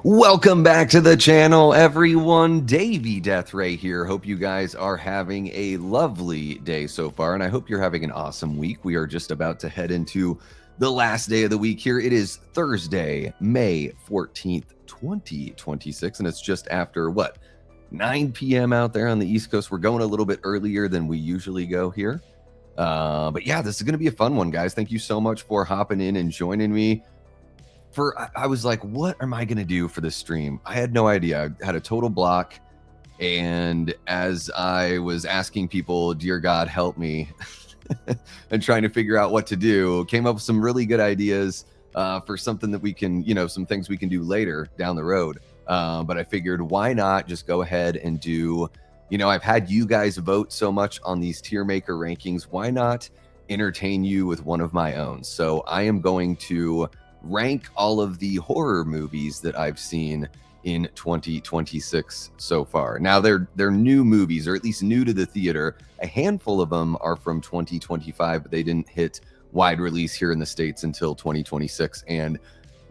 Welcome back to the channel, everyone. Davey Deathray here. Hope you guys are having a lovely day so far, and I hope you're having an awesome week. We are just about to head into the last day of the week here. It is Thursday, May 14th, 2026, and it's just after, 9 p.m. out there on the East Coast. We're going a little bit earlier than we usually go here. But yeah, this is going to be a fun one, guys. Thank you so much for hopping in and joining me. I was like, what am I going to do for this stream? I had no idea. I had a total block. And as I was asking people, dear God, help me, and trying to figure out what to do, came up with some really good ideas for something that we can, some things we can do later down the road. But I figured, why not just go ahead and do, I've had you guys vote so much on these Tiermaker rankings. Why not entertain you with one of my own? So I am going to rank all of the horror movies that I've seen in 2026 so far. Now they're new movies, or at least new to the theater. A handful of them are from 2025, but they didn't hit wide release here in the States until 2026. And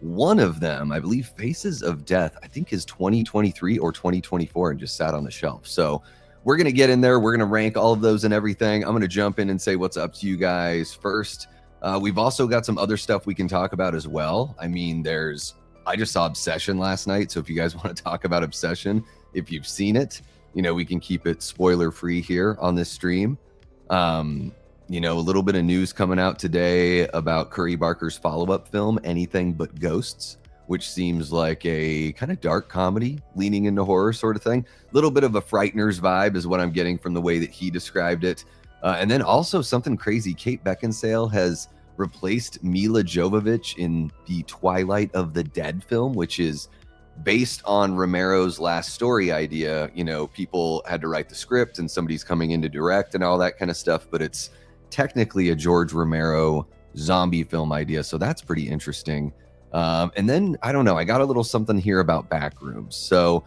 one of them, I believe Faces of Death, I think is 2023 or 2024 and just sat on the shelf. So we're going to get in there. We're going to rank all of those and everything. I'm going to jump in and say what's up to you guys first. We've also got some other stuff we can talk about as well. I mean, I just saw Obsession last night. So if you guys want to talk about Obsession, if you've seen it, we can keep it spoiler free here on this stream. A little bit of news coming out today about Curry Barker's follow-up film, Anything But Ghosts, which seems like a kind of dark comedy leaning into horror sort of thing. A little bit of a Frighteners vibe is what I'm getting from the way that he described it. And then also something crazy. Kate Beckinsale has replaced Mila Jovovich in the Twilight of the Dead film, which is based on Romero's last story idea. People had to write the script and somebody's coming in to direct and all that kind of stuff, but it's technically a George Romero zombie film idea. So that's pretty interesting. And then, I don't know, I got a little something here about Backrooms. So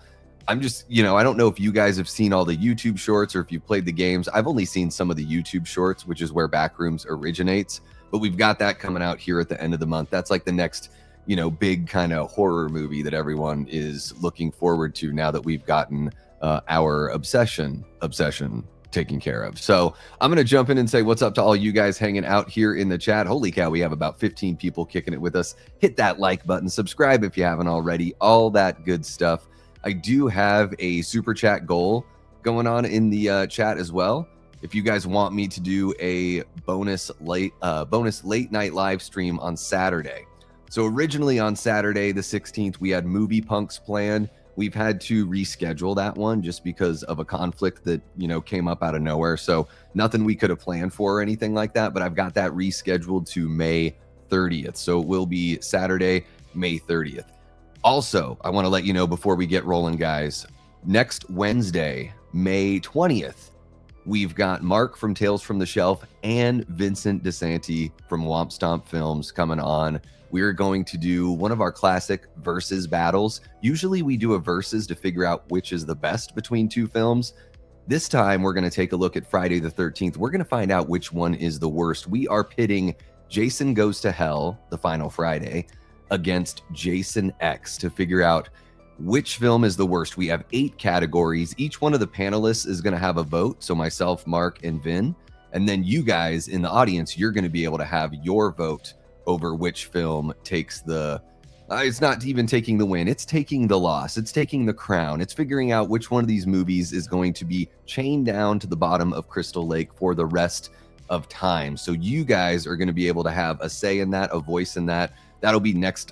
I'm just, I don't know if you guys have seen all the YouTube shorts or if you've played the games. I've only seen some of the YouTube shorts, which is where Backrooms originates. But we've got that coming out here at the end of the month. That's like the next, big kind of horror movie that everyone is looking forward to now that we've gotten our obsession taken care of. So I'm going to jump in and say what's up to all you guys hanging out here in the chat. Holy cow, we have about 15 people kicking it with us. Hit that like button, subscribe if you haven't already, all that good stuff. I do have a super chat goal going on in the chat as well. If you guys want me to do a bonus late night live stream on Saturday. So originally on Saturday, the 16th, we had Movie Punks planned. We've had to reschedule that one just because of a conflict that, came up out of nowhere. So nothing we could have planned for or anything like that, but I've got that rescheduled to May 30th. So it will be Saturday, May 30th. Also, I want to let you know before we get rolling, guys, next Wednesday, May 20th, we've got Mark from Tales from the Shelf and Vincent DeSanti from Womp Stomp Films coming on. We're going to do one of our classic versus battles. Usually we do a versus to figure out which is the best between two films. This time we're going to take a look at Friday the 13th. We're going to find out which one is the worst. We are pitting Jason Goes to Hell, the final Friday, against Jason X to figure out which film is the worst. We have 8 categories. Each one of the panelists is going to have a vote. So myself, Mark, and Vin. And then you guys in the audience, you're going to be able to have your vote over which film takes the... it's not even taking the win. It's taking the loss. It's taking the crown. It's figuring out which one of these movies is going to be chained down to the bottom of Crystal Lake for the rest of time. So you guys are going to be able to have a say in that, a voice in that. That'll be next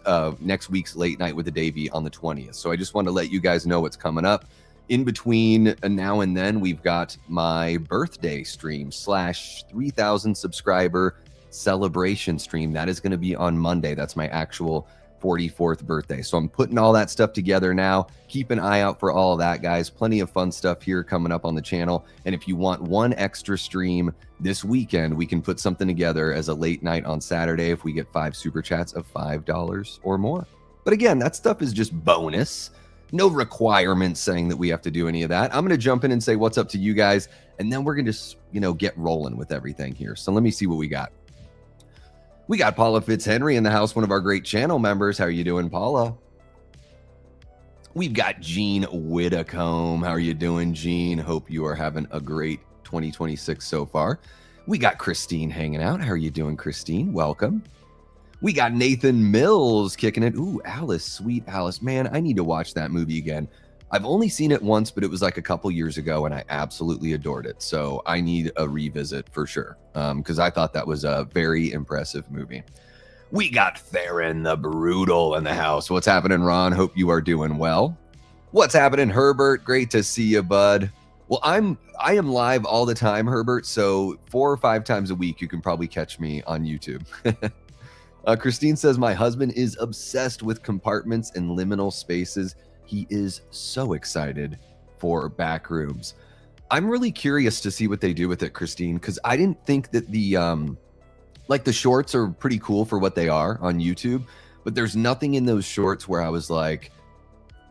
week's Late Night with the Davey on the 20th. So I just want to let you guys know what's coming up. In between now and then, we've got my birthday stream / 3,000 subscriber celebration stream. That is going to be on Monday. That's my actual 44th birthday. So I'm putting all that stuff together now. Keep an eye out for all of that, guys. Plenty of fun stuff here coming up on the channel. And if you want one extra stream this weekend, we can put something together as a late night on Saturday if we get 5 super chats of $5 or more. But again, that stuff is just bonus. No requirements saying that we have to do any of that. I'm going to jump in and say what's up to you guys, and then we're going to just, get rolling with everything here. So let me see what we got. We got Paula Fitzhenry in the house, one of our great channel members. How are you doing, Paula? We've got Gene Whitacombe. How are you doing, Gene? Hope you are having a great 2026 so far. We got Christine hanging out. How are you doing, Christine? Welcome. We got Nathan Mills kicking it. Ooh, Alice, sweet Alice. Man, I need to watch that movie again. I've only seen it once, but it was like a couple years ago, and I absolutely adored it. So I need a revisit for sure, because I thought that was a very impressive movie. We got Theron the Brutal in the house. What's happening, Ron? Hope you are doing well. What's happening, Herbert? Great to see you, bud. Well, I am live all the time, Herbert, so 4 or 5 times a week you can probably catch me on YouTube. Christine says, my husband is obsessed with compartments and liminal spaces. He is so excited for Backrooms. I'm really curious to see what they do with it, Christine, because I didn't think that the shorts are pretty cool for what they are on YouTube, but there's nothing in those shorts where I was like,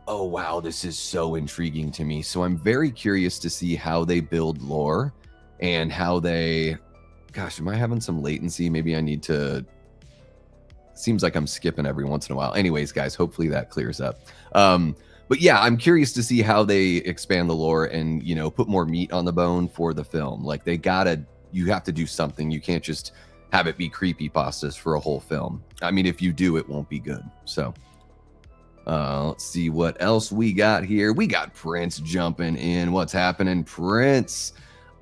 oh, wow, this is so intriguing to me. So I'm very curious to see how they build lore and how they, gosh, am I having some latency? Maybe I need to, seems like I'm skipping every once in a while. Anyways, guys, hopefully that clears up. But yeah, I'm curious to see how they expand the lore and, you know, put more meat on the bone for the film. Like you have to do something. You can't just have it be creepypastas for a whole film. I mean, if you do, it won't be good. So let's see what else we got here. We got Prince jumping in. What's happening, Prince?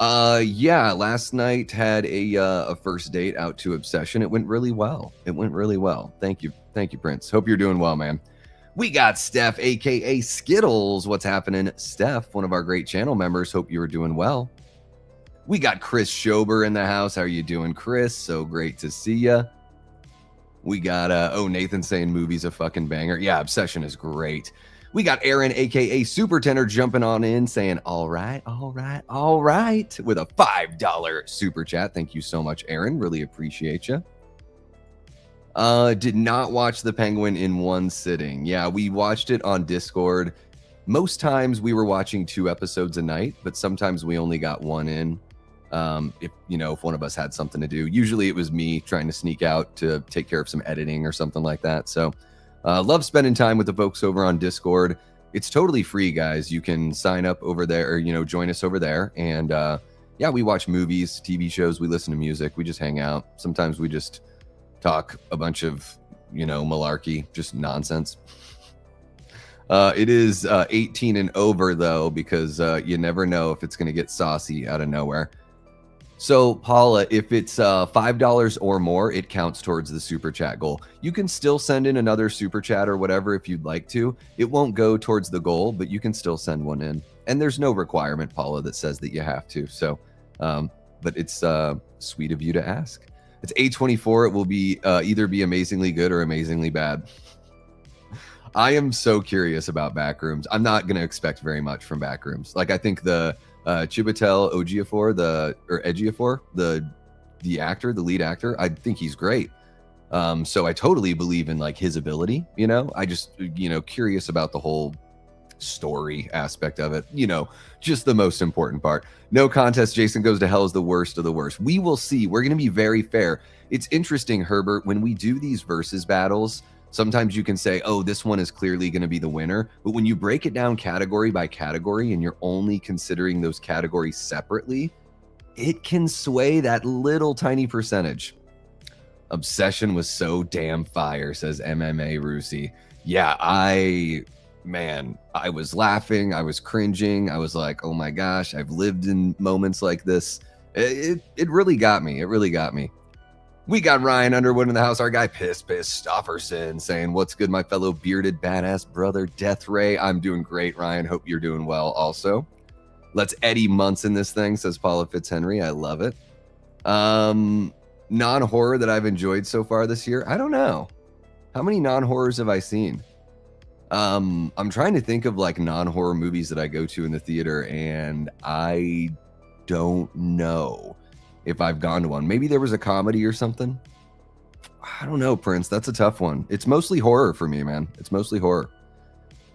Yeah, last night had a first date out to Obsession. It went really well. Thank you, Prince. Hope you're doing well, man. We got Steph, aka Skittles. What's happening, Steph? One of our great channel members. Hope you are doing well. We got Chris Schober in the house. How are you doing, Chris? So great to see you. We got Nathan saying movie's a fucking banger. Yeah, Obsession is great. We got Aaron, aka Super Tenor, jumping on in saying all right, with a $5 super chat. Thank you so much, Aaron. Really appreciate you. Did not watch The Penguin in one sitting. Yeah, we watched it on Discord. Most times we were watching 2 episodes a night, but sometimes we only got one in. If one of us had something to do. Usually it was me trying to sneak out to take care of some editing or something like that. So love spending time with the folks over on Discord. It's totally free, guys. You can sign up over there or, join us over there. And yeah, we watch movies, TV shows. We listen to music. We just hang out. Sometimes we just talk a bunch of, malarkey, just nonsense. It is 18 and over, though, because you never know if it's going to get saucy out of nowhere. So, Paula, if it's $5 or more, it counts towards the super chat goal. You can still send in another super chat or whatever if you'd like to. It won't go towards the goal, but you can still send one in. And there's no requirement, Paula, that says that you have to. So, but it's sweet of you to ask. It's A24. It will be either be amazingly good or amazingly bad. I am so curious about Backrooms. I'm not going to expect very much from Backrooms. Like, I think the Chiwetel Ejiofor, the actor, the lead actor, I think he's great. So I totally believe in like his ability, I just, curious about the whole story aspect of it, just the most important part. No contest, Jason Goes to Hell is the worst of the worst. We will see. We're going to be very fair. It's interesting, Herbert, when we do these versus battles, sometimes you can say, oh, this one is clearly going to be the winner. But when you break it down category by category and you're only considering those categories separately, it can sway that little tiny percentage. Obsession was so damn fire, says MMA Rusi. Yeah, I was laughing. I was cringing. I was like, oh my gosh, I've lived in moments like this. It really got me. It really got me. We got Ryan Underwood in the house. Our guy Piss Stofferson saying, what's good, my fellow bearded badass brother, Deathray? I'm doing great, Ryan. Hope you're doing well also. Let's Eddie Munson this thing, says Paula Fitzhenry. I love it. Non-horror that I've enjoyed so far this year. I don't know. How many non-horrors have I seen? I'm trying to think of like non-horror movies that I go to in the theater, and I don't know if I've gone to one. Maybe there was a comedy or something. I don't know, Prince. That's a tough one. It's mostly horror for me, man. It's mostly horror.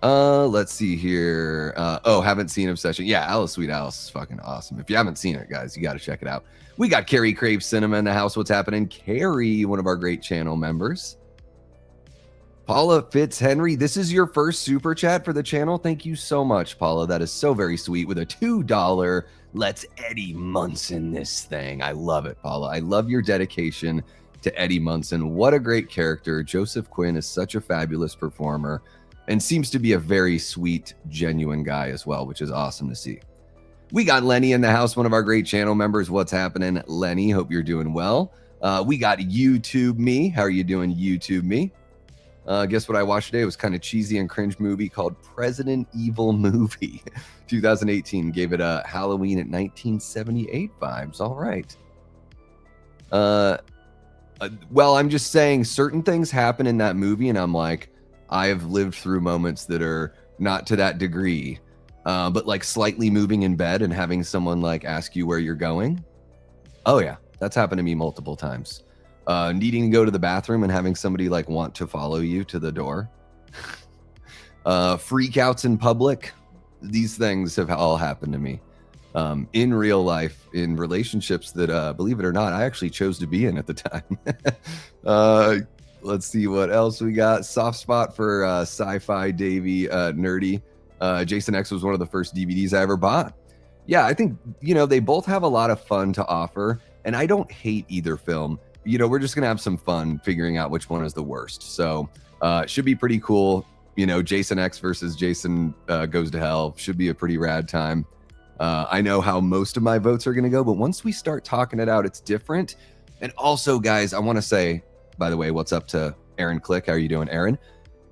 Let's see here. Haven't seen Obsession. Yeah, Alice, Sweet Alice is fucking awesome. If you haven't seen it, guys, you got to check it out. We got Carrie Crave Cinema in the house. What's happening? Carrie, one of our great channel members. Paula Fitzhenry, this is your first super chat for the channel. Thank you so much, Paula. That is so very sweet with a $2. Let's Eddie Munson this thing. I love it, Paula. I love your dedication to Eddie Munson. What a great character. Joseph Quinn is such a fabulous performer and seems to be a very sweet, genuine guy as well, which is awesome to see. We got Lenny in the house, one of our great channel members. What's happening, Lenny? Hope you're doing well. We got YouTube Me. How are you doing, YouTube Me? Guess what I watched today? It was kind of cheesy and cringe movie called President Evil Movie. 2018. Gave it a Halloween at 1978 vibes. All right. Well, I'm just saying certain things happen in that movie, and I'm like, I have lived through moments that are not to that degree, but like slightly moving in bed and having someone like ask you where you're going. Oh yeah, that's happened to me multiple times. Needing to go to the bathroom and having somebody like want to follow you to the door. Freakouts in public. These things have all happened to me in real life, in relationships that, believe it or not, I actually chose to be in at the time. Let's see what else we got. Soft spot for sci-fi Davey, nerdy. Jason X was one of the first DVDs I ever bought. Yeah, I think, you know, they both have a lot of fun to offer, and I don't hate either film. You know, we're just going to have some fun figuring out which one is the worst. So it should be pretty cool. You know, Jason X versus Jason Goes to Hell should be a pretty rad time. I know how most of my votes are going to go, but once we start talking it out, it's different. And also, guys, I want to say, by the way, what's up to Aaron Click? How are you doing, Aaron?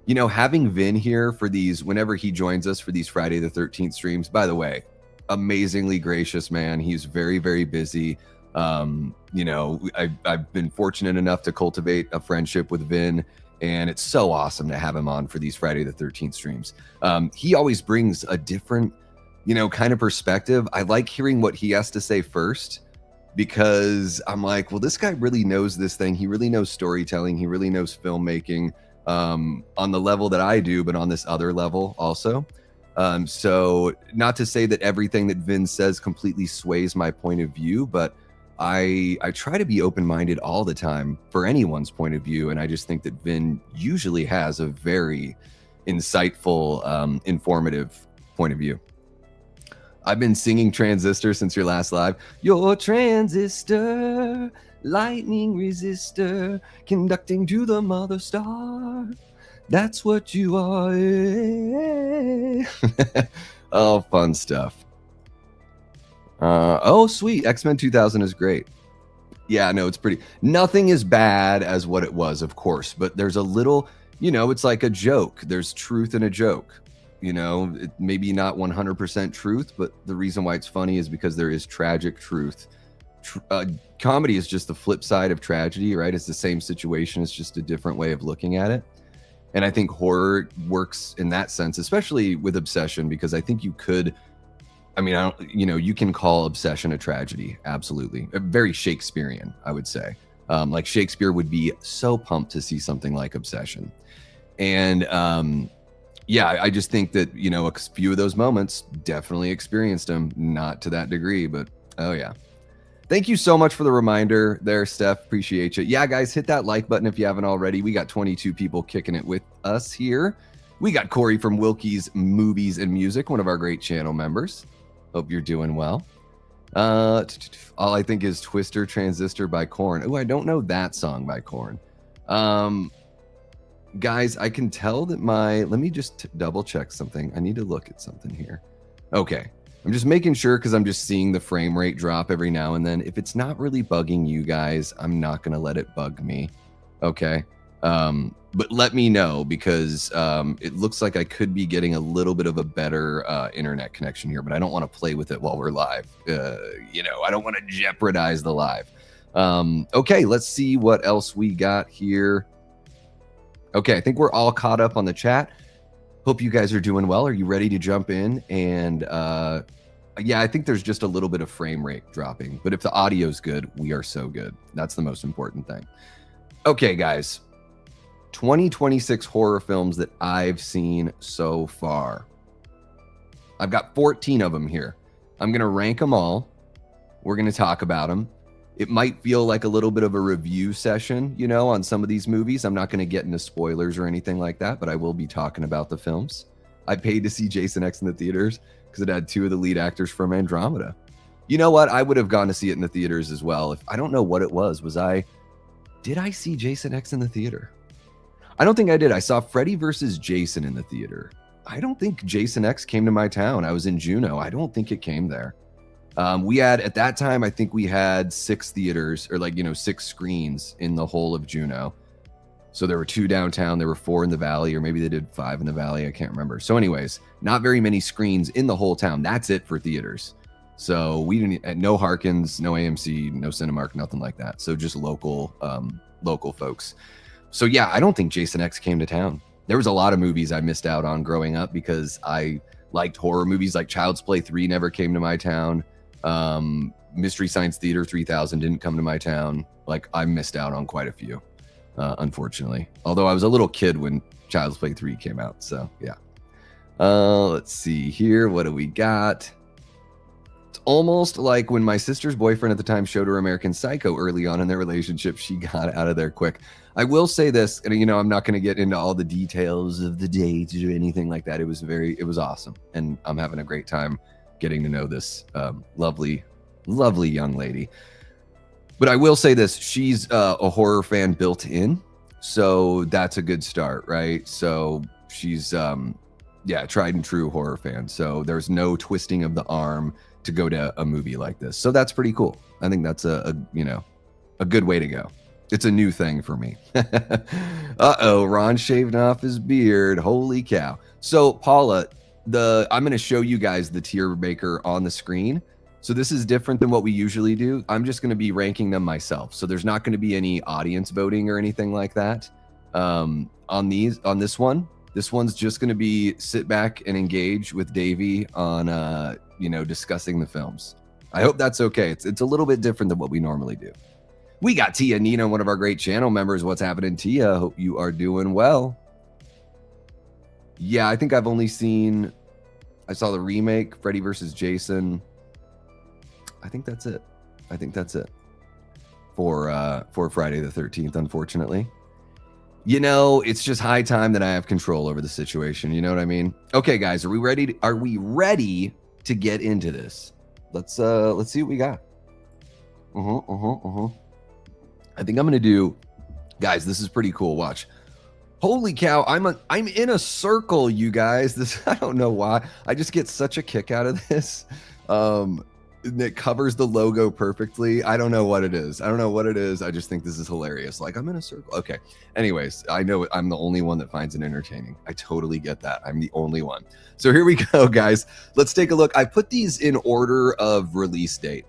You know, having Vin here for these, whenever he joins us for these Friday the 13th streams, by the way, amazingly gracious man. He's very, very busy. You know, I've been fortunate enough to cultivate a friendship with Vin, and it's so awesome to have him on for these Friday the 13th streams. He always brings a different, you know, kind of perspective. I like hearing what he has to say first, because I'm like, well, this guy really knows this thing. He really knows storytelling. He really knows filmmaking on the level that I do, but on this other level also. So not to say that everything that Vin says completely sways my point of view, but I try to be open-minded all the time for anyone's point of view. And I just think that Vin usually has a very insightful, informative point of view. I've been singing Transistor since your last live. Your transistor, lightning resistor, conducting to the mother star. That's what you are. Oh, fun stuff. Oh, sweet. X-Men 2000 is great. Yeah, no, it's pretty. Nothing is bad as what it was, of course, but there's a little, you know, it's like a joke. There's truth in a joke. You know, it maybe not 100% truth, but the reason why it's funny is because there is tragic truth. Comedy is just the flip side of tragedy, right? It's the same situation. It's just a different way of looking at it. And I think horror works in that sense, especially with Obsession, because I think you could, I mean, you know, you can call Obsession a tragedy. Absolutely. Very Shakespearean, I would say. Like Shakespeare would be so pumped to see something like Obsession. And yeah, I just think that, you know, a few of those moments definitely experienced them, not to that degree, but oh yeah. Thank you so much for the reminder there, Steph. Appreciate you. Yeah, guys, hit that like button if you haven't already. We got 22 people kicking it with us here. We got Corey from Wilkie's Movies and Music, one of our great channel members. Hope you're doing well. All I think is Twister Transistor by Korn. Oh, I don't know that song by Korn. Guys, I can tell that let me just double check something. I need to look at something here. Okay. I'm just making sure because I'm just seeing the frame rate drop every now and then. If it's not really bugging you guys, I'm not going to let it bug me. Okay. But let me know, because it looks like I could be getting a little bit of a better internet connection here, but I don't want to play with it while we're live. You know, I don't want to jeopardize the live. Okay, let's see what else we got here. Okay, I think we're all caught up on the chat. Hope you guys are doing well. Are you ready to jump in? And yeah, I think there's just a little bit of frame rate dropping, but if the audio's good, we are so good. That's the most important thing. Okay, guys. 2026 horror films that I've seen so far. I've got 14 of them here. I'm going to rank them all. We're going to talk about them. It might feel like a little bit of a review session, you know, on some of these movies. I'm not going to get into spoilers or anything like that, but I will be talking about the films. I paid to see Jason X in the theaters because it had two of the lead actors from Andromeda. You know what? I would have gone to see it in the theaters as well. If I don't know what it was. Did I see Jason X in the theater? I don't think I did. I saw Freddy versus Jason in the theater. I don't think Jason X came to my town. I was in Juneau. I don't think it came there. We had, at that time, I think we had 6 theaters, or 6 screens in the whole of Juneau. So there were 2 downtown, there were 4 in the Valley, or maybe they did 5 in the Valley. I can't remember. So anyways, not very many screens in the whole town. That's it for theaters. So we didn't, no Harkins, no AMC, no Cinemark, nothing like that. So just local folks. So yeah, I don't think Jason X came to town. There was a lot of movies I missed out on growing up because I liked horror movies. Like Child's Play 3 never came to my town. Mystery Science Theater 3000 didn't come to my town. Like, I missed out on quite a few, unfortunately. Although I was a little kid when Child's Play 3 came out. So yeah. Let's see here. What do we got? It's almost like when my sister's boyfriend at the time showed her American Psycho early on in their relationship. She got out of there quick. I will say this, and I'm not going to get into all the details of the date or anything like that. It was awesome. And I'm having a great time getting to know this lovely young lady. But I will say this, she's a horror fan built in, so that's a good start, right? So she's tried and true horror fan, so there's no twisting of the arm to go to a movie like this. So that's pretty cool. I think that's a good way to go. It's a new thing for me. Uh-oh, Ron shaved off his beard. Holy cow. So Paula, I'm going to show you guys the Tiermaker on the screen. So this is different than what we usually do. I'm just going to be ranking them myself. So there's not going to be any audience voting or anything like that. On this one. This one's just going to be sit back and engage with Davey on, discussing the films. I hope that's okay. It's a little bit different than what we normally do. We got Tia Nina, one of our great channel members. What's happening, Tia? Hope you are doing well. Yeah, I think I saw the remake, Freddy versus Jason. I think that's it. For Friday the 13th, unfortunately. It's just high time that I have control over the situation. You know what I mean? Okay, guys, are we ready to get into this? Let's see what we got. I think I'm gonna do, guys, this is pretty cool. Watch. Holy cow, I'm in a circle, you guys. I don't know why. I just get such a kick out of this. It covers the logo perfectly. I don't know what it is. I just think this is hilarious. Like, I'm in a circle. Okay. Anyways, I know I'm the only one that finds it entertaining. I totally get that. I'm the only one. So here we go, guys. Let's take a look. I put these in order of release date.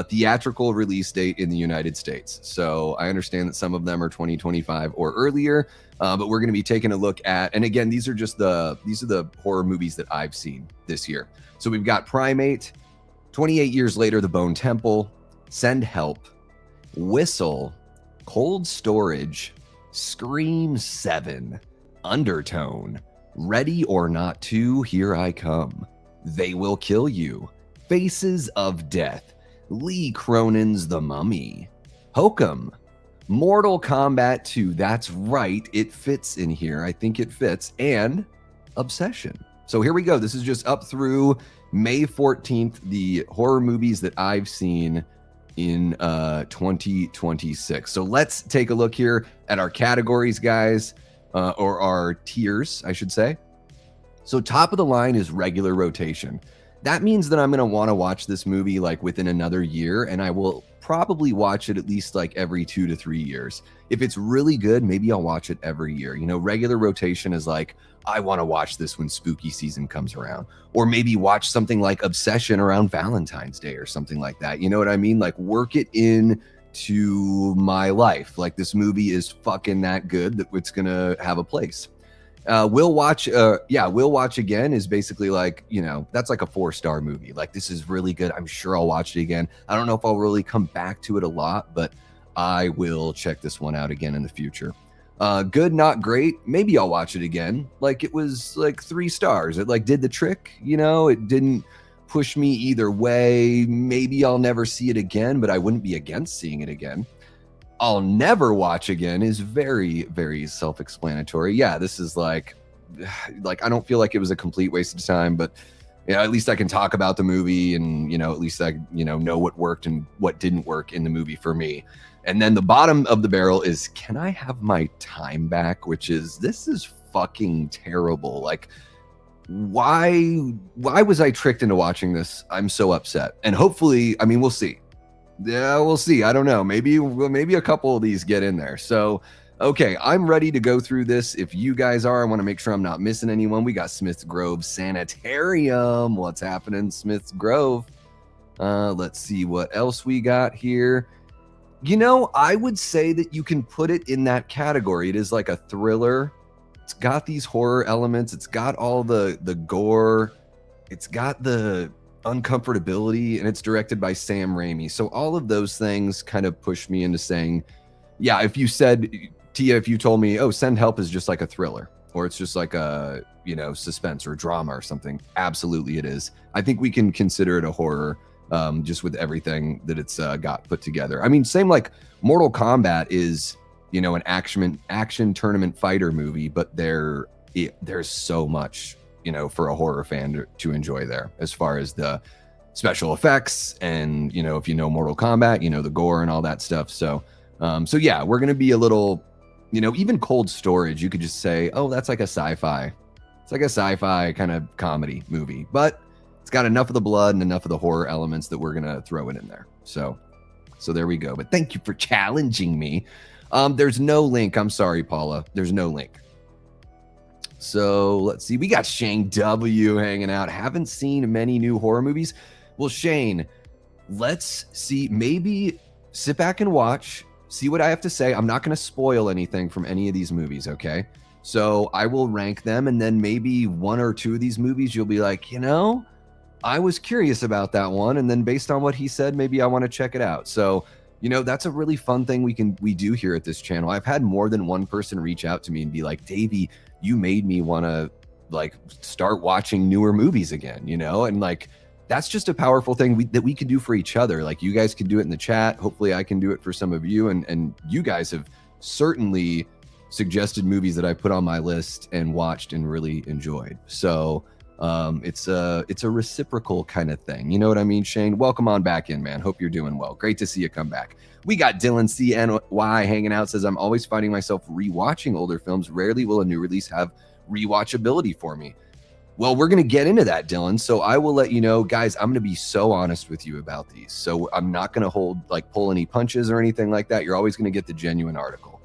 Theatrical release date in the United States. So I understand that some of them are 2025 or earlier, but we're going to be taking a look at, and again, these are the horror movies that I've seen this year. So we've got Primate, 28 Years Later, The Bone Temple, Send Help, Whistle, Cold Storage, Scream 7, Undertone, Ready or Not 2, Here I Come, They Will Kill You, Faces of Death, Lee Cronin's The Mummy, Hokum, Mortal Kombat 2, that's right, it fits in here, I think it fits, and Obsession. So here we go. This is just up through May 14th, the horror movies that I've seen in 2026. So let's take a look here at our categories, guys, or our tiers, I should say. So top of the line is regular rotation. That means that I'm going to want to watch this movie like within another year, and I will probably watch it at least like every 2 to 3 years. If it's really good, maybe I'll watch it every year. Regular rotation is like, I want to watch this when spooky season comes around, or maybe watch something like Obsession around Valentine's Day or something like that. You know what I mean? Like, work it in to my life. Like, this movie is fucking that good that it's going to have a place. We'll watch again is basically like, that's like a 4-star movie. Like, this is really good. I'm sure I'll watch it again. I don't know if I'll really come back to it a lot, but I will check this one out again in the future. Good, not great. Maybe I'll watch it again. Like, it was like 3 stars. It like did the trick, it didn't push me either way. Maybe I'll never see it again, but I wouldn't be against seeing it again. I'll never watch again is very, very self-explanatory. Yeah, this is like I don't feel like it was a complete waste of time, but yeah, at least I can talk about the movie and, at least I, know what worked and what didn't work in the movie for me. And then the bottom of the barrel is, can I have my time back? Which is, this is fucking terrible. Like, why was I tricked into watching this? I'm so upset. And hopefully, I mean, we'll see. Yeah, we'll see. I don't know. Maybe a couple of these get in there. So, okay, I'm ready to go through this. If you guys are, I want to make sure I'm not missing anyone. We got Smith's Grove Sanitarium. What's happening, Smith's Grove? Let's see what else we got here. I would say that you can put it in that category. It is like a thriller. It's got these horror elements. It's got all the gore. It's got the uncomfortability, and it's directed by Sam Raimi. So all of those things kind of push me into saying, yeah, if you said, Tia, if you told me, oh, Send Help is just like a thriller, or it's just like a, suspense or drama or something, absolutely it is. I think we can consider it a horror, just with everything that it's got put together. I mean, same like Mortal Kombat is, an action tournament fighter movie, but there's so much, for a horror fan to enjoy there, as far as the special effects and, if Mortal Kombat, the gore and all that stuff. So yeah, we're going to be a little, even Cold Storage, you could just say, oh, that's like a sci-fi. It's like a sci-fi kind of comedy movie, but it's got enough of the blood and enough of the horror elements that we're going to throw it in there. So there we go. But thank you for challenging me. There's no link. I'm sorry, Paula. There's no link. So let's see. We got Shane W hanging out. Haven't seen many new horror movies. Well, Shane, let's see. Maybe sit back and watch. See what I have to say. I'm not going to spoil anything from any of these movies, okay? So I will rank them, and then maybe one or two of these movies you'll be like, I was curious about that one, and then based on what he said, maybe I want to check it out. So, that's a really fun thing we do here at this channel. I've had more than one person reach out to me and be like, Davey, you made me want to start watching newer movies again, and that's just a powerful thing that we can do for each other. Like, you guys can do it in the chat. Hopefully I can do it for some of you. And you guys have certainly suggested movies that I put on my list and watched and really enjoyed. So it's a reciprocal kind of thing. You know what I mean, Shane? Welcome on back in, man. Hope you're doing well. Great to see you come back. We got Dylan CNY hanging out, says, I'm always finding myself rewatching older films. Rarely will a new release have rewatchability for me. Well, we're going to get into that, Dylan. So I will let you know, guys, I'm going to be so honest with you about these. So I'm not going to pull any punches or anything like that. You're always going to get the genuine article.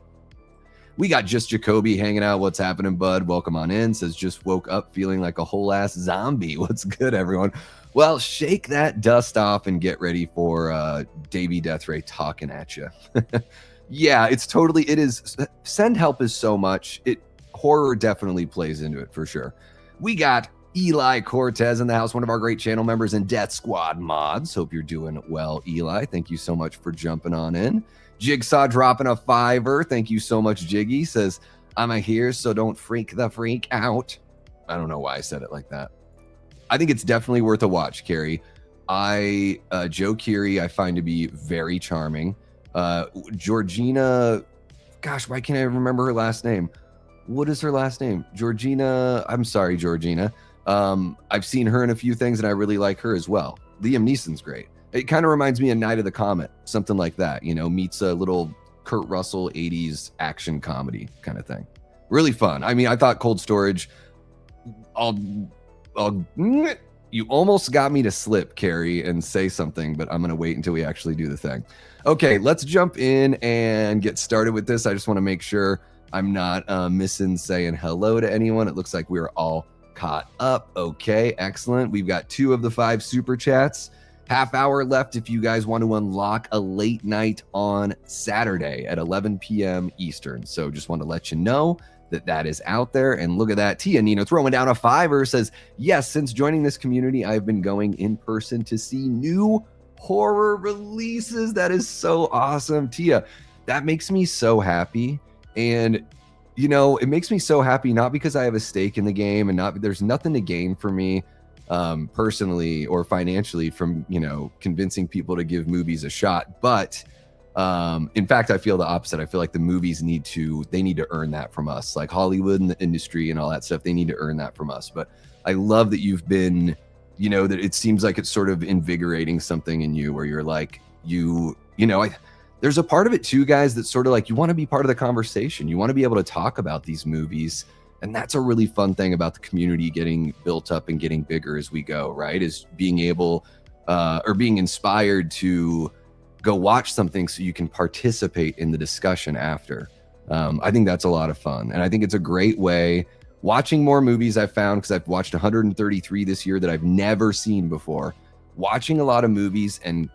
We got Just Jacoby hanging out. What's happening, bud? Welcome on in. Says, just woke up feeling like a whole ass zombie. What's good, everyone? Well, shake that dust off and get ready for Davey Deathray talking at you. Yeah, it is. Send Help is so much. Horror definitely plays into it for sure. We got Eli Cortez in the house, one of our great channel members and Death Squad mods. Hope you're doing well, Eli. Thank you so much for jumping on in. Jigsaw dropping a $5. Thank you so much, Jiggy. Says, I'm a here, so don't freak the freak out. I don't know why I said it like that. I think it's definitely worth a watch, Carrie. Joe Keery, I find to be very charming. Georgina, gosh, why can't I remember her last name? What is her last name? Georgina. I'm sorry, Georgina. I've seen her in a few things, and I really like her as well. Liam Neeson's great. It kind of reminds me of Night of the Comet, something like that, meets a little Kurt Russell 80s action comedy kind of thing. Really fun. I mean, I thought Cold Storage, you almost got me to slip, Carrie, and say something, but I'm going to wait until we actually do the thing. Okay, let's jump in and get started with this. I just want to make sure I'm not missing saying hello to anyone. It looks like we're all caught up. Okay, excellent. We've got 2 of the 5 super chats. Half hour left if you guys want to unlock a late night on Saturday at 11 p.m. Eastern. So just want to let you know that is out there. And look at that. Tia Nino throwing down a $5 says, yes, since joining this community, I've been going in person to see new horror releases. That is so awesome. Tia, that makes me so happy. And it makes me so happy, not because I have a stake in the game and there's nothing to gain for me. personally or financially from, you know, convincing people to give movies a shot. But in fact, I feel the opposite. I feel like the movies need to earn that from us, like Hollywood and the industry and all that stuff. They need to earn that from us. But I love that you've been, you know, that it seems like it's sort of invigorating something in you where you're like, you know, there's a part of it too, guys, that's sort of like you want to be part of the conversation. You want to be able to talk about these movies. And that's a really fun thing about the community getting built up and getting bigger as we go, right? Is being able or being inspired to go watch something so you can participate in the discussion after. I think that's a lot of fun. And I think it's a great way. Watching more movies I've found, because I've watched 133 this year that I've never seen before. Watching a lot of movies and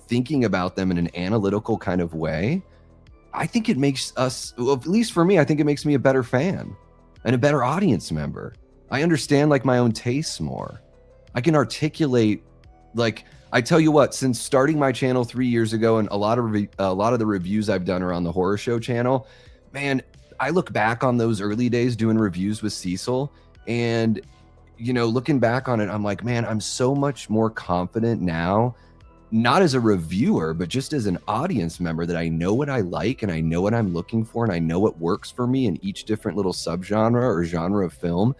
thinking about them in an analytical kind of way, I think it makes us, well, at least for me, I think it makes me a better fan and a better audience member. I understand like my own tastes more. I can articulate, like, I tell you what, since starting my channel 3 years ago, and a lot of the reviews I've done are on the horror show channel, man, I look back on those early days doing reviews with Cecil, and, you know, looking back on it, I'm like, man, I'm so much more confident now, not as a reviewer, but just as an audience member, that I know what I like and I know what I'm looking for and I know what works for me in each different little subgenre or genre of film,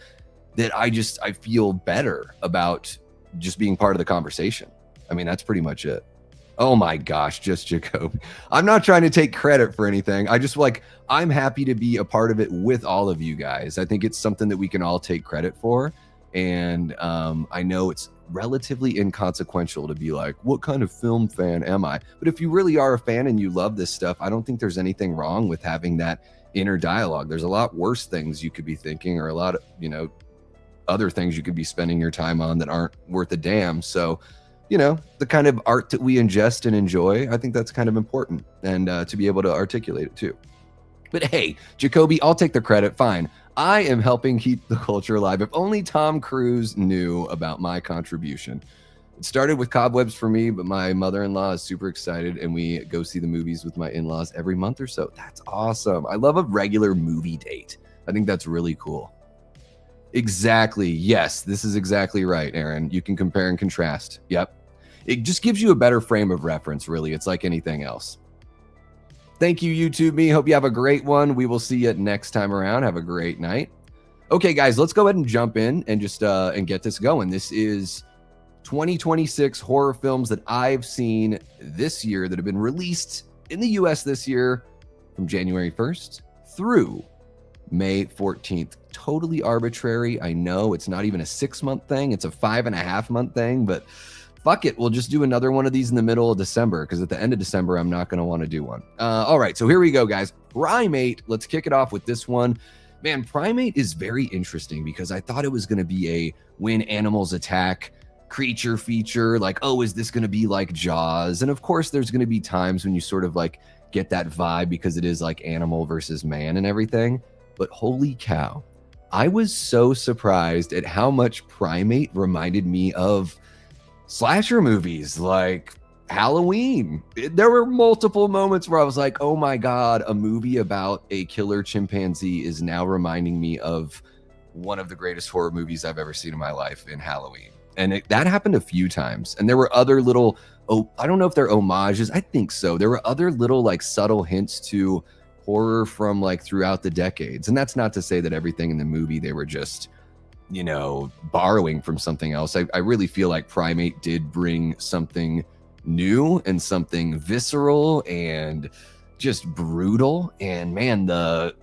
that I feel better about just being part of the conversation. I mean, that's pretty much it. Oh my gosh, just Jacoby. I'm not trying to take credit for anything. I just I'm happy to be a part of it with all of you guys. I think it's something that we can all take credit for. And I know it's relatively inconsequential to be like, what kind of film fan am I? But if you really are a fan and you love this stuff, I don't think there's anything wrong with having that inner dialogue. There's a lot worse things you could be thinking, or a lot of, you know, other things you could be spending your time on that aren't worth a damn. So, you know, the kind of art that we ingest and enjoy, I think that's kind of important, and to be able to articulate it too. But hey, Jacoby, I'll take the credit. Fine. I am helping keep the culture alive. If only Tom Cruise knew about my contribution. It started with cobwebs for me, but my mother-in-law is super excited, and we go see the movies with my in-laws every month or so. That's awesome. I love a regular movie date. I think that's really cool. Exactly. Yes, this is exactly right, Aaron. You can compare and contrast. Yep. It just gives you a better frame of reference, really. It's like anything else. Thank you, YouTube me. Hope you have a great one. We will see you next time around. Have a great night. Okay, guys, let's go ahead and jump in and just and get this going. This is 2026 horror films that I've seen this year that have been released in the US this year from January 1st through May 14th. Totally arbitrary. I know it's not even a 6-month thing. It's a 5.5-month thing, but fuck it. We'll just do another one of these in the middle of December, because at the end of December, I'm not going to want to do one. All right. So here we go, guys. Primate. Let's kick it off with this one. Man, Primate is very interesting because I thought it was going to be a when animals attack creature feature. Like, oh, is this going to be like Jaws? And of course, there's going to be times when you sort of like get that vibe because it is like animal versus man and everything. But holy cow, I was so surprised at how much Primate reminded me of slasher movies like Halloween. There were multiple moments where I was like, oh my God, a movie about a killer chimpanzee is now reminding me of one of the greatest horror movies I've ever seen in my life, in Halloween. And that happened a few times. And there were other little, I don't know if they're homages. I think so. There were other little like subtle hints to horror from like throughout the decades. And that's not to say that everything in the movie, they were just, you know, borrowing from something else. I really feel like Primate did bring something new and something visceral and just brutal. And man, the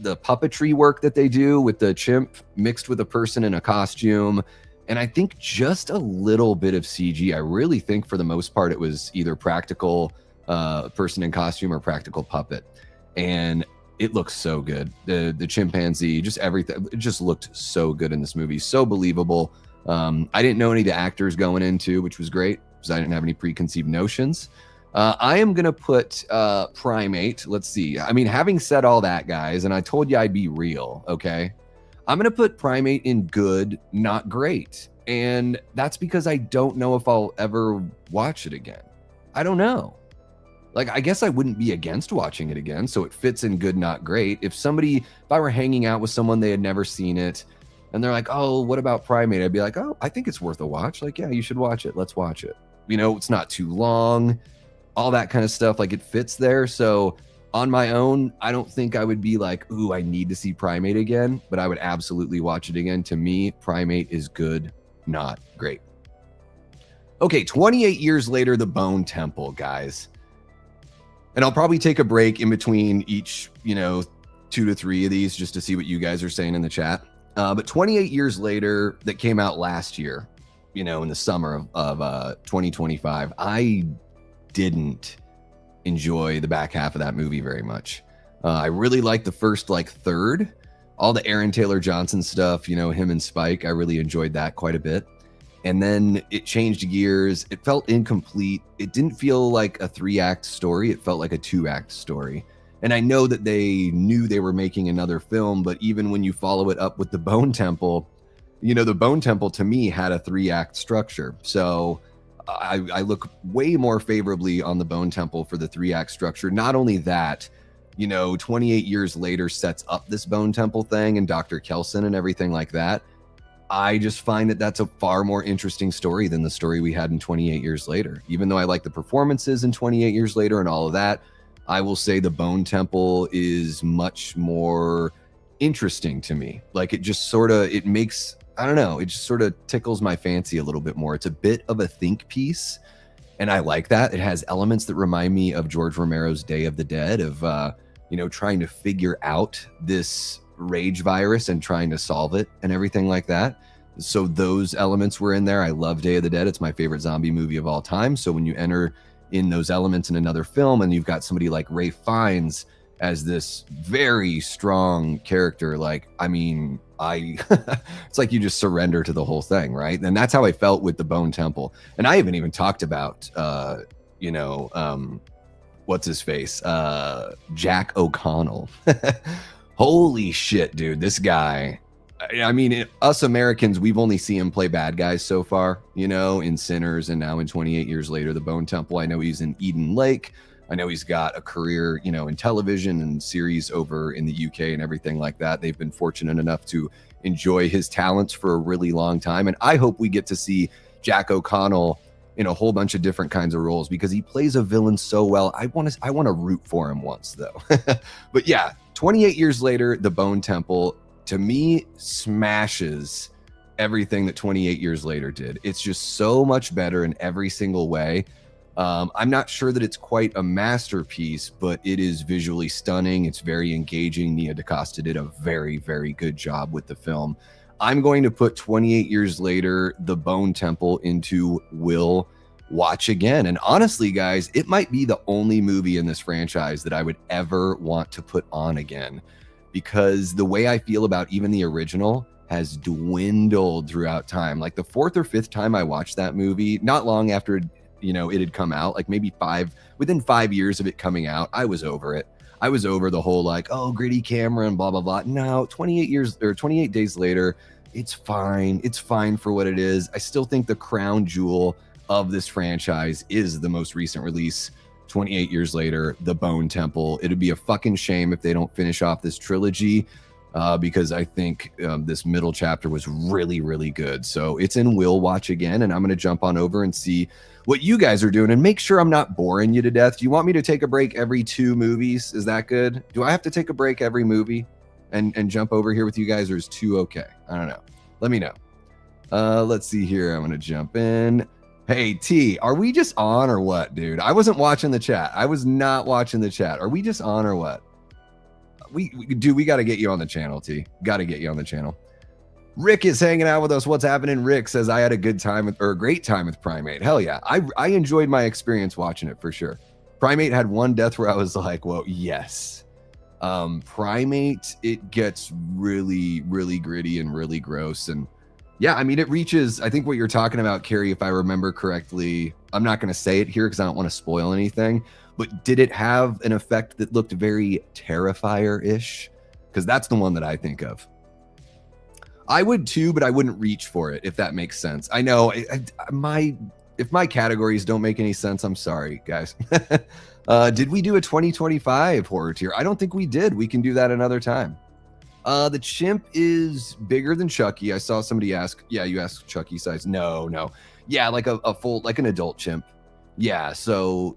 puppetry work that they do with the chimp mixed with a person in a costume, and I think just a little bit of CG. I really think for the most part it was either practical person in costume or practical puppet, and it looks so good. The chimpanzee, just everything, it just looked so good in this movie. So believable. I didn't know any of the actors going into, which was great because I didn't have any preconceived notions. I am going to put Primate. Let's see. I mean, having said all that, guys, and I told you I'd be real, okay? I'm going to put Primate in good, not great. And that's because I don't know if I'll ever watch it again. I don't know. Like, I guess I wouldn't be against watching it again, so it fits in good, not great. If I were hanging out with someone, they had never seen it, and they're like, oh, what about Primate? I'd be like, oh, I think it's worth a watch. Like, yeah, you should watch it. Let's watch it. You know, it's not too long, all that kind of stuff. Like, it fits there. So on my own, I don't think I would be like, ooh, I need to see Primate again, but I would absolutely watch it again. To me, Primate is good, not great. Okay, 28 years later, The Bone Temple, guys. And I'll probably take a break in between each, 2 to 3 of these just to see what you guys are saying in the chat. But 28 years later, that came out last year, in the summer of 2025, I didn't enjoy the back half of that movie very much. I really liked the first third, all the Aaron Taylor Johnson stuff, him and Spike. I really enjoyed that quite a bit. And then it changed gears. It felt incomplete. It didn't feel like a 3-act story. It felt like a 2-act story. And I know that they knew they were making another film, but even when you follow it up with The Bone Temple, The Bone Temple to me had a 3-act structure. So I look way more favorably on The Bone Temple for the 3-act structure. Not only that, 28 years later sets up this Bone Temple thing and Dr. Kelson and everything like that. I just find that that's a far more interesting story than the story we had in 28 years later. Even though I like the performances in 28 years later and all of that, I will say the Bone Temple is much more interesting to me. Like, it just sort of, it makes, I don't know, it just sort of tickles my fancy a little bit more. It's a bit of a think piece, and I like that. It has elements that remind me of George Romero's Day of the Dead, of, trying to figure out this rage virus and trying to solve it and everything like that. So those elements were in there. I love Day of the Dead. It's my favorite zombie movie of all time. So when you enter in those elements in another film and you've got somebody like Ralph Fiennes as this very strong character, it's like you just surrender to the whole thing, right? And that's how I felt with the Bone Temple. And I haven't even talked about what's his face, Jack O'Connell. Holy shit, dude, this guy. I mean, us Americans, we've only seen him play bad guys so far, in Sinners, and now in 28 years later, The Bone Temple. I know he's in Eden Lake. I know he's got a career, in television and series over in the UK and everything like that. They've been fortunate enough to enjoy his talents for a really long time. And I hope we get to see Jack O'Connell in a whole bunch of different kinds of roles because he plays a villain so well. I want to root for him once, though. But yeah, 28 years later, The Bone Temple, to me, smashes everything that 28 years later did. It's just so much better in every single way. I'm not sure that it's quite a masterpiece, but it is visually stunning. It's very engaging. Nia DaCosta did a very, very good job with the film. I'm going to put 28 years later, The Bone Temple into will watch again. And honestly, guys, it might be the only movie in this franchise that I would ever want to put on again, because the way I feel about even the original has dwindled throughout time. Like the 4th or 5th time I watched that movie, not long after it had come out, like maybe within 5 years of it coming out, I was over it. I was over the whole gritty camera and blah blah blah. Now 28 days later, it's fine. It's fine for what it is. I still think the crown jewel of this franchise is the most recent release, 28 years later, The Bone Temple. It'd be a fucking shame if they don't finish off this trilogy, because I think this middle chapter was really, really good. So it's in Will Watch Again, and I'm going to jump on over and see what you guys are doing and make sure I'm not boring you to death. Do you want me to take a break every 2 movies? Is that good? Do I have to take a break every movie and jump over here with you guys, or is 2 okay? I don't know. Let me know. Let's see here. I'm going to jump in. Hey, T, are we just on or what, dude? I wasn't watching the chat. I was not watching the chat. Are we just on or what? We got to get you on the channel, T. Got to get you on the channel. Rick is hanging out with us. What's happening? Rick says, I had a great time with Primate. Hell yeah. I enjoyed my experience watching it for sure. Primate had one death where I was like, well, yes. Primate, it gets really, really gritty and really gross. And yeah, I mean, it reaches, I think what you're talking about, Carrie, if I remember correctly, I'm not going to say it here because I don't want to spoil anything, but did it have an effect that looked very Terrifier-ish? Because that's the one that I think of. I would too, but I wouldn't reach for it, if that makes sense. I know if my categories don't make any sense, I'm sorry, guys. Did we do a 2025 horror tier? I don't think we did. We can do that another time. The chimp is bigger than Chucky. I saw somebody ask, yeah, you asked Chucky size. No. Yeah, like a full, like an adult chimp. Yeah, so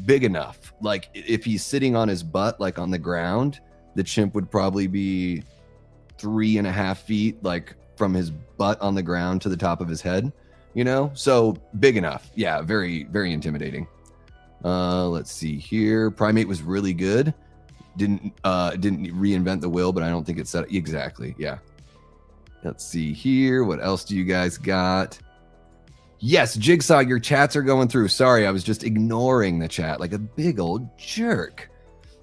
big enough. Like if he's sitting on his butt, like on the ground, the chimp would probably be 3.5 feet, like from his butt on the ground to the top of his head, you know? So big enough. Yeah, very, very intimidating. Let's see here. Primate was really good. Didn't reinvent the wheel, but I don't think it said exactly. Yeah. Let's see here. What else do you guys got? Yes, Jigsaw, your chats are going through. Sorry, I was just ignoring the chat like a big old jerk.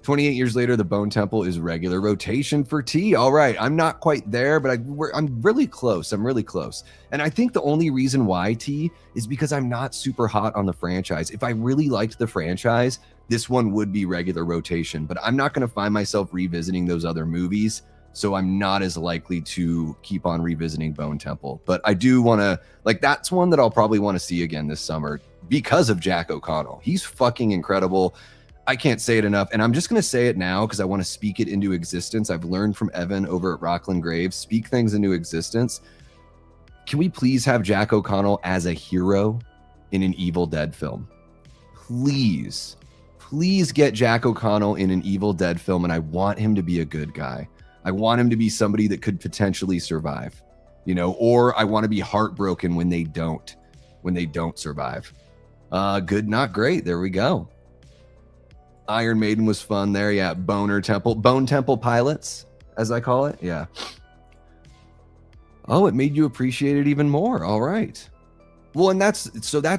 28 years later, the Bone Temple is regular rotation for T. All right, I'm not quite there, but I'm really close. I'm really close. And I think the only reason why T is because I'm not super hot on the franchise. If I really liked the franchise, this one would be regular rotation, but I'm not going to find myself revisiting those other movies, so I'm not as likely to keep on revisiting Bone Temple. But I do want to, like, that's one that I'll probably want to see again this summer because of Jack O'Connell. He's fucking incredible. I can't say it enough, and I'm just going to say it now because I want to speak it into existence. I've learned from Evan over at Rockland Graves, speak things into existence. Can we please have Jack O'Connell as a hero in an Evil Dead film? Please get Jack O'Connell in an Evil Dead film, and I want him to be a good guy. I want him to be somebody that could potentially survive, you know, or I want to be heartbroken when they don't survive. Good, not great. There we go. Iron Maiden was fun there. Yeah. Bone Temple Pilots, as I call it. Yeah. Oh, it made you appreciate it even more. All right. Well, and that's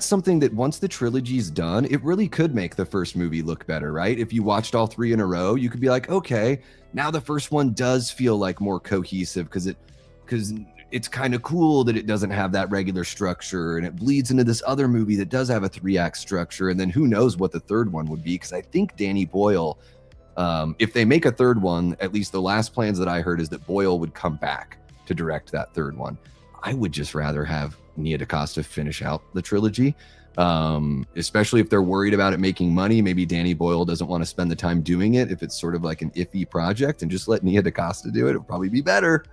something that once the trilogy's done, it really could make the first movie look better, right? If you watched all three in a row, you could be like, okay, now the first one does feel like more cohesive because it's kind of cool that it doesn't have that regular structure and it bleeds into this other movie that does have a 3-act structure. And then who knows what the third one would be? Because I think Danny Boyle, if they make a third one, at least the last plans that I heard is that Boyle would come back to direct that third one. I would just rather have Nia DaCosta finish out the trilogy, especially if they're worried about it making money. Maybe Danny Boyle doesn't want to spend the time doing it if it's sort of like an iffy project, and just let Nia DaCosta do it. It'll probably be better.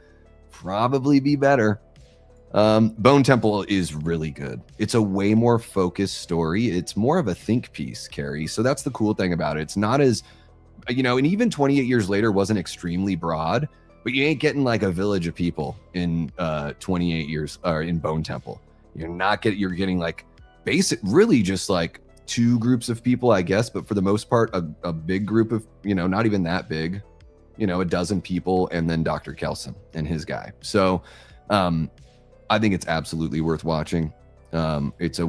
Bone Temple is really good. It's a way more focused story. It's more of a think piece, Carrie. So that's the cool thing about it. It's not as, you know, and even 28 years later wasn't extremely broad, but you ain't getting like a village of people in 28 years or in Bone Temple. You're getting like basic, really just like 2 groups of people, I guess, but for the most part, a big group of, you know, not even that big, you know, 12 people, and then Dr. Kelson and his guy. So I think it's absolutely worth watching. It's a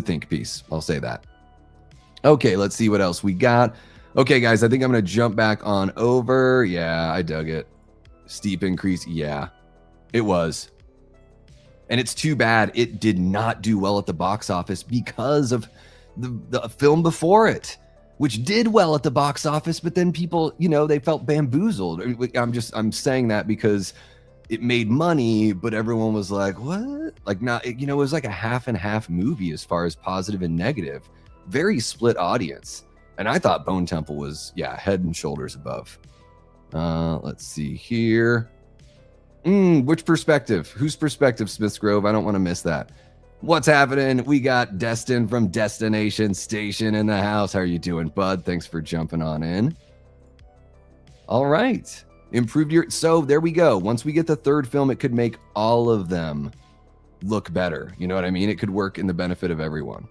think piece. I'll say that. Okay, let's see what else we got. Okay, guys, I think I'm going to jump back on over. Yeah, I dug it. Steep increase. Yeah, it was. And it's too bad it did not do well at the box office because of the film before it, which did well at the box office, but then people, you know, they felt bamboozled. I'm saying that because it made money, but everyone was like, what? Like, not, you know, it was like a half and half movie as far as positive and negative. Very split audience. And I thought Bone Temple was, head and shoulders above. Let's see here. Which perspective? Whose perspective, Smiths Grove? I don't want to miss that. What's happening? We got Destin from Destination Station in the house. How are you doing, bud? Thanks for jumping on in. All right. So there we go. Once we get the third film, it could make all of them look better. You know what I mean? It could work in the benefit of everyone.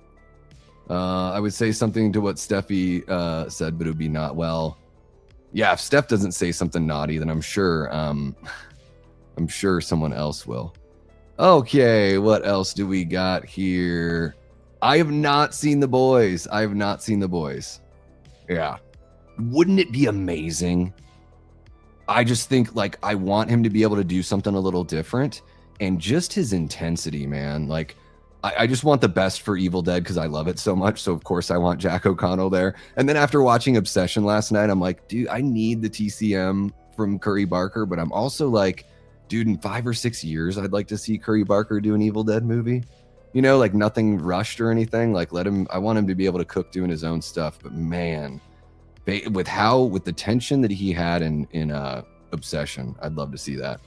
I would say something to what Steffi said, but it would be not well. Yeah, if Steph doesn't say something naughty, then I'm sure someone else will. Okay, what else do we got here? I have not seen The Boys. Yeah. Wouldn't it be amazing? I just think, like, I want him to be able to do something a little different, and just his intensity, man. Like, I just want the best for Evil Dead because I love it so much. So of course I want Jack O'Connell there. And then after watching Obsession last night, I'm like, dude, I need the TCM from Curry Barker, but I'm also like, dude, in 5 or 6 years, I'd like to see Curry Barker do an Evil Dead movie. You know, like nothing rushed or anything. Like I want him to be able to cook doing his own stuff. But man, with the tension that he had in Obsession. I'd love to see that.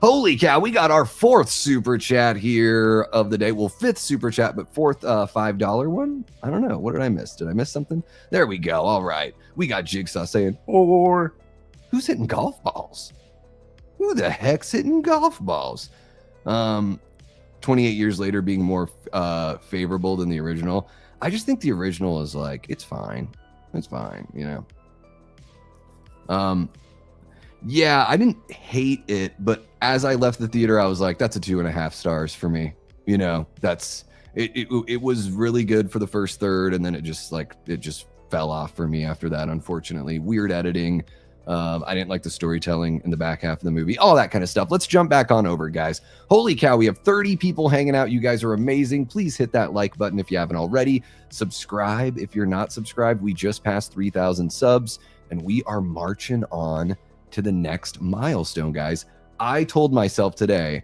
Holy cow, we got our 4th super chat here of the day. Well, 5th super chat, but 4th $5 one. I don't know. What did I miss? Did I miss something? There we go. All right. We got Jigsaw saying, or who's hitting golf balls? Who the heck's hitting golf balls? 28 years later being more favorable than the original. I just think the original is like, it's fine. It's fine, you know? Yeah, I didn't hate it, but as I left the theater, I was like, that's a 2.5 stars for me. You know, that's it was really good for the first third, and then it just fell off for me after that, unfortunately. Weird editing. I didn't like the storytelling in the back half of the movie, all that kind of stuff. Let's jump back on over, guys. Holy cow, we have 30 people hanging out. You guys are amazing. Please hit that like button if you haven't already. Subscribe if you're not subscribed. We just passed 3,000 subs, and we are marching on to the next milestone, guys. I told myself today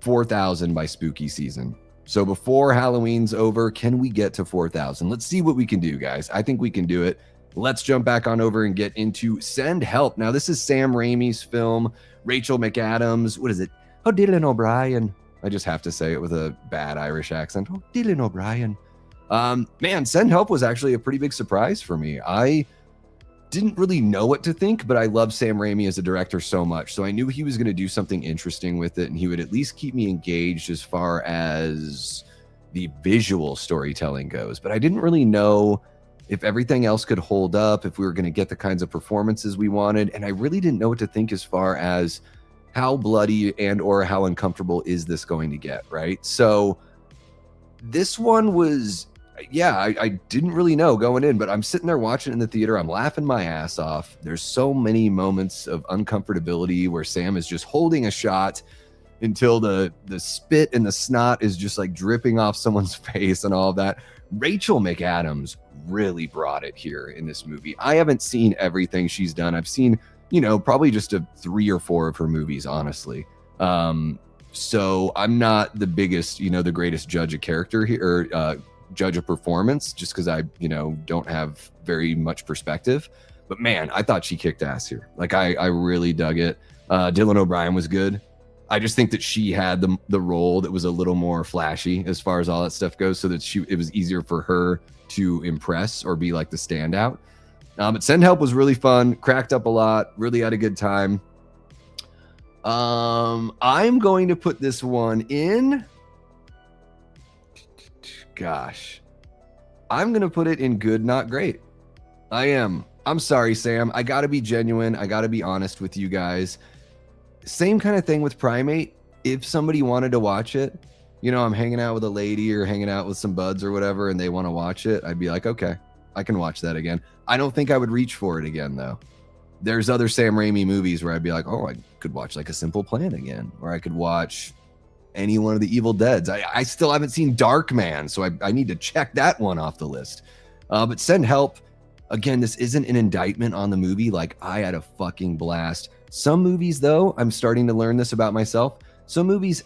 4,000 by spooky season. So before Halloween's over, can we get to 4,000? Let's see what we can do, guys. I think we can do it. Let's jump back on over and get into Send Help. Now, this is Sam Raimi's film. Rachel McAdams. What is it? Oh, Dylan O'Brien. I just have to say it with a bad Irish accent. Oh, Dylan O'Brien. Man, Send Help was actually a pretty big surprise for me. I didn't really know what to think, but I love Sam Raimi as a director so much. So I knew he was going to do something interesting with it, and he would at least keep me engaged as far as the visual storytelling goes. But I didn't really know if everything else could hold up, if we were going to get the kinds of performances we wanted. And I really didn't know what to think as far as how bloody and or how uncomfortable is this going to get, right? So this one was, yeah, I didn't really know going in, but I'm sitting there watching it in the theater. I'm laughing my ass off. There's so many moments of uncomfortability where Sam is just holding a shot until the spit and the snot is just like dripping off someone's face and all of that. Rachel McAdams really brought it here in this movie. I haven't seen everything she's done. I've seen, probably just 3 or 4 of her movies, honestly. So I'm not the biggest, the greatest judge of character here, or judge of performance, just because I, don't have very much perspective. But man, I thought she kicked ass here. Like I really dug it. Dylan O'Brien was good. I just think that she had the role that was a little more flashy as far as all that stuff goes, so that it was easier for her to impress or be like the standout. But Send Help was really fun, cracked up a lot, really had a good time. I'm going to put this one in. Gosh, I'm going to put it in good, not great. I am. I'm sorry, Sam. I got to be genuine. I got to be honest with you guys. Same kind of thing with Primate. If somebody wanted to watch it, I'm hanging out with a lady or hanging out with some buds or whatever, and they want to watch it, I'd be like, okay, I can watch that again. I don't think I would reach for it again, though. There's other Sam Raimi movies where I'd be like, oh, I could watch like A Simple Plan again, or I could watch any one of the Evil Deads. I still haven't seen Darkman, so I need to check that one off the list. But Send Help, again, this isn't an indictment on the movie. Like, I had a fucking blast. Some movies, though, I'm starting to learn this about myself. Some movies,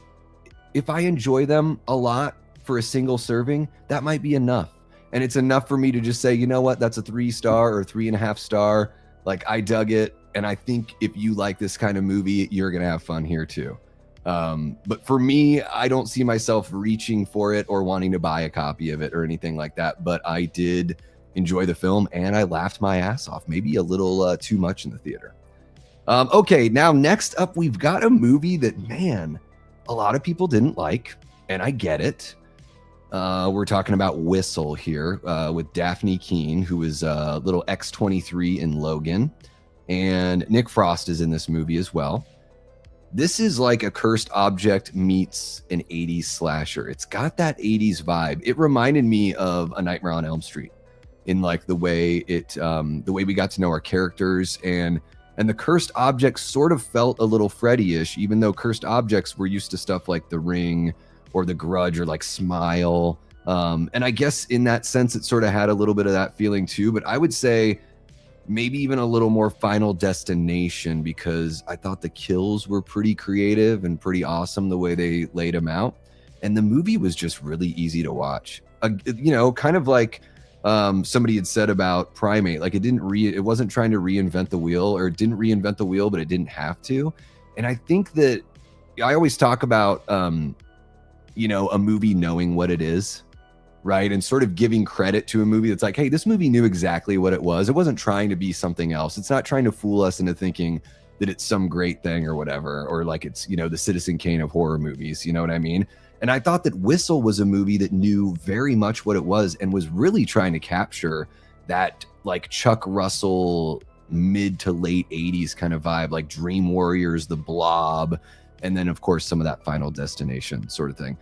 if I enjoy them a lot for a single serving, that might be enough. And it's enough for me to just say, you know what, that's a 3-star or 3.5 star. Like, I dug it. And I think if you like this kind of movie, you're going to have fun here too. But for me, I don't see myself reaching for it or wanting to buy a copy of it or anything like that. But I did enjoy the film, and I laughed my ass off, maybe a little too much in the theater. Okay, now next up, we've got a movie that, man, a lot of people didn't like, and I get it. We're talking about Whistle here with Daphne Keane, who is little X-23 in Logan, and Nick Frost is in this movie as well. This is like a Cursed Object meets an 80s slasher. It's got that 80s vibe. It reminded me of A Nightmare on Elm Street in like the way we got to know our characters, and the Cursed Objects sort of felt a little Freddy-ish, even though Cursed Objects were used to stuff like The Ring or The Grudge or like Smile. And I guess in that sense, it sort of had a little bit of that feeling too. But I would say maybe even a little more Final Destination, because I thought the kills were pretty creative and pretty awesome the way they laid them out. And the movie was just really easy to watch. Kind of like somebody had said about Primate, like it wasn't trying to reinvent the wheel, or it didn't reinvent the wheel, but it didn't have to. And I think that I always talk about, you know, a movie knowing what it is, right? And sort of giving credit to a movie that's like, hey, this movie knew exactly what it was. It wasn't trying to be something else. It's not trying to fool us into thinking that it's some great thing or whatever, or like it's, you know, the Citizen Kane of horror movies, you know what I mean? And I thought that Whistle was a movie that knew very much what it was and was really trying to capture that like Chuck Russell mid to late 80s kind of vibe, like Dream Warriors, The Blob, and then of course some of that Final Destination sort of thing.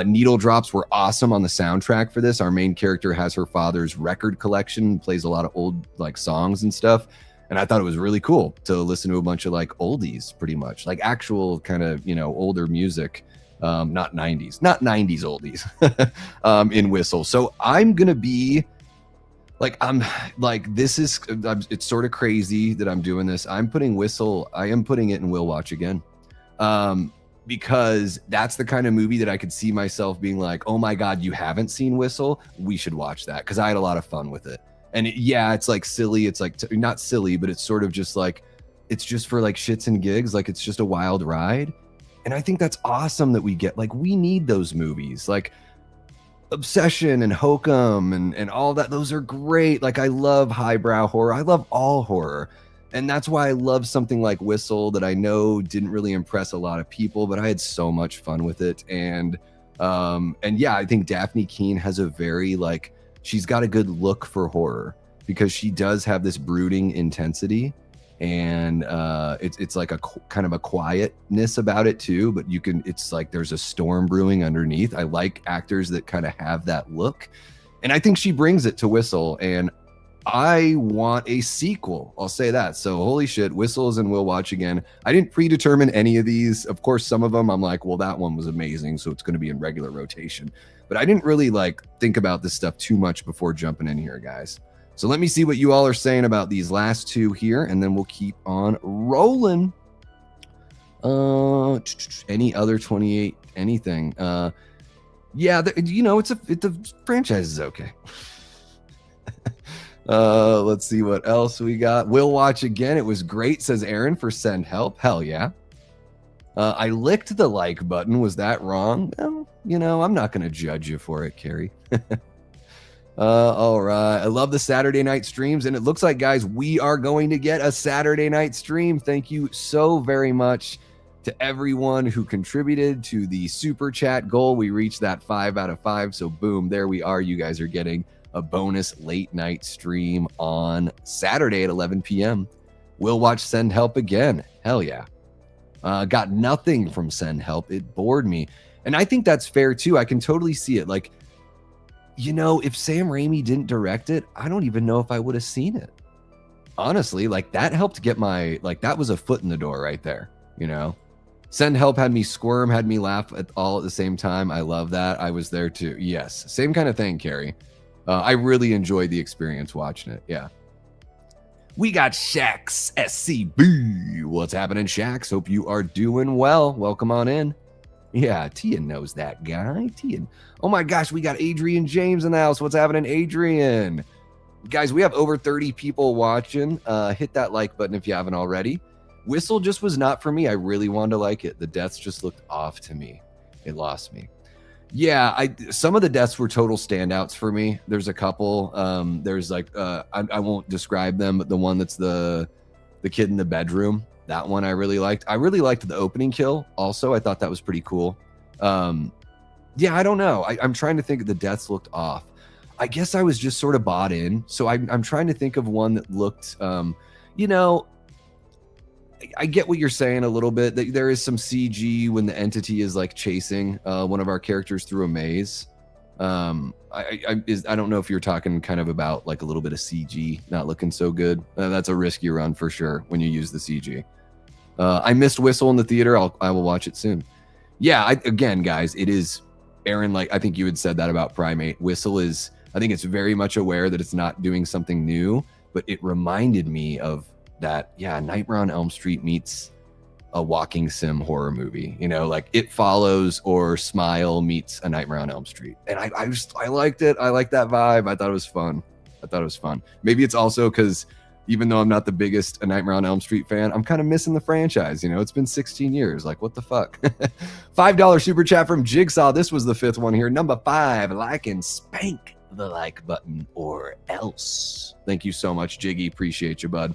Needle drops were awesome on the soundtrack for this. Our main character has her father's record collection, plays a lot of old like songs and stuff. And I thought it was really cool to listen to a bunch of like oldies, pretty much like actual kind of, you know, older music, not 90s oldies in Whistle. So I'm going to be like, it's sort of crazy that I'm doing this. I'm putting Whistle. I am putting it in Will Watch Again. Because that's the kind of movie that I could see myself being like, oh my God, you haven't seen Whistle? We should watch that. Cause I had a lot of fun with it. And it's like silly. It's like, not silly, but it's sort of just like, it's just for like shits and gigs. Like it's just a wild ride. And I think that's awesome that we get, like, we need those movies like Obsession and Hokum and all that. Those are great. Like I love highbrow horror. I love all horror. And that's why I love something like Whistle that I know didn't really impress a lot of people, but I had so much fun with it. And yeah, I think Daphne Keane has a very like, she's got a good look for horror because she does have this brooding intensity, and it's like a kind of a quietness about it too, but it's like there's a storm brewing underneath. I like actors that kind of have that look, and I think she brings it to Whistle, and I want a sequel. I'll say that. So holy shit, Whistles and Will Watch Again. I didn't predetermine any of these. Of course, some of them I'm like, well, that one was amazing, so it's going to be in regular rotation. But I didn't really like think about this stuff too much before jumping in here, guys. So let me see what you all are saying about these last two here, and then we'll keep on rolling. Any other 28 anything? Yeah, you know, the franchise is okay. Let's see what else we got. Will Watch Again. It was great, says Aaron, for Send Help. Hell yeah. I licked the like button. Was that wrong? Well, you know, I'm not going to judge you for it, Carrie. All right. I love the Saturday night streams, and it looks like, guys, we are going to get a Saturday night stream. Thank you so very much to everyone who contributed to the super chat goal. We reached that 5 out of 5. So boom, there we are. You guys are getting a bonus late night stream on Saturday at 11 p.m. We'll watch Send Help Again. Hell yeah. Got nothing from Send Help. It bored me. And I think that's fair too. I can totally see it. Like, you know, if Sam Raimi didn't direct it, I don't even know if I would have seen it. Honestly, like that helped get that was a foot in the door right there, you know? Send Help had me squirm, had me laugh all at the same time. I love that. I was there too. Yes. Same kind of thing, Carrie. I really enjoyed the experience watching it. Yeah. We got Shax SCB. What's happening, Shax? Hope you are doing well. Welcome on in. Yeah, Tia knows that guy. Tia. Oh my gosh, we got Adrian James in the house. What's happening, Adrian? Guys, we have over 30 people watching. Hit that like button if you haven't already. Whistle just was not for me. I really wanted to like it. The deaths just looked off to me. It lost me. Yeah, some of the deaths were total standouts for me. There's a couple. There's like I won't describe them, but the one that's the kid in the bedroom, that one I really liked. I really liked the opening kill also. I thought that was pretty cool. Yeah, I don't know. I'm trying to think. The deaths looked off. I guess I was just sort of bought in. So I'm trying to think of one that looked, you know, I get what you're saying a little bit. There is some CG when the entity is like chasing one of our characters through a maze. I don't know if you're talking kind of about like a little bit of CG not looking so good. That's a risky run for sure when you use the CG. I missed Whistle in the theater. I will watch it soon. Yeah, again, guys, it is Aaron. Like I think you had said that about Primate. Whistle is. I think it's very much aware that it's not doing something new, but it reminded me of that, yeah, Nightmare on Elm Street meets a walking sim horror movie, you know, like It Follows or Smile meets a Nightmare on Elm Street. And I liked it. I liked that vibe. I thought it was fun. I thought it was fun. Maybe it's also because even though I'm not the biggest A Nightmare on Elm Street fan, I'm kind of missing the franchise. You know, it's been 16 years. Like, what the fuck? $5 super chat from Jigsaw. This was the 5th one here. Number 5, like and spank the like button or else. Thank you so much, Jiggy. Appreciate you, bud.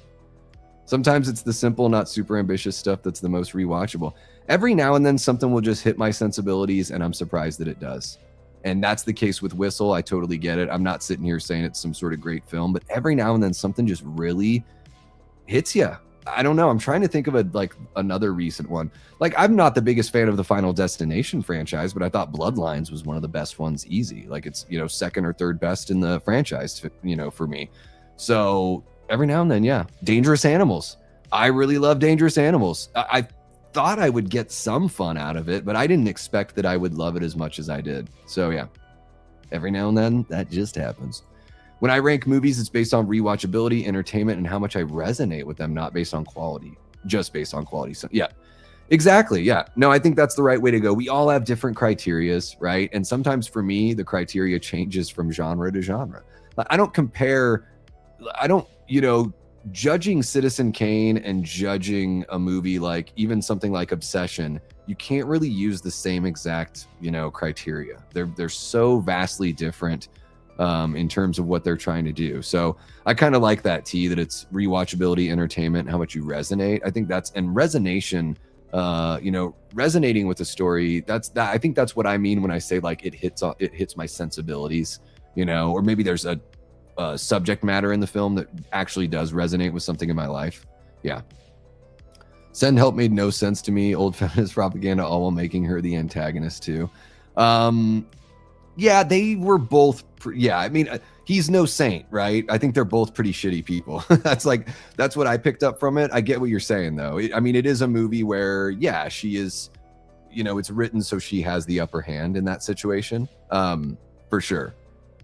Sometimes it's the simple, not super ambitious stuff that's the most rewatchable. Every now and then something will just hit my sensibilities, and I'm surprised that it does. And that's the case with Whistle. I totally get it. I'm not sitting here saying it's some sort of great film, but every now and then something just really hits you. I don't know. I'm trying to think of another recent one. Like, I'm not the biggest fan of the Final Destination franchise, but I thought Bloodlines was one of the best ones, easy. Like, it's, you know, 2nd or 3rd best in the franchise, you know, for me. So every now and then, yeah. Dangerous Animals. I really love Dangerous Animals. I thought I would get some fun out of it, but I didn't expect that I would love it as much as I did. So yeah, every now and then that just happens. When I rank movies, it's based on rewatchability, entertainment, and how much I resonate with them, not based on quality, just based on quality. So yeah, exactly. Yeah, no, I think that's the right way to go. We all have different criterias, right? And sometimes for me, the criteria changes from genre to genre. I don't compare, you know, judging Citizen Kane and judging a movie like even something like Obsession, you can't really use the same exact, you know, criteria. They're so vastly different in terms of what they're trying to do. So I kind of like that, T, that it's rewatchability, entertainment, how much you resonate. I think that's, and resonation, you know, resonating with the story. I think that's what I mean when I say like it hits my sensibilities, you know, or maybe there's a subject matter in the film that actually does resonate with something in my life. Yeah. Send Help made no sense to me. Old feminist propaganda, all while making her the antagonist too. Yeah, they were both. Yeah, I mean, he's no saint, right? I think they're both pretty shitty people. That's what I picked up from it. I get what you're saying though. I mean, it is a movie where, yeah, she is, you know, it's written so she has the upper hand in that situation, for sure.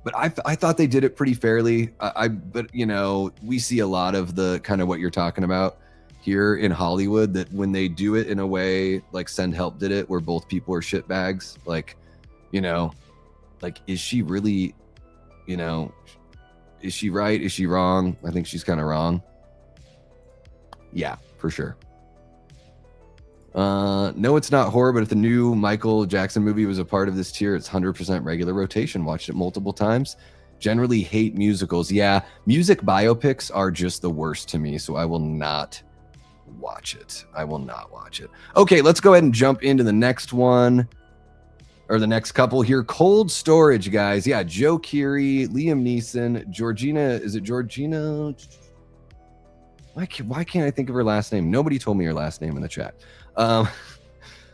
But I thought they did it pretty fairly. But you know, we see a lot of the kind of what you're talking about here in Hollywood, that when they do it in a way like Send Help did it, where both people are shitbags, like, you know, like, is she really, you know, is she right? Is she wrong? I think she's kind of wrong. Yeah, for sure. No, it's not horror, but if the new Michael Jackson movie was a part of this tier, it's 100% regular rotation. Watched it multiple times. Generally hate musicals. Yeah, music biopics are just the worst to me, so I will not watch it. I will not watch it. Okay, let's go ahead and jump into the next one, or the next couple here. Cold Storage, guys. Yeah, Joe Keery, Liam Neeson, Georgina. Is it Georgina? Why can't I think of her last name? Nobody told me her last name in the chat.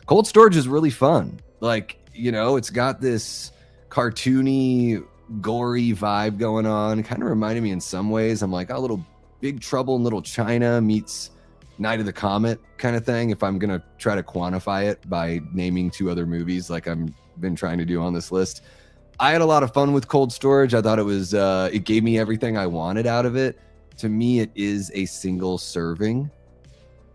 Cold Storage is really fun. Like, you know, it's got this cartoony, gory vibe going on. Kind of reminded me in some ways. I'm like, a little Big Trouble in Little China meets Night of the Comet kind of thing, if I'm going to try to quantify it by naming 2 other movies like I've been trying to do on this list. I had a lot of fun with Cold Storage. I thought it was, it gave me everything I wanted out of it. To me, it is a single serving.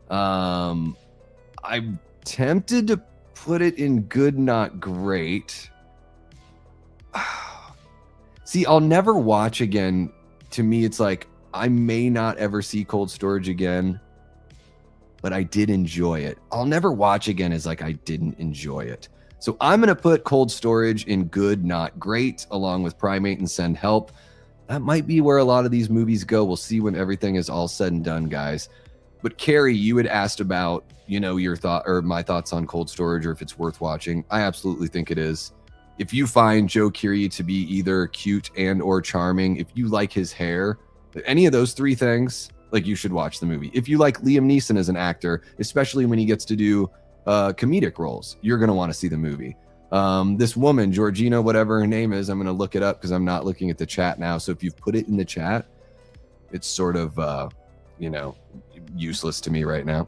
I'm tempted to put it in good, not great. See, I'll never watch again. To me, it's like, I may not ever see Cold Storage again, but I did enjoy it. I'll never watch again as like I didn't enjoy it. So I'm going to put Cold Storage in good, not great, along with Primate and Send Help. That might be where a lot of these movies go. We'll see when everything is all said and done, guys. But Carrie, you had asked about, you know, your thought or my thoughts on Cold Storage, or if it's worth watching. I absolutely think it is. If you find Joe Keery to be either cute and or charming, if you like his hair, any of those 3 things, like, you should watch the movie. If you like Liam Neeson as an actor, especially when he gets to do comedic roles, you're going to want to see the movie. This woman, Georgina, whatever her name is, I'm going to look it up because I'm not looking at the chat now. So if you've put it in the chat, it's sort of, you know, useless to me right now.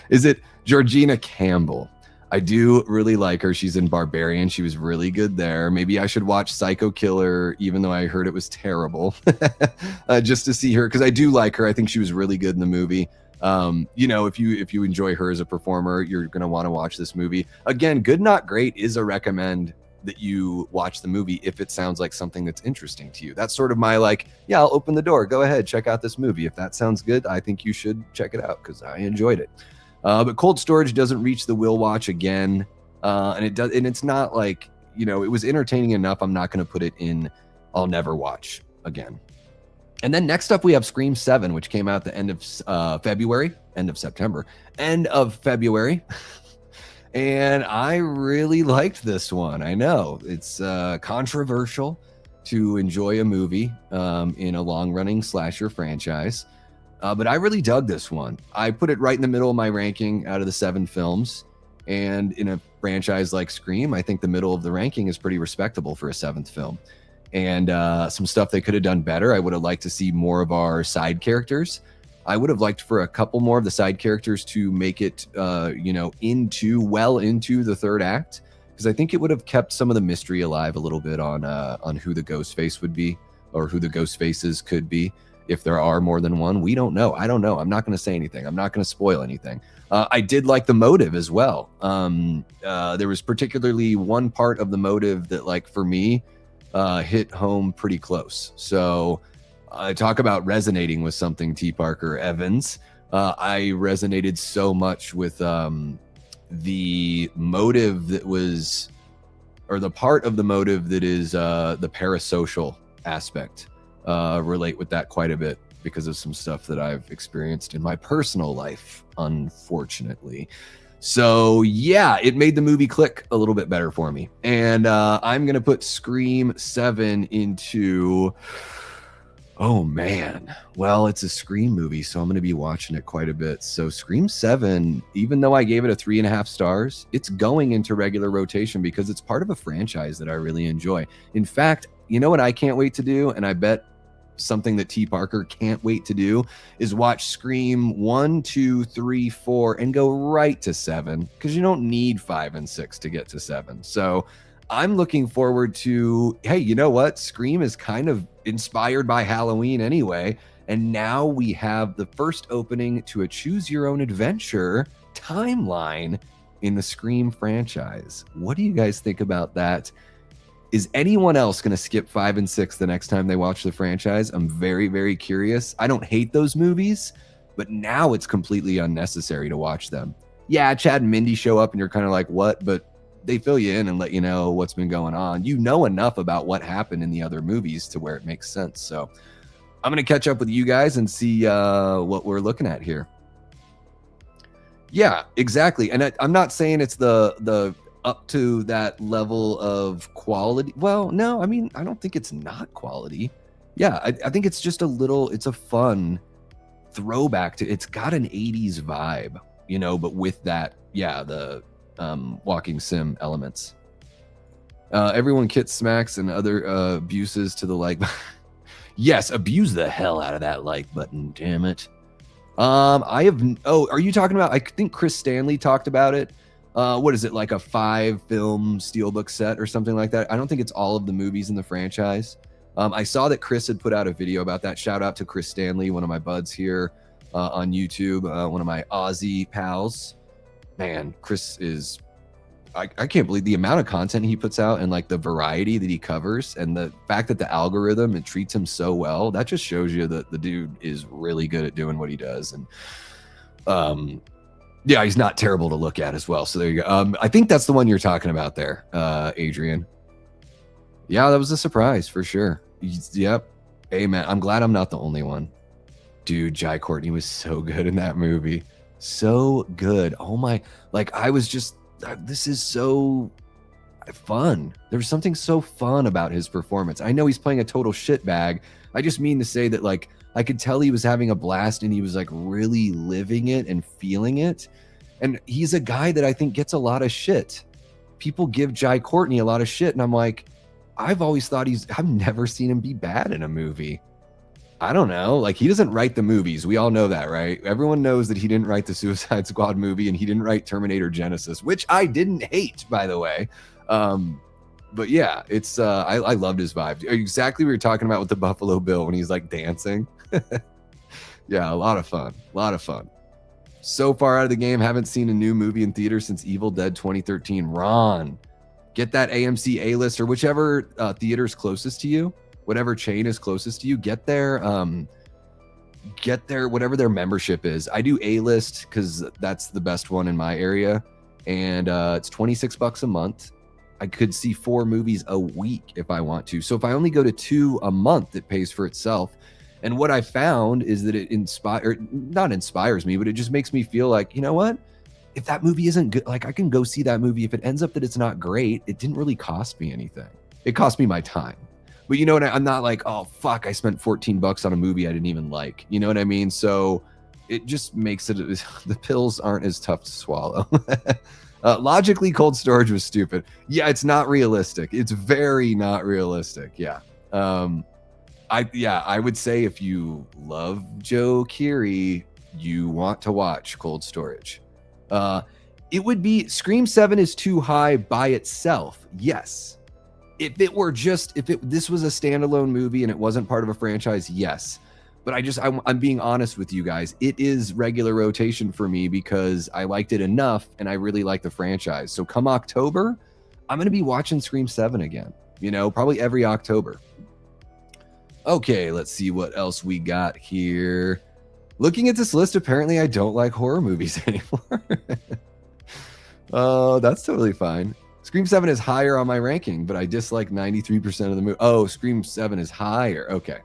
Is it Georgina Campbell? I do really like her. She's in Barbarian. She was really good there. Maybe I should watch Psycho Killer, even though I heard it was terrible, just to see her, because I do like her. I think she was really good in the movie. You know, if you enjoy her as a performer, you're going to want to watch this movie. Again, good, not great is a recommend that you watch the movie if it sounds like something that's interesting to you. That's sort of my like, yeah, I'll open the door. Go ahead, check out this movie. If that sounds good, I think you should check it out because I enjoyed it. But Cold Storage doesn't reach the will watch again. And it does, and it's not like, you know, it was entertaining enough. I'm not going to put it in I'll never watch again. And then next up, we have Scream 7, which came out the end of February, end of September, end of February. And I really liked this one. I know it's controversial to enjoy a movie in a long-running slasher franchise, but I really dug this one. I put it right in the middle of my ranking out of the 7 films. And in a franchise like Scream, I think the middle of the ranking is pretty respectable for a 7th film. And some stuff they could have done better. I would have liked to see more of our side characters. I would have liked for a couple more of the side characters to make it, you know, into the 3rd act, because I think it would have kept some of the mystery alive a little bit on who the ghost face would be, or who the ghost faces could be. If there are more than one, we don't know. I don't know. I'm not going to say anything. I'm not going to spoil anything. I did like the motive as well. There was particularly one part of the motive that, like, for me, hit home pretty close. So I talk about resonating with something, T. Parker Evans. I resonated so much with the motive that was, or the part of the motive that is the parasocial aspect. Relate with that quite a bit because of some stuff that I've experienced in my personal life, unfortunately. So yeah, it made the movie click a little bit better for me. And I'm going to put Scream 7 into, oh man, well, it's a Scream movie, so I'm going to be watching it quite a bit. So Scream 7, even though I gave it a 3.5 stars, it's going into regular rotation because it's part of a franchise that I really enjoy. In fact, you know what I can't wait to do? And I bet something that T. Parker can't wait to do is watch Scream 1, 2, 3, 4 and go right to 7, because you don't need 5 and 6 to get to 7. So I'm looking forward to, hey, you know what? Scream is kind of inspired by Halloween anyway. And now we have the first opening to a choose your own adventure timeline in the Scream franchise. What do you guys think about that? Is anyone else going to skip 5 and 6 the next time they watch the franchise? I'm very, very curious. I don't hate those movies, but now it's completely unnecessary to watch them. Yeah, Chad and Mindy show up and you're kind of like, what? But they fill you in and let you know what's been going on. You know enough about what happened in the other movies to where it makes sense. So I'm going to catch up with you guys and see what we're looking at here. Yeah, exactly. And I'm not saying it's the up to that level of quality. Well, no, I mean, I don't think it's not quality. Yeah, I think it's just it's a fun throwback to, it's got an 80s vibe, you know, but with that, yeah, the walking sim elements. Everyone kit smacks and other abuses to the like. Yes, abuse the hell out of that like button, damn it. Are you talking about, I think Chris Stanley talked about it. What is it, like a 5-film steelbook set or something like that? I don't think it's all of the movies in the franchise. I saw that Chris had put out a video about that. Shout out to Chris Stanley, one of my buds here on YouTube, one of my Aussie pals. Man, Chris is, I can't believe the amount of content he puts out and like the variety that he covers, and the fact that the algorithm, it treats him so well. That just shows you that the dude is really good at doing what he does. And yeah, he's not terrible to look at as well. So there you go. I think that's the one you're talking about there, Adrian. Yeah, that was a surprise for sure. Yep. Hey, man, I'm glad I'm not the only one. Dude, Jai Courtney was so good in that movie. So good. Oh my, like I was just, this is so fun. There's something so fun about his performance. I know he's playing a total shitbag. I just mean to say that, like, I could tell he was having a blast and he was like really living it and feeling it. And he's a guy that I think gets a lot of shit. People give Jai Courtney a lot of shit. And I'm like, I've always thought I've never seen him be bad in a movie. I don't know. Like, he doesn't write the movies. We all know that, right? Everyone knows that he didn't write the Suicide Squad movie and he didn't write Terminator Genesis, which I didn't hate, by the way. But yeah, it's I loved his vibe. Exactly what you're talking about with the Buffalo Bill when he's like dancing. Yeah, a lot of fun. A lot of fun. So far out of the game, haven't seen a new movie in theater since Evil Dead 2013. Ron, Get that AMC A-list or whichever theater is closest to you, whatever chain is closest to you. Get their whatever their membership is. I do A-list because that's the best one in my area, and it's $26 a month. I could see 4 movies a week if I want to. So if I only go to 2 a month, it pays for itself. And what I found is that it not inspires me, but it just makes me feel like, you know what? If that movie isn't good, like I can go see that movie. If it ends up that it's not great, it didn't really cost me anything. It cost me my time. But you know what? I'm not like, oh, fuck, I spent $14 on a movie I didn't even like. You know what I mean? So it just makes it, the pills aren't as tough to swallow. Logically, cold storage was stupid. Yeah, it's not realistic. It's very not realistic. Yeah. I would say if you love Joe Keery, you want to watch Cold Storage. It would be Scream 7 is too high by itself. Yes. If this was a standalone movie and it wasn't part of a franchise, yes. But I'm being honest with you guys. It is regular rotation for me because I liked it enough and I really like the franchise. So come October, I'm going to be watching Scream 7 again, probably every October. Okay, let's see what else we got here. Looking at this list, apparently I don't like horror movies anymore. Oh, that's totally fine. Scream 7 is higher on my ranking, but I dislike 93% of the movie. Oh, Scream 7 is higher. Okay.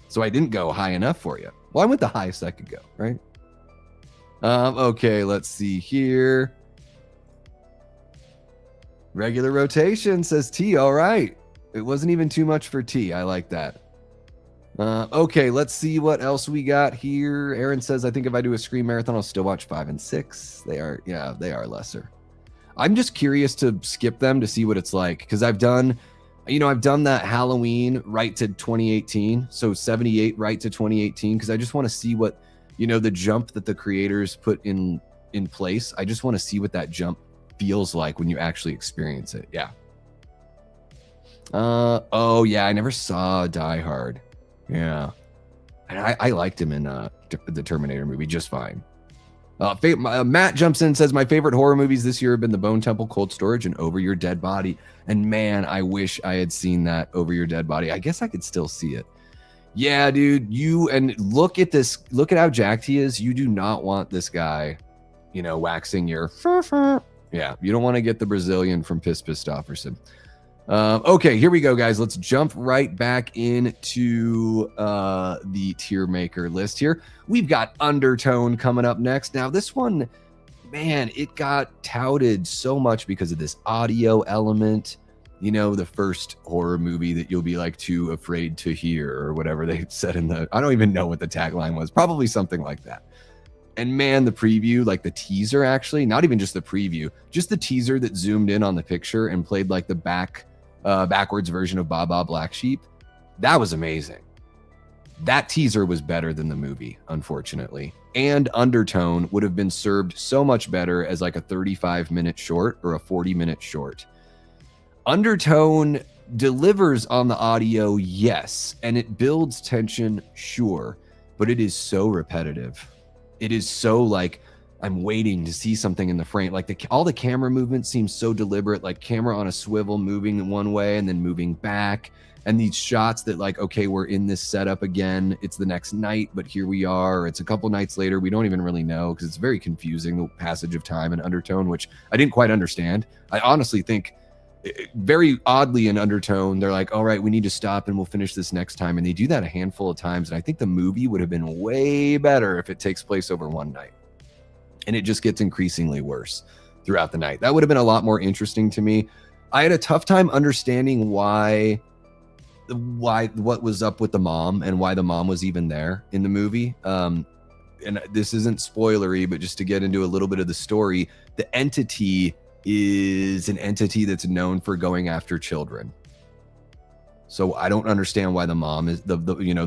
So I didn't go high enough for you. Well, I went the highest I could go, right? Okay, let's see here. Regular rotation, says T. All right. It wasn't even too much for T. I like that. Okay, let's see what else we got here. Aaron says, I think if I do a Scream marathon, I'll still watch 5 and 6. They are lesser. I'm just curious to skip them to see what it's like, because I've done that Halloween right to 2018, so 78 right to 2018, because I just want to see what, the jump that the creators put in place. I just want to see what that jump feels like when you actually experience it. Yeah. Oh yeah, I never saw Die Hard. Yeah, and I liked him in the Terminator movie just fine. Matt jumps in and says, my favorite horror movies this year have been The Bone Temple, Cold Storage, and Over Your Dead Body. And man, I wish I had seen that Over Your Dead Body. I guess I could still see it. Yeah, dude, look at this. Look at how jacked he is. You do not want this guy, waxing your yeah, you don't want to get the Brazilian from Piss Pistofferson. Okay, here we go, guys. Let's jump right back into the Tiermaker list here. We've got Undertone coming up next. Now, this one, man, it got touted so much because of this audio element. The first horror movie that you'll be like too afraid to hear, or whatever they said I don't even know what the tagline was. Probably something like that. And man, the preview, like the teaser, actually, not even just the preview, just the teaser that zoomed in on the picture and played like the backwards version of Baba Black Sheep. That was amazing. That teaser was better than the movie, unfortunately. And Undertone would have been served so much better as like a 35-minute short or a 40-minute short. Undertone delivers on the audio, yes, and it builds tension, sure, but it is so repetitive. It is so like, I'm waiting to see something in the frame. Like all the camera movement seems so deliberate, like camera on a swivel moving one way and then moving back. And these shots that like, okay, we're in this setup again. It's the next night, but here we are. Or it's a couple nights later. We don't even really know, because it's very confusing, the passage of time in Undertone, which I didn't quite understand. I honestly think very oddly in Undertone, they're like, all right, we need to stop and we'll finish this next time. And they do that a handful of times. And I think the movie would have been way better if it takes place over one night. And it just gets increasingly worse throughout the night. That would have been a lot more interesting to me. I had a tough time understanding why what was up with the mom and why the mom was even there in the movie. And this isn't spoilery, but just to get into a little bit of the story, the entity is an entity that's known for going after children. So I don't understand why the mom is the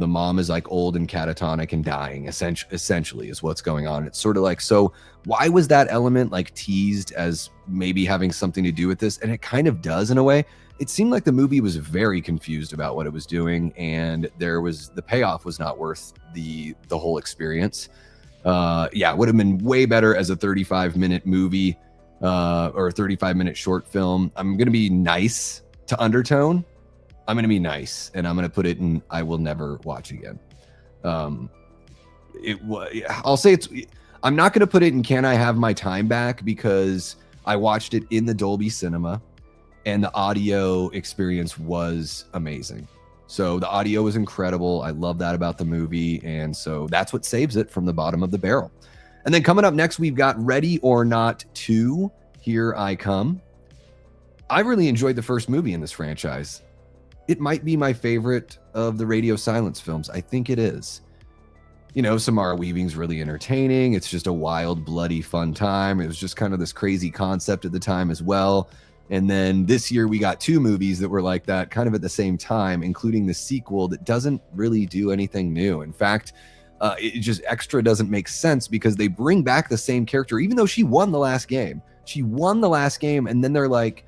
mom is like old and catatonic and dying, essentially is what's going on. It's sort of like, so why was that element like teased as maybe having something to do with this? And it kind of does in a way. It seemed like the movie was very confused about what it was doing, and the payoff was not worth the whole experience. Yeah, it would have been way better as a 35-minute movie. or a 35-minute short film. I'm going to be nice to Undertone. I'm going to be nice, and I'm going to put it in I will never watch again. I'll say I'm not going to put it in Can I Have My Time Back, because I watched it in the Dolby Cinema and the audio experience was amazing. So the audio was incredible. I love that about the movie. And so that's what saves it from the bottom of the barrel. And then coming up next, we've got Ready or Not 2, Here I Come. I really enjoyed the first movie in this franchise. It might be my favorite of the Radio Silence films. I think it is. You know, Samara Weaving's really entertaining. It's just a wild, bloody, fun time. It was just kind of this crazy concept at the time as well. And then this year we got 2 movies that were like that kind of at the same time, including the sequel that doesn't really do anything new. In fact, it just extra doesn't make sense because they bring back the same character, even though she won the last game. She won the last game, and then they're like,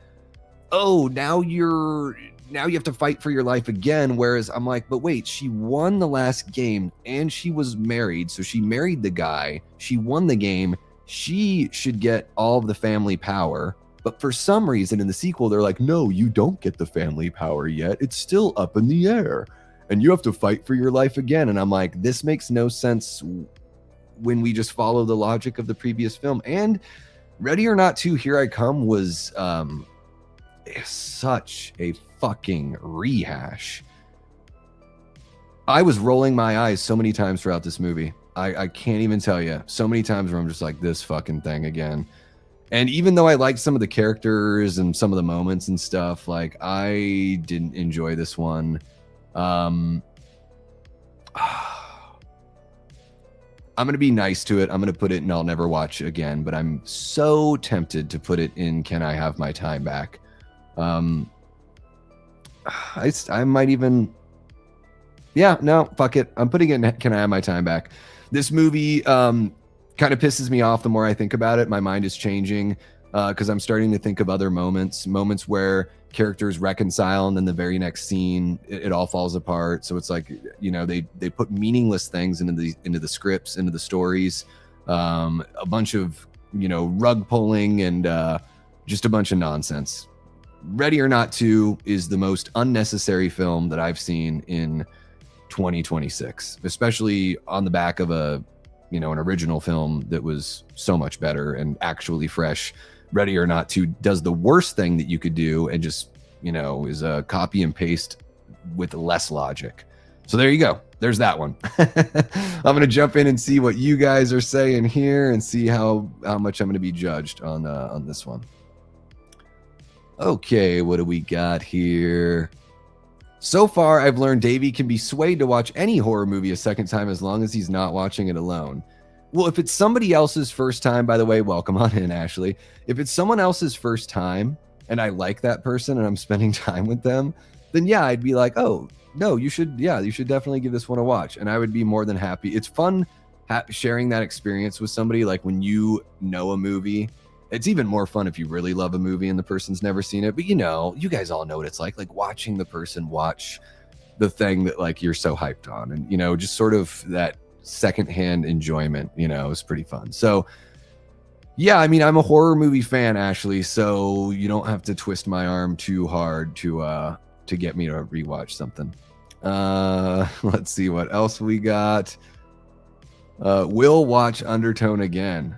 oh, now you have to fight for your life again. Whereas I'm like, but wait, she won the last game and she was married. So she married the guy. She won the game. She should get all of the family power. But for some reason in the sequel, they're like, no, you don't get the family power yet. It's still up in the air and you have to fight for your life again. And I'm like, this makes no sense when we just follow the logic of the previous film. And Ready or Not 2, Here I Come was such a fucking rehash. I was rolling my eyes so many times throughout this movie. I can't even tell you. So many times where I'm just like, this fucking thing again. And even though I liked some of the characters and some of the moments and stuff, like, I didn't enjoy this one. I'm going to be nice to it. I'm going to put it in I'll never watch again, but I'm so tempted to put it in Can I Have My Time Back? I might even, yeah, no, fuck it. I'm putting it in Can I Have My Time Back? This movie kind of pisses me off the more I think about it. My mind is changing because I'm starting to think of other moments where characters reconcile and then the very next scene it all falls apart. So it's like, you know, they put meaningless things into the scripts, into the stories, a bunch of, you know, rug pulling and just a bunch of nonsense. Ready or Not 2 is the most unnecessary film that I've seen in 2026, especially on the back of an original film that was so much better and actually fresh. Ready or Not 2 does the worst thing that you could do and just, you know, is a copy and paste with less logic. So there you go. There's that one. I'm going to jump in and see what you guys are saying here and see how much I'm going to be judged on this one. Okay, what do we got here? So far, I've learned Davey can be swayed to watch any horror movie a second time as long as he's not watching it alone. Well, if it's somebody else's first time, by the way, welcome on in, Ashley. If it's someone else's first time and I like that person and I'm spending time with them, then yeah, I'd be like, oh, no, you should definitely give this one a watch. And I would be more than happy. It's fun sharing that experience with somebody. Like when you know a movie, it's even more fun if you really love a movie and the person's never seen it. But you know, you guys all know what it's like watching the person watch the thing that like you're so hyped on, and you know, just sort of that secondhand enjoyment, you know, is pretty fun. So yeah, I mean, I'm a horror movie fan, Ashley, so you don't have to twist my arm too hard to get me to rewatch something. Let's see what else we got. Will watch Undertone again.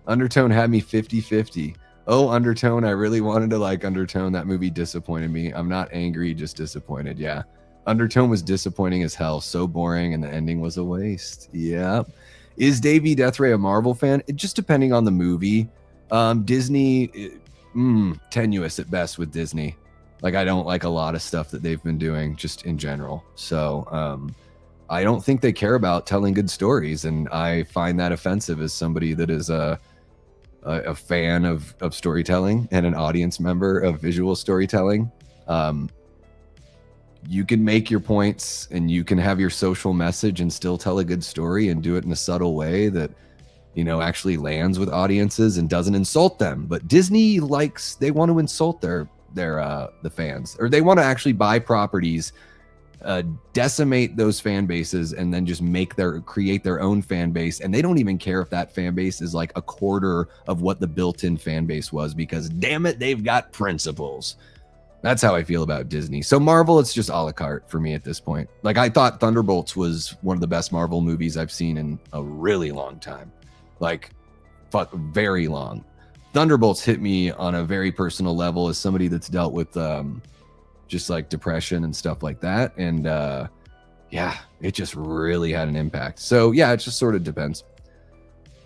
Undertone had me 50-50. Oh, Undertone, I really wanted to like Undertone. That movie disappointed me. I'm not angry, just disappointed. Yeah. Undertone was disappointing as hell. So boring, and the ending was a waste. Yeah. Is Davey Deathray a Marvel fan? Just depending on the movie. Disney, tenuous at best with Disney. Like, I don't like a lot of stuff that they've been doing just in general. So, I don't think they care about telling good stories, and I find that offensive as somebody that is a fan of storytelling and an audience member of visual storytelling. You can make your points and you can have your social message and still tell a good story and do it in a subtle way that, you know, actually lands with audiences and doesn't insult them. But Disney they want to insult the fans, or they want to actually buy properties decimate those fan bases and then just create their own fan base, and they don't even care if that fan base is like a quarter of what the built-in fan base was, because damn it, they've got principles. That's how I feel about Disney. So Marvel, it's just a la carte for me at this point. Like, I thought Thunderbolts was one of the best Marvel movies I've seen in a really long time. Like, fuck, very long. Thunderbolts hit me on a very personal level as somebody that's dealt with just like depression and stuff like that. And yeah, it just really had an impact. So yeah, it just sort of depends.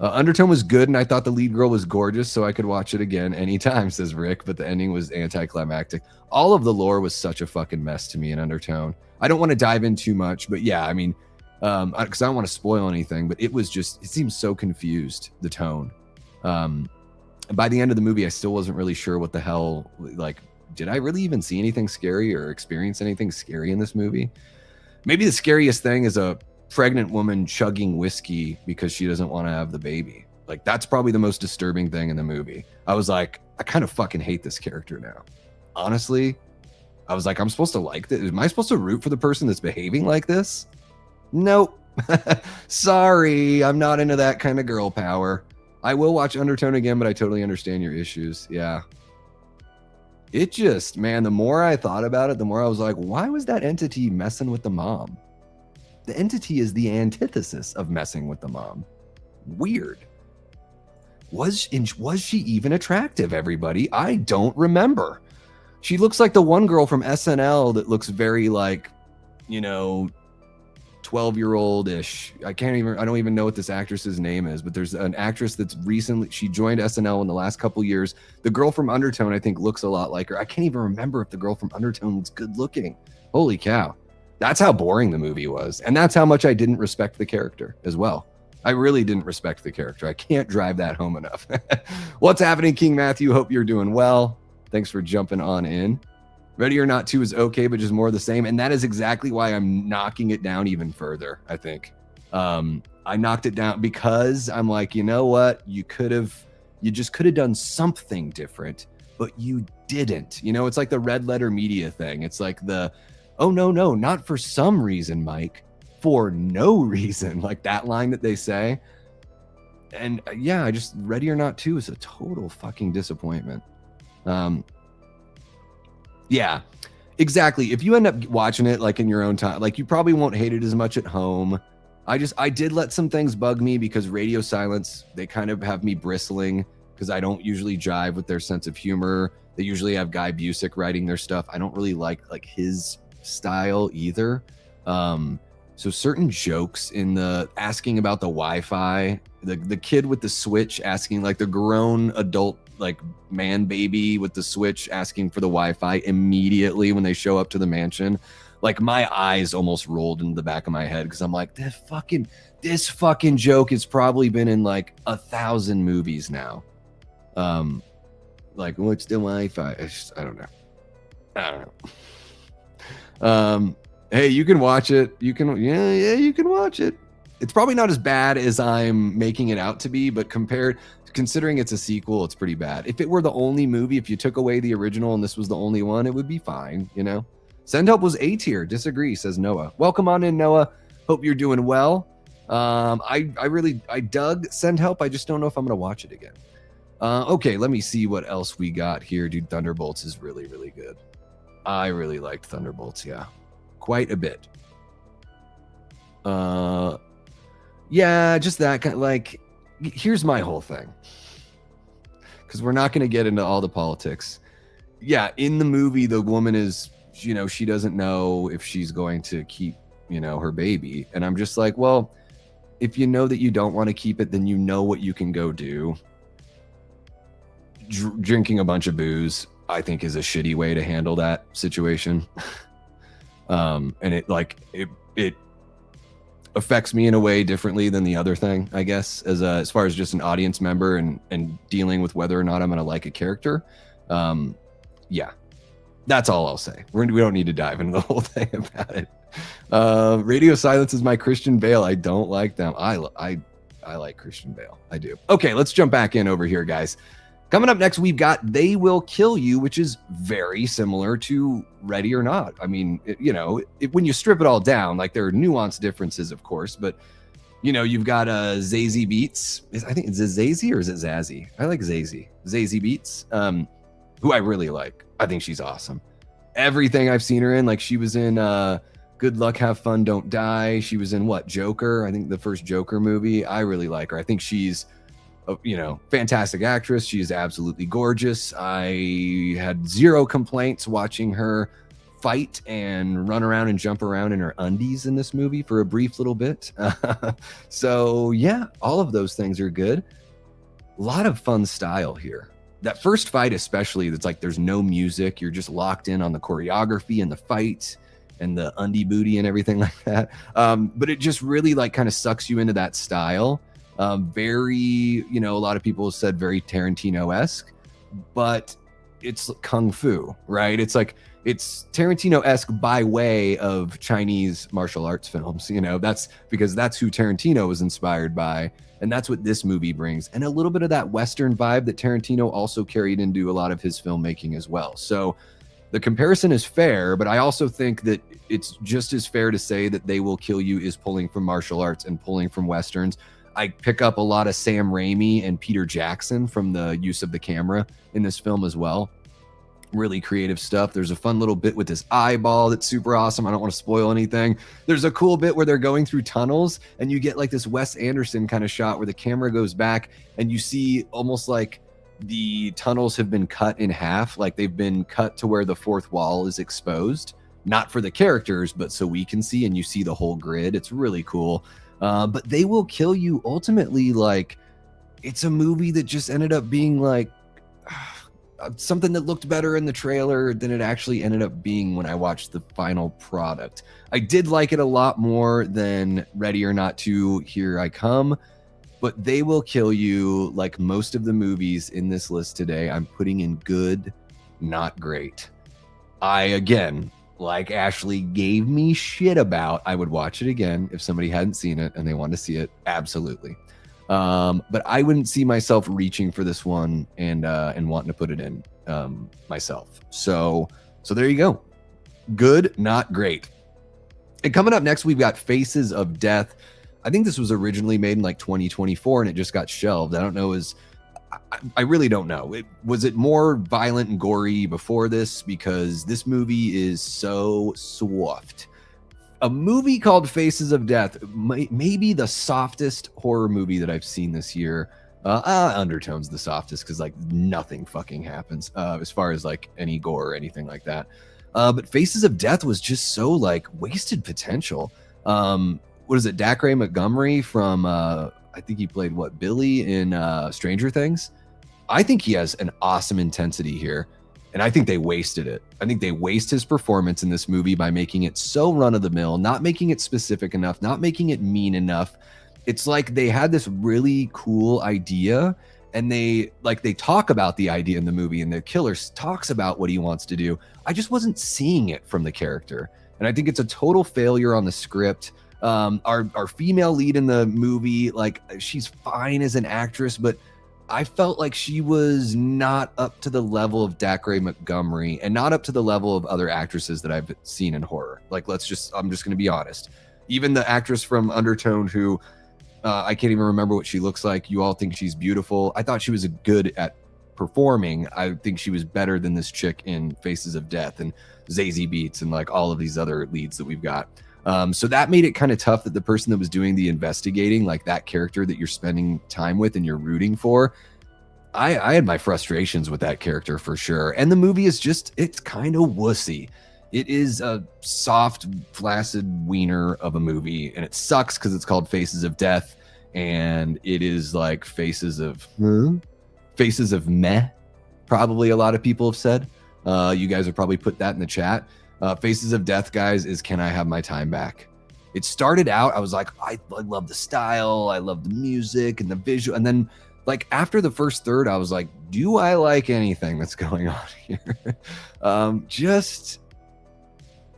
Undertone was good, and I thought the lead girl was gorgeous, so I could watch it again anytime, says Rick, but the ending was anticlimactic. All of the lore was such a fucking mess to me in Undertone. I don't want to dive in too much, but yeah, I mean, because I don't want to spoil anything, but it seems so confused, the tone. By the end of the movie, I still wasn't really sure what the hell, like, did I really even see anything scary or experience anything scary in this movie? Maybe the scariest thing is a pregnant woman chugging whiskey because she doesn't want to have the baby. Like, that's probably the most disturbing thing in the movie. I was like, I kind of fucking hate this character now. Honestly, I was like, I'm supposed to like this? Am I supposed to root for the person that's behaving like this? Nope. Sorry, I'm not into that kind of girl power. I will watch Undertone again, but I totally understand your issues. Yeah. It just, man, the more I thought about it, the more I was like, why was that entity messing with the mom? The entity is the antithesis of messing with the mom. Weird. Was she even attractive, everybody? I don't remember. She looks like the one girl from SNL that looks very like, 12-year-old-ish. I don't even know what this actress's name is, but there's an actress that's she joined SNL in the last couple years. The girl from Undertone, I think, looks a lot like her. I can't even remember if the girl from Undertone was good looking. Holy cow. That's how boring the movie was. And that's how much I didn't respect the character as well. I really didn't respect the character. I can't drive that home enough. What's happening, King Matthew? Hope you're doing well. Thanks for jumping on in. Ready or Not 2 is okay, but just more of the same. And that is exactly why I'm knocking it down even further, I think. I knocked it down because I'm like, you know what? You just could have done something different, but you didn't. It's like the red letter media thing. It's like oh, no, not for some reason, Mike. For no reason. Like that line that they say. And yeah, Ready or Not 2 is a total fucking disappointment. Yeah, exactly. If you end up watching it like in your own time, like you probably won't hate it as much at home. I did let some things bug me because radio silence, they kind of have me bristling because I don't usually jive with their sense of humor. They usually have Guy Busick writing their stuff. I don't really like his style either. So certain jokes in the asking about the Wi-Fi, the kid with the Switch asking, like the grown adult, like man baby with the Switch asking for the Wi-Fi immediately when they show up to the mansion. Like my eyes almost rolled into the back of my head because I'm like, this fucking joke has probably been in like 1,000 movies now. Like what's the Wi-Fi? I don't know. Hey, you can watch it. You can watch it. It's probably not as bad as I'm making it out to be, but considering it's a sequel, it's pretty bad. If it were the only movie, if you took away the original and this was the only one, it would be fine, Send Help was A tier. Disagree, says Noah. Welcome on in, Noah. Hope you're doing well. I dug Send Help. I just don't know if I'm gonna watch it again. Okay, let me see what else we got here. Dude, Thunderbolts is really, really good. I really liked Thunderbolts, yeah. Quite a bit. Yeah, just that kind of, like, here's my whole thing. Because we're not going to get into all the politics. Yeah, in the movie, the woman is, she doesn't know if she's going to keep, her baby. And I'm just like, well, if you know that you don't want to keep it, then you know what you can go do. Drinking a bunch of booze, I think, is a shitty way to handle that situation. And it affects me in a way differently than the other thing, I guess, as far as just an audience member and dealing with whether or not I'm going to like a character. Yeah, that's all I'll say. We don't need to dive into the whole thing about it. Radio silence is my Christian Bale. I don't like them. I like Christian Bale. I do. Okay, let's jump back in over here, guys. Coming up next, we've got They Will Kill You, which is very similar to Ready or Not. I mean, when you strip it all down, like there are nuanced differences, of course, but you've got Zazie Beetz. I think, is it Zazie or is it Zazzy? I like Zazie. Zazie Beetz, who I really like. I think she's awesome. Everything I've seen her in, like she was in Good Luck, Have Fun, Don't Die. She was in Joker? I think the first Joker movie. I really like her. I think she's fantastic actress. She's absolutely gorgeous. I had zero complaints watching her fight and run around and jump around in her undies in this movie for a brief little bit. So yeah, all of those things are good. A lot of fun style here. That first fight especially, that's like there's no music. You're just locked in on the choreography and the fight and the undie booty and everything like that. But it just really like kind of sucks you into that style. Very, a lot of people said very Tarantino-esque, but it's kung fu, right? It's like, it's Tarantino-esque by way of Chinese martial arts films. That's because that's who Tarantino was inspired by. And that's what this movie brings. And a little bit of that Western vibe that Tarantino also carried into a lot of his filmmaking as well. So the comparison is fair, but I also think that it's just as fair to say that They Will Kill You is pulling from martial arts and pulling from Westerns. I pick up a lot of Sam Raimi and Peter Jackson from the use of the camera in this film as well. Really creative stuff. There's a fun little bit with this eyeball that's super awesome. I don't want to spoil anything. There's a cool bit where they're going through tunnels and you get like this Wes Anderson kind of shot where the camera goes back and you see almost like the tunnels have been cut in half. Like they've been cut to where the fourth wall is exposed, not for the characters, but so we can see, and you see the whole grid. It's really cool. But They Will Kill You, ultimately, like, it's a movie that just ended up being like something that looked better in the trailer than it actually ended up being when I watched the final product. I did like it a lot more than Ready or Not 2, Here I Come, but They Will Kill You, like most of the movies in this list today, I'm putting in good, not great. Again, like Ashley gave me shit about, I would watch it again if somebody hadn't seen it and they wanted to see it. Absolutely. But I wouldn't see myself reaching for this one and wanting to put it in myself. So there you go. Good, not great. And coming up next, we've got Faces of Death. I think this was originally made in like 2024 and it just got shelved. I don't know. I really don't know. Was it more violent and gory before this? Because this movie is so soft. A movie called Faces of Death, maybe the softest horror movie that I've seen this year. Undertone's the softest because like nothing fucking happens as far as like any gore or anything like that. But Faces of Death was just so like wasted potential. What is it? Deathray Montgomery from I think he played Billy in Stranger Things. I think he has an awesome intensity here, and I think they wasted it. I think they waste his performance in this movie by making it so run-of-the-mill, not making it specific enough, not making it mean enough. It's like they had this really cool idea, and they talk about the idea in the movie, and the killer talks about what he wants to do. I just wasn't seeing it from the character, and I think it's a total failure on the script. Our female lead in the movie, like, she's fine as an actress, but I felt like she was not up to the level of Deathray Montgomery and not up to the level of other actresses that I've seen in horror. Like, I'm just going to be honest. Even the actress from Undertone who I can't even remember what she looks like. You all think she's beautiful. I thought she was good at performing. I think she was better than this chick in Faces of Death and Zazie Beetz and like all of these other leads that we've got. So that made it kind of tough that the person that was doing the investigating, like that character that you're spending time with and you're rooting for, I had my frustrations with that character for sure. And the movie is just, it's kind of wussy. It is a soft, flaccid wiener of a movie, and it sucks because it's called Faces of Death, and it is like faces of meh, probably a lot of people have said. You guys have probably put that in the chat. Faces of Death, guys, is Can I Have My Time Back? It started out, I was like, I love the style, I love the music and the visual, and then like after the first third, I was like, do I like anything that's going on here? Just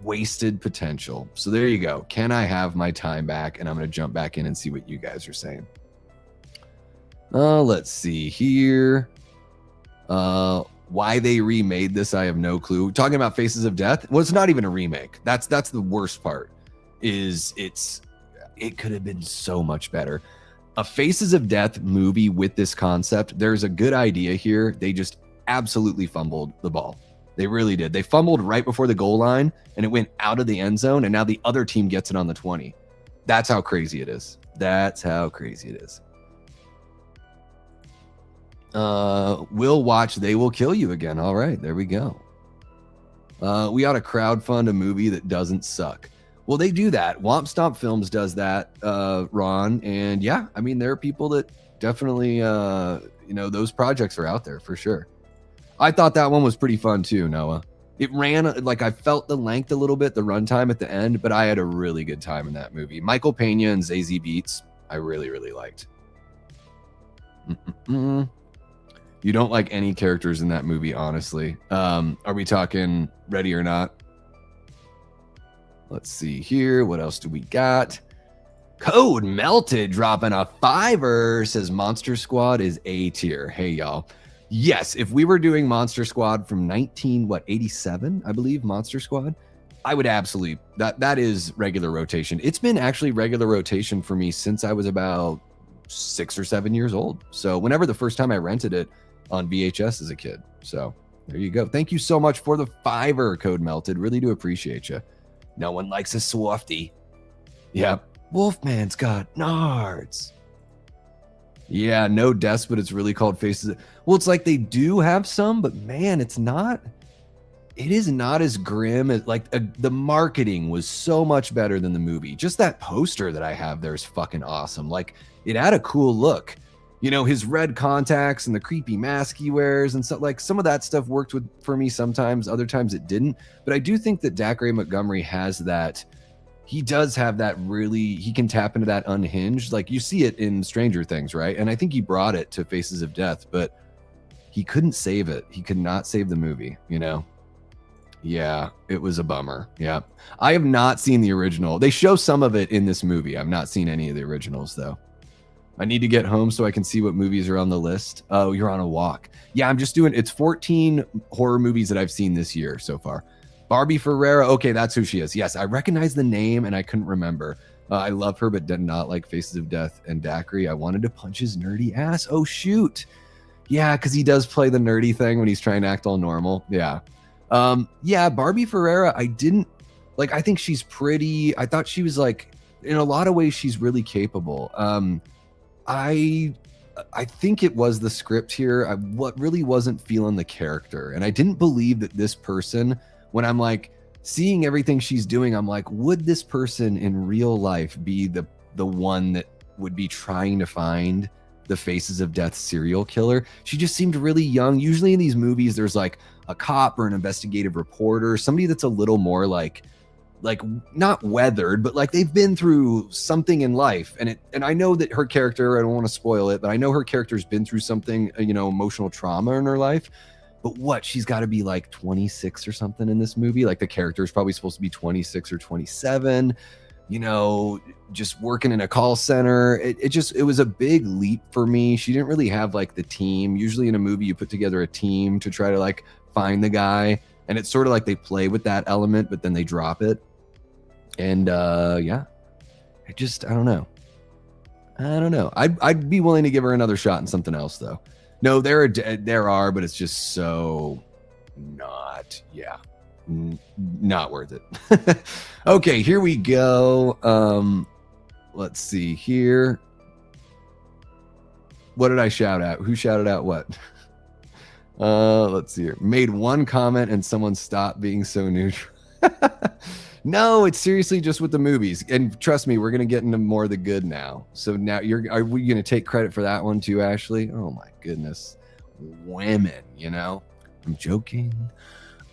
wasted potential. So there you go. Can I Have My Time Back? And I'm going to jump back in and see what you guys are saying. Let's see here. Why they remade this, I have no clue. Talking about Faces of Death, well, it's not even a remake. That's the worst part. It could have been so much better. A Faces of Death movie with this concept, there's a good idea here. They just absolutely fumbled the ball. They really did. They fumbled right before the goal line, and it went out of the end zone, and now the other team gets it on the 20. That's how crazy it is. That's how crazy it is. We'll watch They Will Kill You again. All right, there we go. We ought to crowdfund a movie that doesn't suck. Well, they do that. Womp Stomp Films does that, Ron. And yeah, I mean, there are people that definitely, those projects are out there for sure. I thought that one was pretty fun too, Noah. It ran, like, I felt the length a little bit, the runtime at the end, but I had a really good time in that movie. Michael Pena and Zazie Beetz, I really, really liked. You don't like any characters in that movie, honestly. Are we talking Ready or Not? Let's see here. What else do we got? Code Melted dropping a $5, says Monster Squad is A tier. Hey, y'all. Yes, if we were doing Monster Squad from 87, I believe, Monster Squad, I would absolutely, that is regular rotation. It's been actually regular rotation for me since I was about 6 or 7 years old. So whenever the first time I rented it on VHS as a kid. So there you go. Thank you so much for the $5, Code Melted. Really do appreciate you. No one likes a softy. Yep. Wolfman's got nards. Yeah, no deaths, but it's really called Faces. Well, it's like they do have some, but man, it is not as grim as, like, the marketing was so much better than the movie. Just that poster that I have there is fucking awesome. Like, it had a cool look. You know, his red contacts and the creepy mask he wears and stuff, like, some of that stuff worked for me sometimes, other times it didn't. But I do think that Deathray Montgomery has that. He does have that really, he can tap into that unhinged. Like, you see it in Stranger Things, right? And I think he brought it to Faces of Death, but he couldn't save it. He could not save the movie, you know? Yeah, it was a bummer. Yeah. I have not seen the original. They show some of it in this movie. I've not seen any of the originals, though. I need to get home so I can see what movies are on the list. Oh, you're on a walk. Yeah, I'm just doing, it's 14 horror movies that I've seen this year so far. Barbie Ferreira. Okay, that's who she is. Yes, I recognize the name and I couldn't remember. I love her, but did not like Faces of Death and Deathray. I wanted to punch his nerdy ass. Oh, shoot. Yeah, because he does play the nerdy thing when he's trying to act all normal. Yeah. Yeah, Barbie Ferreira, I didn't, like, I think she's pretty. I thought she was, like, in a lot of ways, she's really capable. I think it was the script here. I really wasn't feeling the character. And I didn't believe that this person, when I'm like seeing everything she's doing, I'm like, would this person in real life be the one that would be trying to find the Faces of Death serial killer? She just seemed really young. Usually in these movies, there's like a cop or an investigative reporter, somebody that's a little more like not weathered, but like they've been through something in life. And I know that her character, I don't want to spoil it, but I know her character's been through something, emotional trauma in her life. But what, she's got to be like 26 or something in this movie. Like the character is probably supposed to be 26 or 27, just working in a call center. It was a big leap for me. She didn't really have like the team. Usually in a movie, you put together a team to try to like find the guy. And it's sort of like they play with that element, but then they drop it. And yeah, I don't know. I'd be willing to give her another shot in something else though. No, there are, but it's just so not worth it. Okay, here we go. Let's see here. What did I shout out? Who shouted out what? Let's see here. Made one comment and someone stopped being so neutral. No, it's seriously just with the movies. And trust me, we're going to get into more of the good now. So now are we going to take credit for that one too, Ashley? Oh my goodness. Women, I'm joking.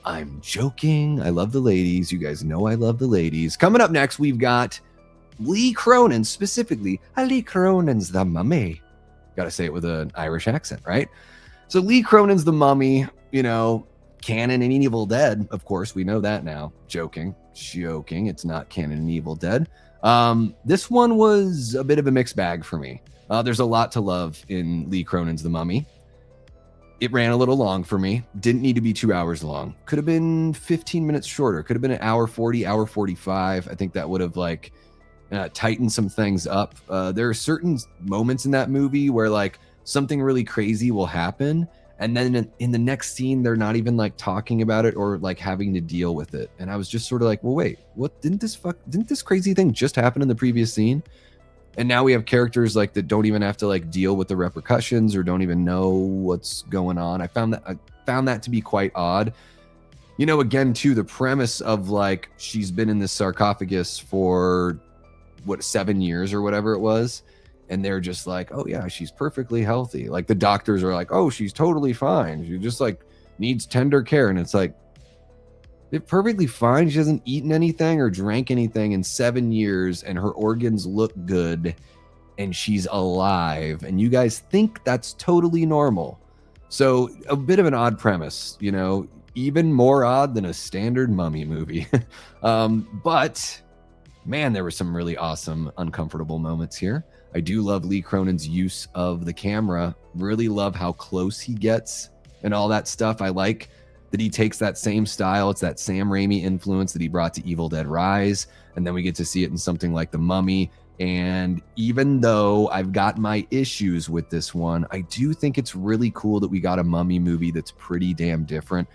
I love the ladies. You guys know I love the ladies. Coming up next, we've got Lee Cronin, specifically. Lee Cronin's The Mummy. Got to say it with an Irish accent, right? So Lee Cronin's The Mummy, canon in Evil Dead. Of course, we know that now. Joking. It's not canon in Evil Dead. This one was a bit of a mixed bag for me. There's a lot to love in Lee Cronin's The Mummy. It ran a little long for me. Didn't need to be 2 hours long. Could have been 15 minutes shorter. Could have been an hour 40, hour 45. I think that would have like tightened some things up. There are certain moments in that movie where like something really crazy will happen, and then in the next scene they're not even like talking about it or like having to deal with it. And I was just sort of like, well, wait, what? Didn't this crazy thing just happen in the previous scene? And now we have characters like that don't even have to like deal with the repercussions or don't even know what's going on. I found that to be quite odd. You know, again, too, the premise of like she's been in this sarcophagus for 7 years or whatever it was, and they're just like, oh yeah, she's perfectly healthy. Like the doctors are like, oh, she's totally fine. She just like needs tender care. And it's like, they're perfectly fine. She hasn't eaten anything or drank anything in 7 years, and her organs look good, and she's alive. And you guys think that's totally normal. So a bit of an odd premise, you know, even more odd than a standard mummy movie. But man, there were some really awesome, uncomfortable moments here. I do love Lee Cronin's use of the camera. Really love how close he gets and all that stuff. I like that he takes that same style. It's that Sam Raimi influence that he brought to Evil Dead Rise. And then we get to see it in something like The Mummy. And even though I've got my issues with this one, I do think it's really cool that we got a Mummy movie that's pretty damn different,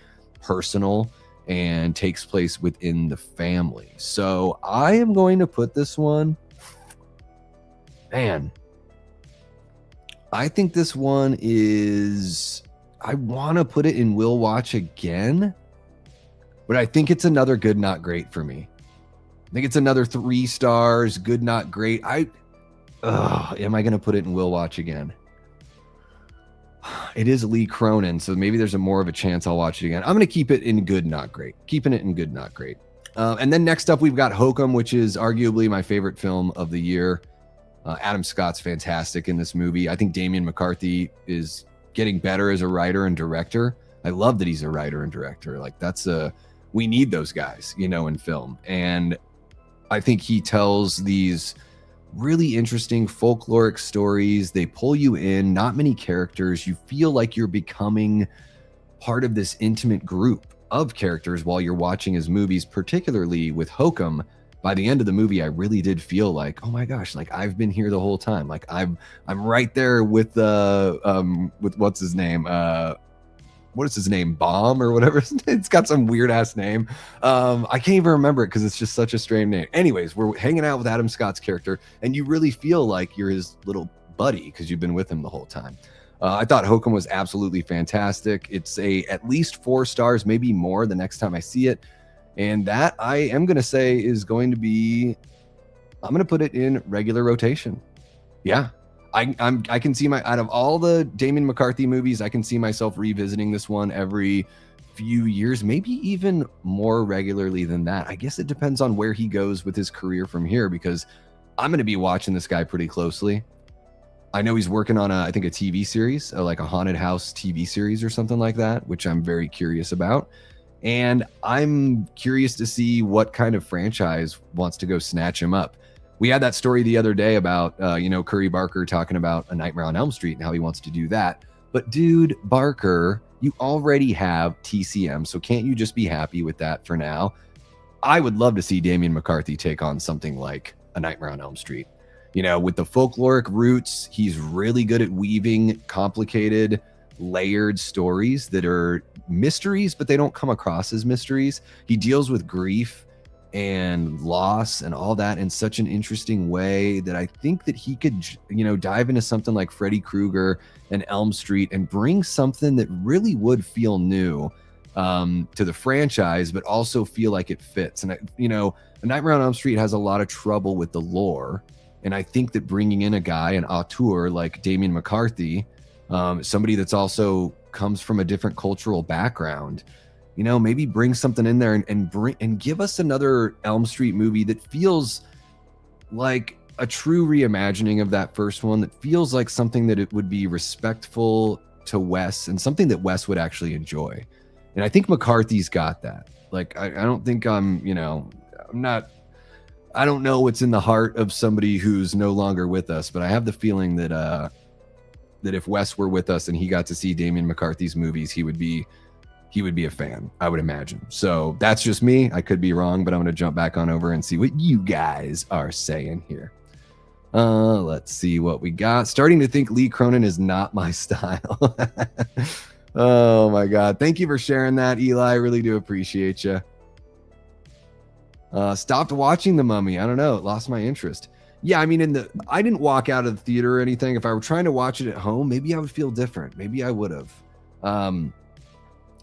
personal, and takes place within the family. So I am going to put this one, man, I think this one is, I want to put it in will watch again, but I think it's another good, not great for me. I think it's another 3 stars, good, not great. Am I going to put it in will watch again? It is Lee Cronin, so maybe there's more of a chance I'll watch it again. I'm going to keep it in good, not great. Keeping it in good, not great. And then next up, we've got Hokum, which is arguably my favorite film of the year. Adam Scott's fantastic in this movie. I think Damian McCarthy is getting better as a writer and director. I love that he's a writer and director. Like we need those guys, you know, in film. And I think he tells these really interesting folkloric stories. They pull you in, not many characters. You feel like you're becoming part of this intimate group of characters while you're watching his movies, particularly with Hokum. By the end of the movie, I really did feel like, oh my gosh, like I've been here the whole time. Like I'm right there with what's his name? What is his name? Bomb or whatever. It's got some weird ass name. I can't even remember it because it's just such a strange name. Anyways, we're hanging out with Adam Scott's character, and you really feel like you're his little buddy because you've been with him the whole time. I thought Hokum was absolutely fantastic. It's at least 4 stars, maybe more the next time I see it. And that I am going to say is going to be, I'm going to put it in regular rotation. Yeah. I can see out of all the Damian McCarthy movies, I can see myself revisiting this one every few years, maybe even more regularly than that. I guess it depends on where he goes with his career from here, because I'm going to be watching this guy pretty closely. I know he's working on I think a TV series, like a haunted house TV series or something like that, which I'm very curious about. And I'm curious to see what kind of franchise wants to go snatch him up. We had that story the other day about, Curry Barker talking about A Nightmare on Elm Street and how he wants to do that. But dude, Barker, you already have TCM, so can't you just be happy with that for now? I would love to see Damian McCarthy take on something like A Nightmare on Elm Street. You know, with the folkloric roots, he's really good at weaving complicated, layered stories that are mysteries, but they don't come across as mysteries. He deals with grief and loss and all that in such an interesting way that I think that he could, dive into something like Freddy Krueger and Elm Street and bring something that really would feel new to the franchise, but also feel like it fits. And, A Nightmare on Elm Street has a lot of trouble with the lore. And I think that bringing in a guy, an auteur like Damian McCarthy, somebody that's also comes from a different cultural background, maybe bring something in there and give us another Elm Street movie that feels like a true reimagining of that first one, that feels like something that it would be respectful to Wes and something that Wes would actually enjoy. And I think McCarthy's got that. Like, I don't think I don't know what's in the heart of somebody who's no longer with us, but I have the feeling that, that if Wes were with us and he got to see Damian McCarthy's movies, he would be a fan, I would imagine. So that's just me. I could be wrong, but I'm going to jump back on over and see what you guys are saying here. Let's see what we got. Starting to think Lee Cronin is not my style. Oh my God. Thank you for sharing that, Eli. I really do appreciate you. Stopped watching The Mummy. I don't know. It lost my interest. Yeah, I mean, I didn't walk out of the theater or anything. If I were trying to watch it at home, maybe I would feel different. Maybe I would have.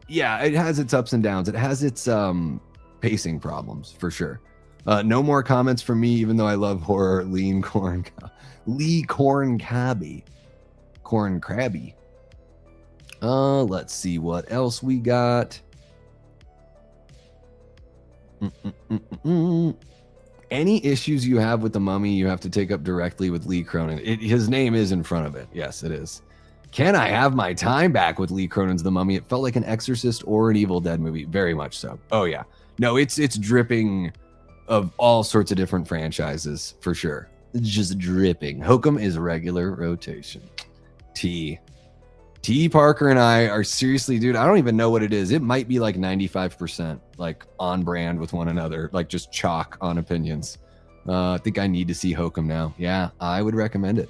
Yeah, it has its ups and downs. It has its pacing problems for sure. No more comments from me, even though I love horror. Lee Corn Crabby. Let's see what else we got. Any issues you have with The Mummy, you have to take up directly with Lee Cronin. His name is in front of it. Yes, it is. Can I have my time back with Lee Cronin's The Mummy? It felt like an Exorcist or an Evil Dead movie. Very much so. Oh yeah. No, it's dripping of all sorts of different franchises for sure. It's just dripping. Hokum is regular rotation. T Parker and I are seriously, dude, I don't even know what it is. It might be like 95% like on brand with one another, like just chalk on opinions. I think I need to see Hokum now. Yeah, I would recommend it.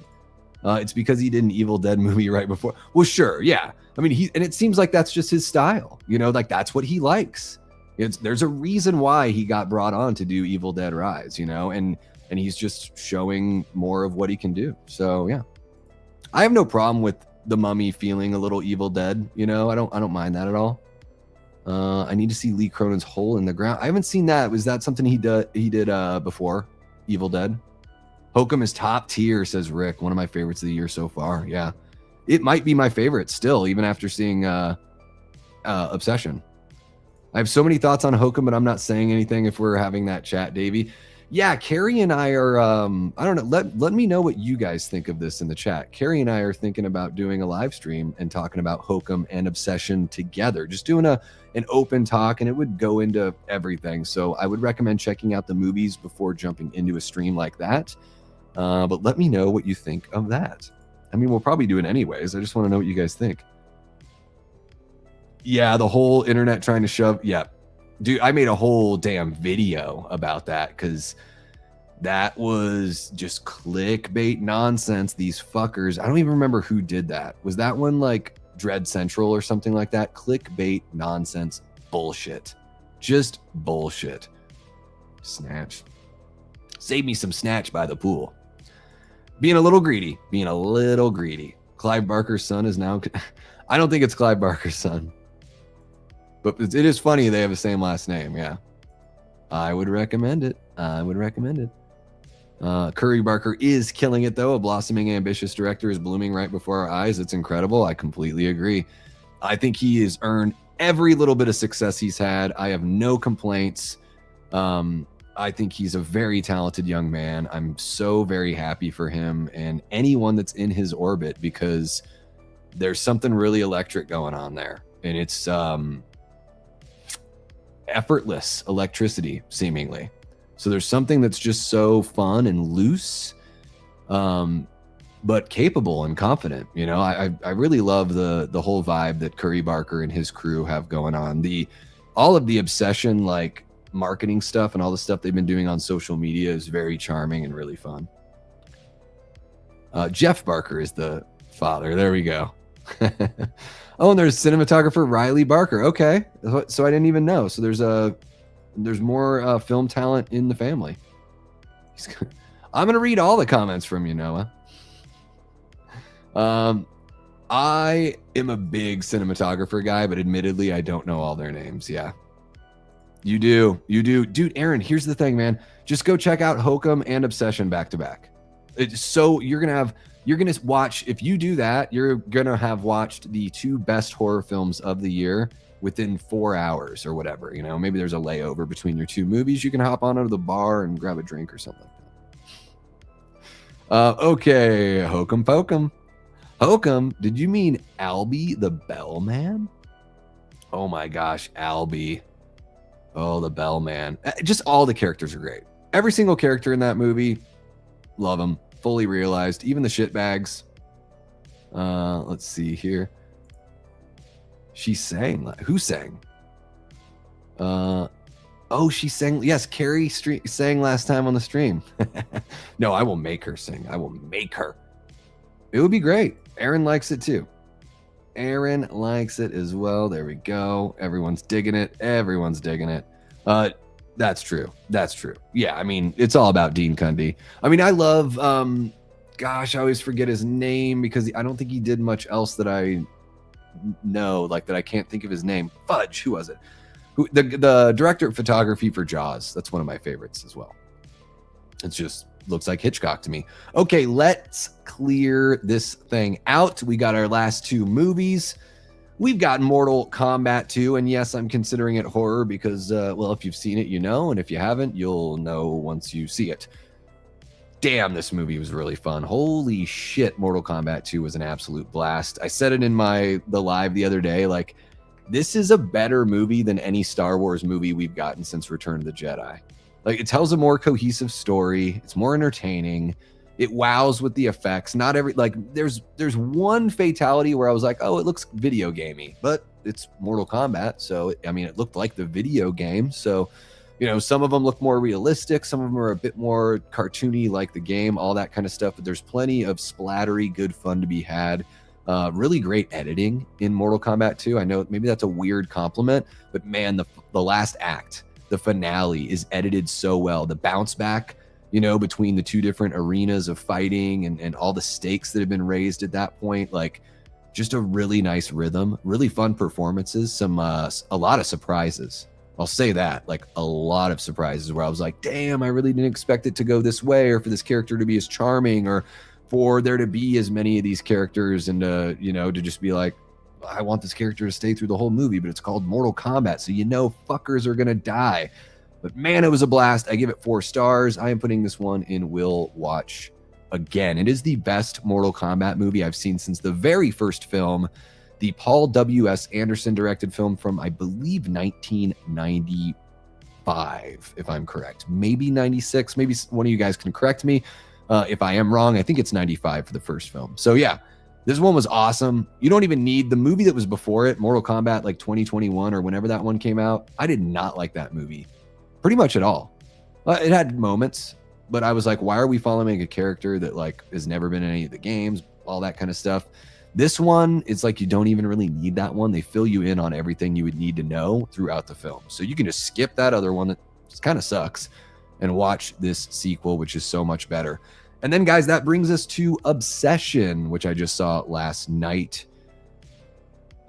It's because he did an Evil Dead movie right before. Well, sure, yeah. I mean, and it seems like that's just his style. You know, like that's what he likes. There's a reason why he got brought on to do Evil Dead Rise, you know, and he's just showing more of what he can do. So yeah, I have no problem with The Mummy feeling a little Evil Dead. You know, I don't mind that at all. I need to see Lee Cronin's Hole in the Ground. I haven't seen that. Was that something he did before Evil Dead? Hokum is top tier, says Rick. One of my favorites of the year so far. Yeah, it might be my favorite still, even after seeing Obsession. I have so many thoughts on Hokum, but I'm not saying anything if we're having that chat, Davey. Yeah, Carrie and I are, I don't know, let me know what you guys think of this in the chat. Carrie and I are thinking about doing a live stream and talking about Hokum and Obsession together, just doing an open talk, and it would go into everything. So I would recommend checking out the movies before jumping into a stream like that. But let me know what you think of that. I mean, we'll probably do it anyways. I just want to know what you guys think. Yeah, the whole internet trying to shove. Yeah. Dude, I made a whole damn video about that because that was just clickbait nonsense. These fuckers. I don't even remember who did that. Was that one like Dread Central or something like that? Clickbait nonsense bullshit. Just bullshit. Snatch. Save me some snatch by the pool. Being a little greedy. Clive Barker's son is now... I don't think it's Clive Barker's son. But it is funny they have the same last name, yeah. I would recommend it. Curry Barker is killing it, though. A blossoming, ambitious director is blooming right before our eyes. It's incredible. I completely agree. I think he has earned every little bit of success he's had. I have no complaints. I think he's a very talented young man. I'm so very happy for him and anyone that's in his orbit because there's something really electric going on there. And it's... effortless electricity, seemingly. So there's something that's just so fun and loose, but capable and confident. You know, I really love the whole vibe that Curry Barker and his crew have going on. All of the Obsession like marketing stuff and all the stuff they've been doing on social media is very charming and really fun. Jeff Barker is the father. There we go. Oh, and there's cinematographer Riley Barker. Okay, so I didn't even know. So there's more film talent in the family. I'm gonna read all the comments from you, Noah. I am a big cinematographer guy, but admittedly, I don't know all their names. Yeah, you do, dude. Aaron, here's the thing, man. Just go check out Hokum and Obsession back to back. So you're gonna watch, if you do that, you're gonna have watched the 2 best horror films of the year within 4 hours or whatever. You know, maybe there's a layover between your 2 movies. You can hop on to the bar and grab a drink or something like that. Okay, Hokum Pokum. Hokum, did you mean Albie the Bellman? Oh my gosh, Albie. Oh, the Bellman. Just all the characters are great. Every single character in that movie, love them. Fully realized. Even the shitbags. Let's see here. She sang. Who sang? Oh, she sang. Yes, Carrie sang last time on the stream. No, I will make her sing. I will make her. It would be great. Aaron likes it too. Aaron likes it as well. There we go. Everyone's digging it. Everyone's digging it. That's true. That's true. Yeah, I mean, it's all about Dean Cundy. I mean, I love, gosh, I always forget his name because I don't think he did much else that I know, like that I can't think of his name. Fudge, who was it? Who the director of photography for Jaws. That's one of my favorites as well. It's just looks like Hitchcock to me. Okay, let's clear this thing out. We got our last two movies. We've got Mortal Kombat 2, and yes, I'm considering it horror because, well, if you've seen it, you know, and if you haven't, you'll know once you see it. Damn, this movie was really fun. Holy shit, Mortal Kombat 2 was an absolute blast. I said it in the live the other day, like, this is a better movie than any Star Wars movie we've gotten since Return of the Jedi. Like, it tells a more cohesive story. It's more entertaining. It wows with the effects. Not every, like, there's one fatality where I was like, oh, it looks video gamey, but it's Mortal Kombat. So, I mean, it looked like the video game. So, you know, some of them look more realistic. Some of them are a bit more cartoony, like the game, all that kind of stuff. But there's plenty of splattery, good fun to be had. Really great editing in Mortal Kombat 2. I know maybe that's a weird compliment, but man, the last act, the finale is edited so well. The bounce back, you know, between the two different arenas of fighting and all the stakes that have been raised at that point, like just a really nice rhythm, really fun performances, a lot of surprises. I'll say that, like a lot of surprises where I was like, damn, I really didn't expect it to go this way, or for this character to be as charming, or for there to be as many of these characters, and you know, to just be like, I want this character to stay through the whole movie, but it's called Mortal Kombat, so you know fuckers are gonna die. But man, it was a blast. I give it 4 stars. I am putting this one in Will Watch again. It is the best Mortal Kombat movie I've seen since the very first film, the Paul W.S. Anderson directed film from, I believe, 1995, if I'm correct. Maybe 96. Maybe one of you guys can correct me if I am wrong. I think it's 95 for the first film. So yeah, this one was awesome. You don't even need the movie that was before it, Mortal Kombat, like 2021 or whenever that one came out. I did not like that movie pretty much at all. It had moments, but I was like, why are we following a character that like has never been in any of the games, all that kind of stuff. This one, it's like you don't even really need that one. They fill you in on everything you would need to know throughout the film. So you can just skip that other one that just kind of sucks and watch this sequel, which is so much better. And then, guys, that brings us to Obsession, which I just saw last night.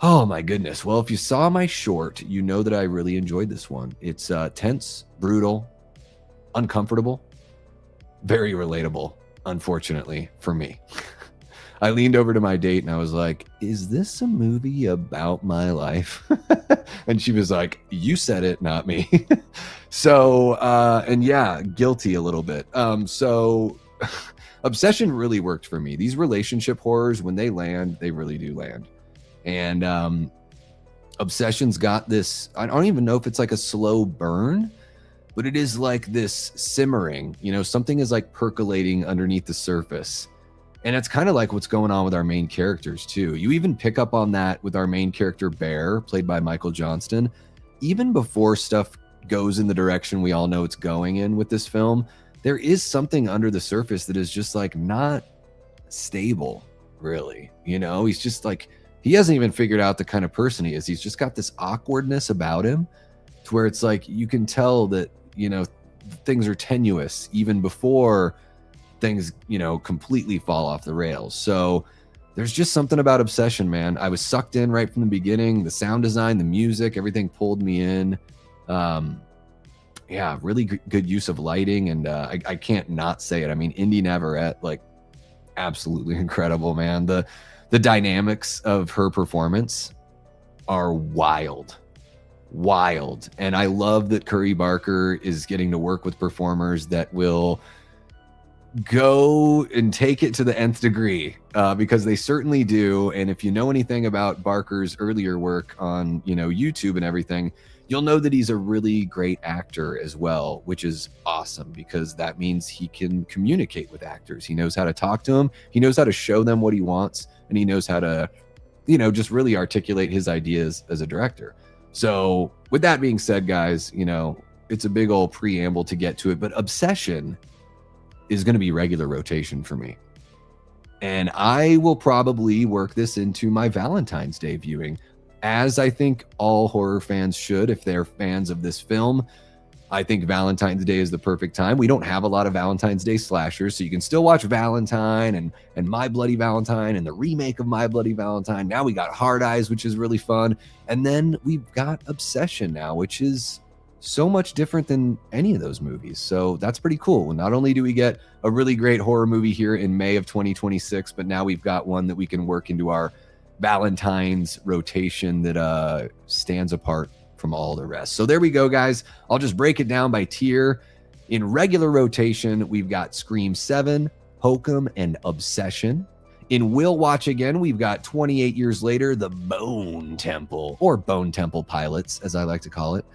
Oh, my goodness. Well, if you saw my short, you know that I really enjoyed this one. It's tense, brutal, uncomfortable, very relatable, unfortunately, for me. I leaned over to my date and I was like, is this a movie about my life? And she was like, you said it, not me. So, and yeah, guilty a little bit. So Obsession really worked for me. These relationship horrors, when they land, they really do land. And Obsession's got this, I don't even know if it's like a slow burn, but it is like this simmering, you know, something is like percolating underneath the surface. And it's kind of like what's going on with our main characters too. You even pick up on that with our main character, Bear, played by Michael Johnston. Even before stuff goes in the direction we all know it's going in with this film, there is something under the surface that is just like not stable, really. You know, he's just like, he hasn't even figured out the kind of person he is. He's just got this awkwardness about him to where it's like, you can tell that, you know, things are tenuous even before things, you know, completely fall off the rails. So there's just something about Obsession, man. I was sucked in right from the beginning. The sound design, the music, everything pulled me in. Yeah, really good use of lighting. And I can't not say it. I mean, Indy Navarrete, like, absolutely incredible, man. The dynamics of her performance are wild. And I love that Curry Barker is getting to work with performers that will go and take it to the nth degree, because they certainly do. And if you know anything about Barker's earlier work on, YouTube and everything, you'll know that he's a really great actor as well, which is awesome because that means he can communicate with actors. He knows how to talk to them. He knows how to show them what he wants, and he knows how to, just really articulate his ideas as a director. So with that being said, guys, it's a big old preamble to get to it, but Obsession is going to be regular rotation for me. And I will probably work this into my Valentine's Day viewing, as I think all horror fans should if they're fans of this film. I think Valentine's Day is the perfect time. We don't have a lot of Valentine's Day slashers, so you can still watch Valentine and My Bloody Valentine and the remake of My Bloody Valentine. Now we got Hard Eyes, which is really fun. And then we've got Obsession now, which is so much different than any of those movies. So that's pretty cool. Not only do we get a really great horror movie here in May of 2026, but now we've got one that we can work into our Valentine's rotation that stands apart from all the rest. So there we go, guys. I'll just break it down by tier. In regular rotation, we've got Scream 7, Hokum, and Obsession. In Will Watch Again, we've got 28 years later, The Bone Temple, or Bone Temple Pilots, as I like to call it.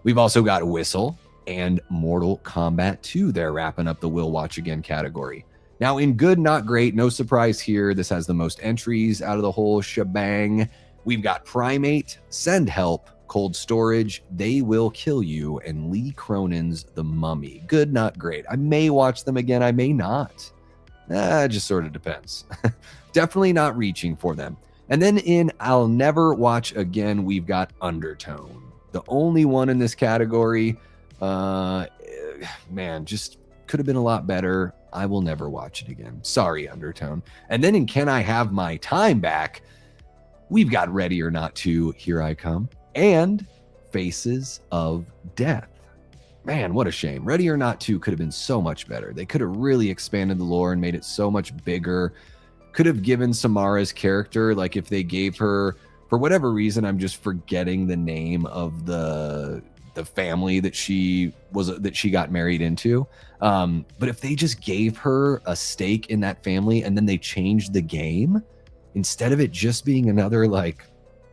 We've also got Whistle and Mortal Kombat 2 there, wrapping up the Will Watch Again category. Now, in Good Not Great, no surprise here, this has the most entries out of the whole shebang. We've got Primate, Send Help, Cold Storage, They Will Kill You, and Lee Cronin's The Mummy. Good Not Great. I may watch them again, I may not. It just sort of depends. Definitely not reaching for them. And then in I'll Never Watch Again, we've got Undertone. The only one in this category. Man, just could have been a lot better. I will never watch it again. Sorry, Undertone. And then in Can I Have My Time Back, we've got Ready or Not 2, Here I Come, and Faces of Death. Man, what a shame. Ready or Not 2 could have been so much better. They could have really expanded the lore and made it so much bigger. Could have given Samara's character, like if they gave her, for whatever reason, I'm just forgetting the name of the family that she got married into. But if they just gave her a stake in that family and then they changed the game, instead of it just being another like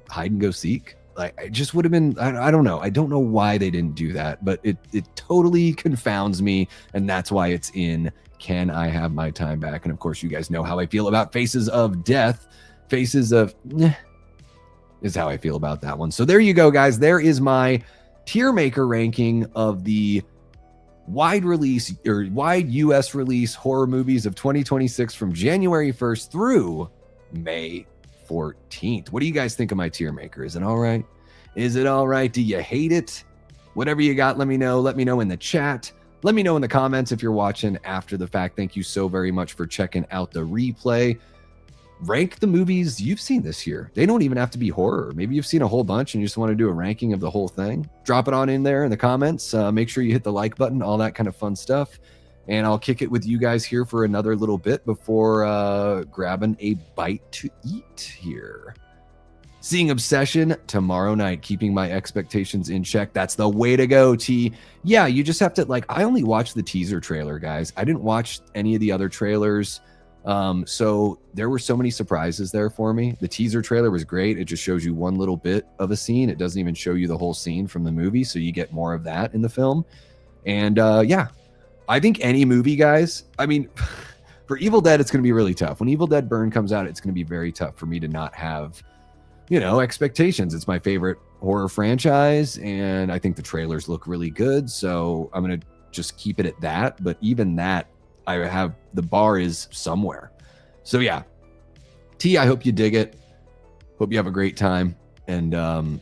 hide and go seek, like it just would have been, I don't know. I don't know why they didn't do that, but it totally confounds me. And that's why it's in Can I Have My Time Back? And of course, you guys know how I feel about Faces of Death. Faces of is how I feel about that one. So there you go, guys. There is my Tiermaker ranking of the wide US release horror movies of 2026 from January 1st through May 14th. What do you guys think of my Tiermaker? Is it all right? Is it all right? Do you hate it? Whatever you got, let me know. Let me know in the chat. Let me know in the comments if you're watching after the fact. Thank you so very much for checking out the replay. Rank the movies you've seen this year. They don't even have to be horror. Maybe you've seen a whole bunch and you just want to do a ranking of the whole thing. Drop it on in there in the comments. Make sure you hit the like button, all that kind of fun stuff. And I'll kick it with you guys here for another little bit before grabbing a bite to eat here. Seeing Obsession tomorrow night, keeping my expectations in check. That's the way to go, T. Yeah, you just have to, I only watched the teaser trailer, guys. I didn't watch any of the other trailers. So there were so many surprises there for me. The teaser trailer was great. It just shows you one little bit of a scene. It doesn't even show you the whole scene from the movie. So you get more of that in the film. And yeah, I think any movie, guys, I mean, for Evil Dead, it's going to be really tough. When Evil Dead Burn comes out, it's going to be very tough for me to not have, expectations. It's my favorite horror franchise. And I think the trailers look really good. So I'm going to just keep it at that. But even that, I have the bar is somewhere. So yeah, T, I hope you dig it. Hope you have a great time. And I'm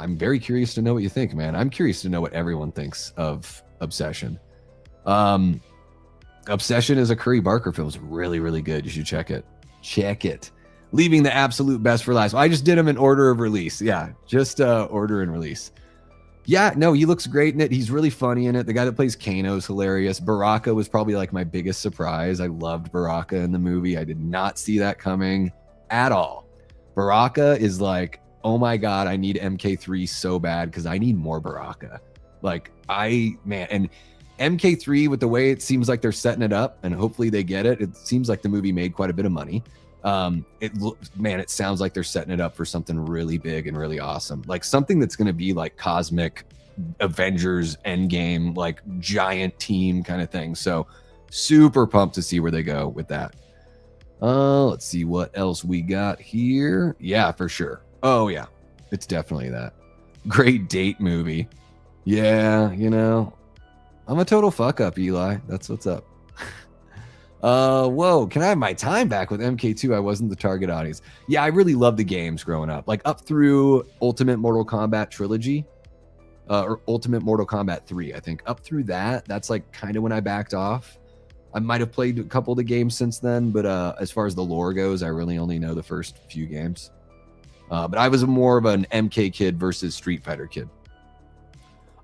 very curious to know what you think, man. I'm curious to know what everyone thinks of Obsession. Obsession is a Curry Barker film. It's really, really good. You should check it. Check it. Leaving the absolute best for last. I just did him in order of release. Yeah, just order and release. Yeah, no, he looks great in it. He's really funny in it. The guy that plays Kano is hilarious. Baraka was probably like my biggest surprise. I loved Baraka in the movie. I did not see that coming at all. Baraka is like, oh my God, I need MK3 so bad because I need more Baraka. And MK3, with the way it seems like they're setting it up, and hopefully they get it. It seems like the movie made quite a bit of money. It sounds like they're setting it up for something really big and really awesome, like something that's going to be like cosmic Avengers Endgame, like giant team kind of thing. So super pumped to see where they go with that. Let's see what else we got here. Yeah, for sure. Oh yeah, it's definitely that. Great date movie. Yeah, you know, I'm a total fuck up, Eli. That's what's up. Whoa, can I have my time back with MK2? I wasn't the target audience. Yeah, I really loved the games growing up, like up through Ultimate Mortal Kombat Trilogy, or Ultimate Mortal Kombat 3, I think. Up through that, that's like kind of when I backed off. I might have played a couple of the games since then, but as far as the lore goes, I really only know the first few games. But I was more of an MK kid versus Street Fighter kid.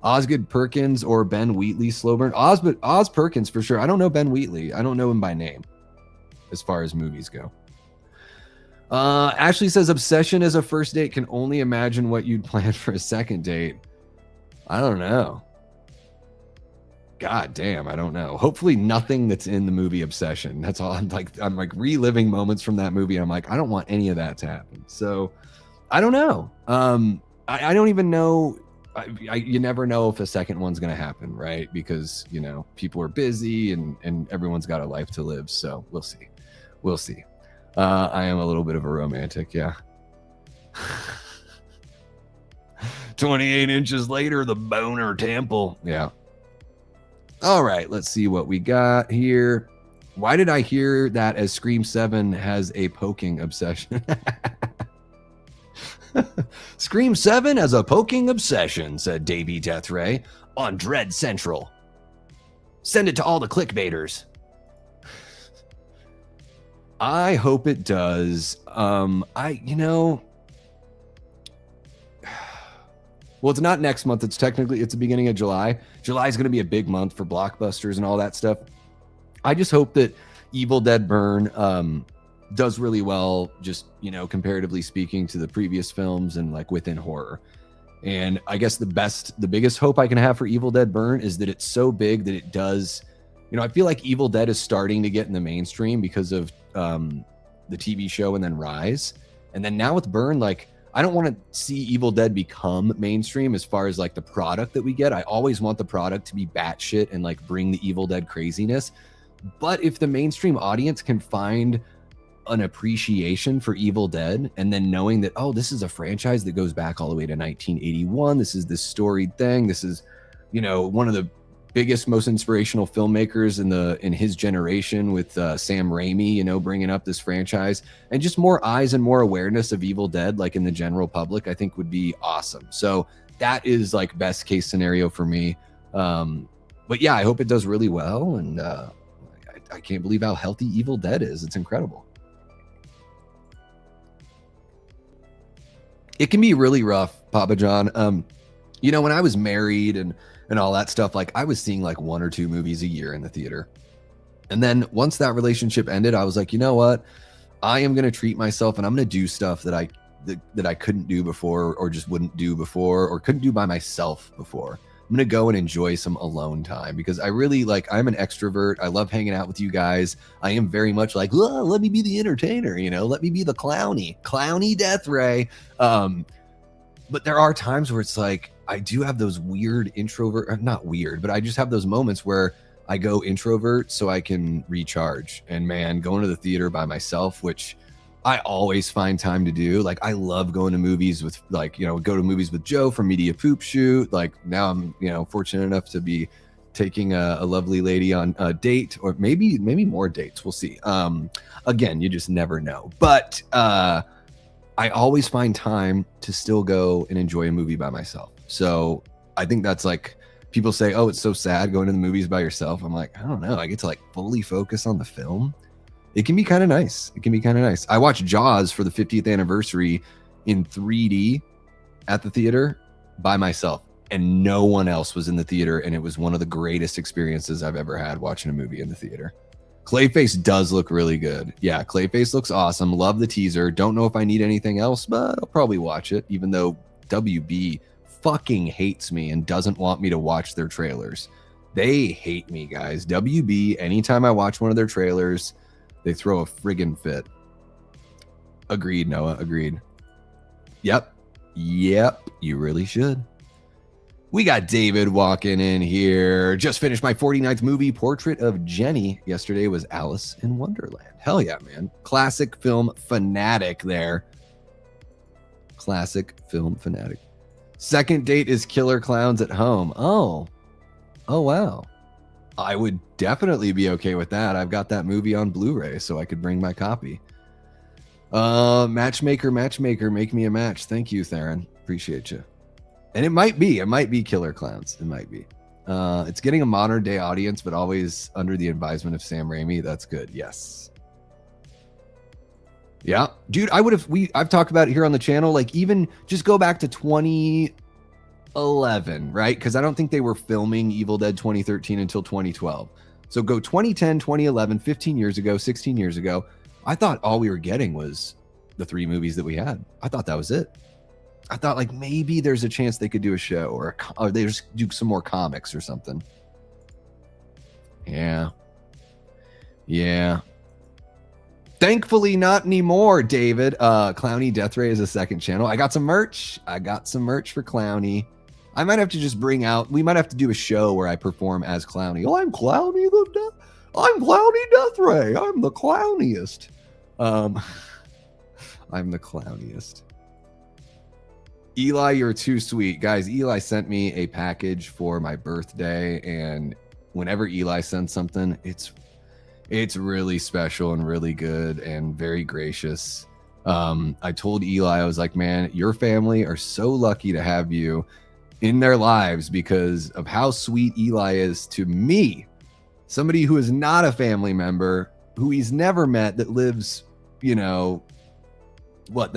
Osgood Perkins or Ben Wheatley slow burn? Oz Perkins for sure. I don't know Ben Wheatley. I don't know him by name as far as movies go. Ashley says obsession as a first date. Can only imagine what you'd plan for a second date. I don't know. God damn, I don't know. Hopefully nothing that's in the movie Obsession. That's all. I'm like reliving moments from that movie. I'm like, I don't want any of that to happen. So I don't know. I don't even know. You never know if a second one's going to happen, right? Because, you know, people are busy and everyone's got a life to live. So we'll see. We'll see. I am a little bit of a romantic. Yeah. 28 inches later, the boner temple. Yeah. All right, let's see what we got here. Why did I hear that as Scream 7 has a poking obsession? Scream 7 has a poking obsession, said Davey Deathray on Dread Central. Send it to all the clickbaiters. I hope it does. Well, it's not next month. It's the beginning of July. July is going to be a big month for blockbusters and all that stuff. I just hope that Evil Dead Burn does really well, just, you know, comparatively speaking to the previous films and like within horror. And I guess the biggest hope I can have for Evil Dead Burn is that it's so big that it does, you know, I feel like Evil Dead is starting to get in the mainstream because of the TV show and then Rise. And then now with Burn, like, I don't want to see Evil Dead become mainstream as far as like the product that we get. I always want the product to be batshit and like bring the Evil Dead craziness. But if the mainstream audience can find an appreciation for Evil Dead, and then knowing that, oh, this is a franchise that goes back all the way to 1981. This is this storied thing. This is, you know, one of the biggest, most inspirational filmmakers in his generation with Sam Raimi, you know, bringing up this franchise, and just more eyes and more awareness of Evil Dead, like in the general public, I think would be awesome. So that is like best case scenario for me. But yeah, I hope it does really well. And I can't believe how healthy Evil Dead is. It's incredible. It can be really rough, Papa John. You know, when I was married and all that stuff, like I was seeing like 1 or 2 movies a year in the theater. And then once that relationship ended, I was like, you know what? I am going to treat myself and I'm going to do stuff that I couldn't do before, or just wouldn't do before, or couldn't do by myself before. I'm going to go and enjoy some alone time, because I really I'm an extrovert. I love hanging out with you guys. I am very much like, oh, let me be the entertainer, you know, let me be the clowny Deathray. But there are times where it's like, I do have those weird not weird, but I just have those moments where I go introvert so I can recharge. And man, going to the theater by myself, which I always find time to do. Like, I love going to movies with, like, you know, go to movies with Joe from Media Poop Shoot. Like, now I'm, you know, fortunate enough to be taking a lovely lady on a date, or maybe more dates. We'll see. Again, you just never know. But I always find time to still go and enjoy a movie by myself. So I think that's like, people say, oh, it's so sad going to the movies by yourself. I'm like, I don't know. I get to like fully focus on the film. It can be kind of nice. I watched Jaws for the 50th anniversary in 3D at the theater by myself, and no one else was in the theater. And it was one of the greatest experiences I've ever had watching a movie in the theater. Clayface does look really good. Yeah, Clayface looks awesome. Love the teaser. Don't know if I need anything else, but I'll probably watch it, even though WB fucking hates me and doesn't want me to watch their trailers. They hate me, guys. WB, anytime I watch one of their trailers, they throw a friggin' fit. Agreed, Noah. Agreed. Yep. You really should. We got David walking in here. Just finished my 49th movie, Portrait of Jenny. Yesterday was Alice in Wonderland. Hell yeah, man. Classic film fanatic there. Classic film fanatic. Second date is Killer Clowns at Home. Oh, wow. I would definitely be okay with that. I've got that movie on Blu-ray, so I could bring my copy. Matchmaker, make me a match. Thank you, Theron. Appreciate you. And it might be Killer Clowns. It might be. It's getting a modern day audience, but always under the advisement of Sam Raimi. That's good. Yes. Yeah, dude, I've talked about it here on the channel. Like, even just go back to 2011, right? Because I don't think they were filming Evil Dead 2013 until 2012. So go 2010, 2011, 15 years ago, 16 years ago. I thought all we were getting was the 3 movies that we had. I thought that was it. I thought, like, maybe there's a chance they could do a show or they just do some more comics or something. Yeah. Thankfully, not anymore, David. Clowny Deathray is a second channel. I got some merch. for Clowny. I might have to just we might have to do a show where I perform as Clowny. Oh, I'm Clowny Deathray. I'm the clowniest. I'm the clowniest. Eli, you're too sweet. Guys, Eli sent me a package for my birthday, and whenever Eli sends something, it's really special and really good and very gracious. I told Eli, I was like, man, your family are so lucky to have you in their lives because of how sweet Eli is to me. Somebody who is not a family member, who he's never met, that lives, the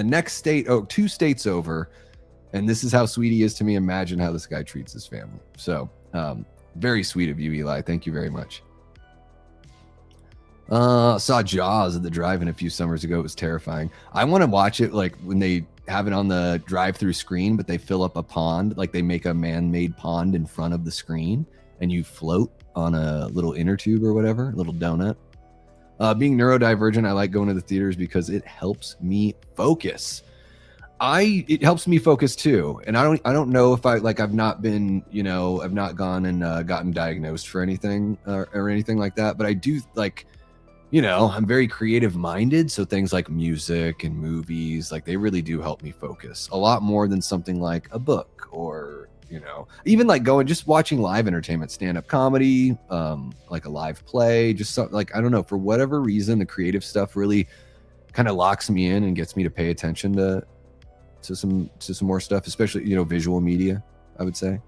next state, 2 states over. And this is how sweet he is to me. Imagine how this guy treats his family. So very sweet of you, Eli. Thank you very much. Saw Jaws at the drive-in a few summers ago. It was terrifying. I want to watch it like when they have it on the drive-through screen, but they fill up a pond, like they make a man-made pond in front of the screen and you float on a little inner tube or whatever, a little donut. Being neurodivergent, I like going to the theaters because it helps me focus. It helps me focus too. And I don't know if I've not been, I've not gone and gotten diagnosed for anything or anything like that. But I do I'm very creative minded. So things like music and movies, like they really do help me focus a lot more than something like a book or, even like just watching live entertainment, stand-up comedy, like a live play, just something like, I don't know, for whatever reason, the creative stuff really kind of locks me in and gets me to pay attention to some more stuff, especially, visual media, I would say.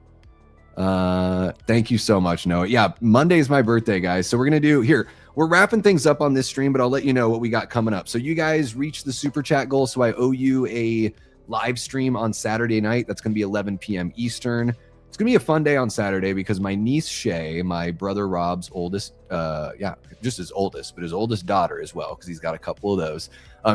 Thank you so much, Noah. Yeah, Monday is my birthday, guys. So we're wrapping things up on this stream, but I'll let you know what we got coming up. So you guys reached the super chat goal, so I owe you a live stream on Saturday night. That's going to be 11 p.m. Eastern. It's going to be a fun day on Saturday because my niece Shay, my brother Rob's oldest, just his oldest, but his oldest daughter as well, because he's got a couple of those.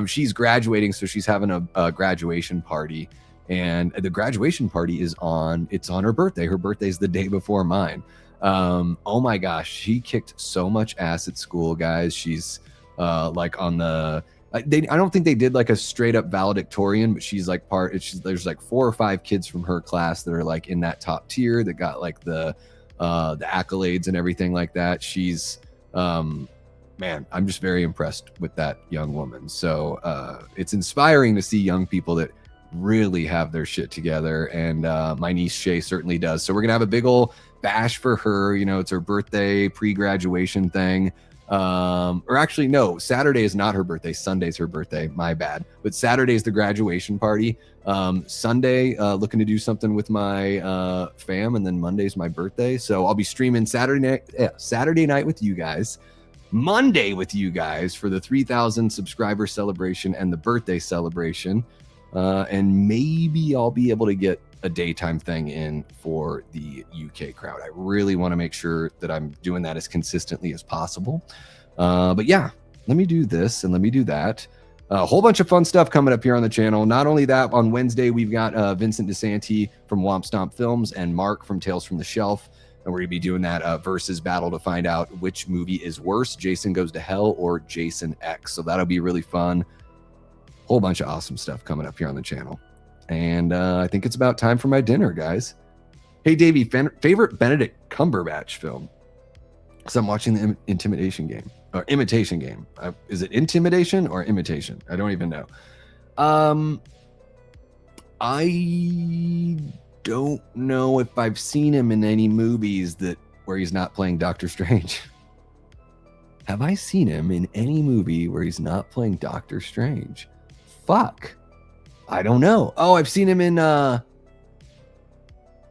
She's graduating, so she's having a graduation party, and the graduation party it's on her birthday. Her birthday's the day before mine. Oh my gosh, she kicked so much ass at school, guys. She's like on the. I don't think they did like a straight up valedictorian, but she's like there's like 4 or 5 kids from her class that are like in that top tier that got like the accolades and everything like that. She's man, I'm just very impressed with that young woman. So it's inspiring to see young people that really have their shit together, and my niece Shay certainly does. So we're gonna have a big old bash for her. It's her birthday pre-graduation thing. Or actually, no, Saturday is not her birthday. Sunday's her birthday. My bad. But Saturday's the graduation party. Sunday, looking to do something with my fam, and then Monday's my birthday. So I'll be streaming Saturday night with you guys, Monday with you guys for the 3,000 subscriber celebration and the birthday celebration. And maybe I'll be able to get a daytime thing in for the UK crowd. I really want to make sure that I'm doing that as consistently as possible. But yeah, let me do this and let me do that. A whole bunch of fun stuff coming up here on the channel. Not only that, on Wednesday, we've got Vincent DeSanti from Womp Stomp Films and Mark from Tales from the Shelf And we're going to be doing that versus battle to find out which movie is worse, Jason Goes to Hell or Jason X. So that'll be really fun. Whole bunch of awesome stuff coming up here on the channel. And I think it's about time for my dinner, guys. Hey, Davey, favorite Benedict Cumberbatch film? So I'm watching the Imitation Game. Is it Intimidation or Imitation? I don't even know. I don't know if I've seen him in any movies where he's not playing Doctor Strange. Have I seen him in any movie where he's not playing Doctor Strange? Fuck. I don't know. Oh, I've seen him in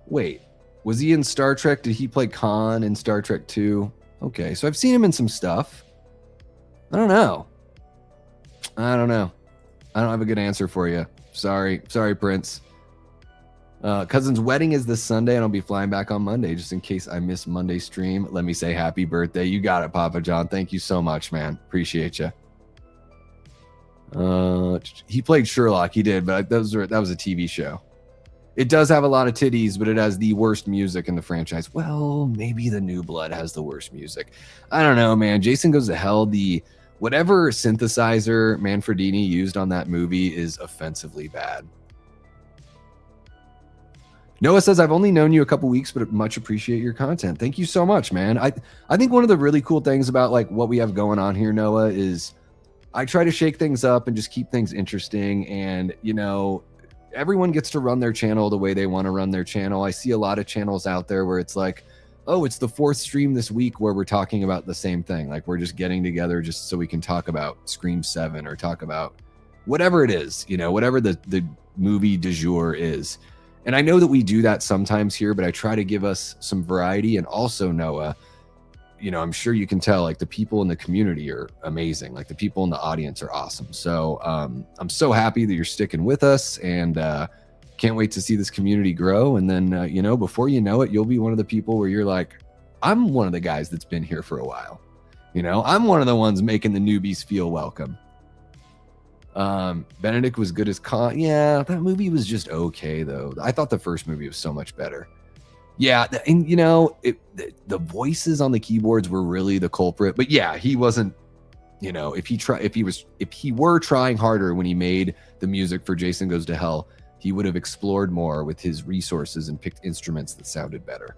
wait, was he in Star Trek? Did he play Khan in Star Trek 2? Okay, so I've seen him in some stuff. I don't know. I don't have a good answer for you. Sorry, Prince. Cousin's wedding is this Sunday, and I'll be flying back on Monday. Just in case I miss Monday stream, let me say happy birthday. You got it, Papa John. Thank you so much, man. Appreciate you. He played Sherlock. He did, but that was a TV show. It does have a lot of titties, but it has the worst music in the franchise. Well, maybe the New Blood has the worst music. I don't know, man. Jason Goes to Hell, whatever synthesizer Manfredini used on that movie is offensively bad. Noah says, I've only known you a couple weeks, but much appreciate your content. Thank you so much, man. I think one of the really cool things about like what we have going on here, Noah, is I try to shake things up and just keep things interesting. And, you know, everyone gets to run their channel the way they want to run their channel. I see a lot of channels out there where it's like, oh, it's the 4th stream this week where we're talking about the same thing. Like we're just getting together just so we can talk about Scream 7 or talk about whatever it is, you know, whatever the movie du jour is. And I know that we do that sometimes here, but I try to give us some variety. And also, Noah, you know, I'm sure you can tell, like the people in the community are amazing. Like the people in the audience are awesome. So I'm so happy that you're sticking with us, and can't wait to see this community grow. And then, you know, before you know it, you'll be one of the people where you're like, I'm one of the guys that's been here for a while. You know, I'm one of the ones making the newbies feel welcome. Benedict was good as Khan. Yeah, that movie was just okay, though. I thought the first movie was so much better. Yeah, and you know, the voices on the keyboards were really the culprit. But yeah, he wasn't, you know, if he were trying harder when he made the music for Jason Goes to Hell, he would have explored more with his resources and picked instruments that sounded better.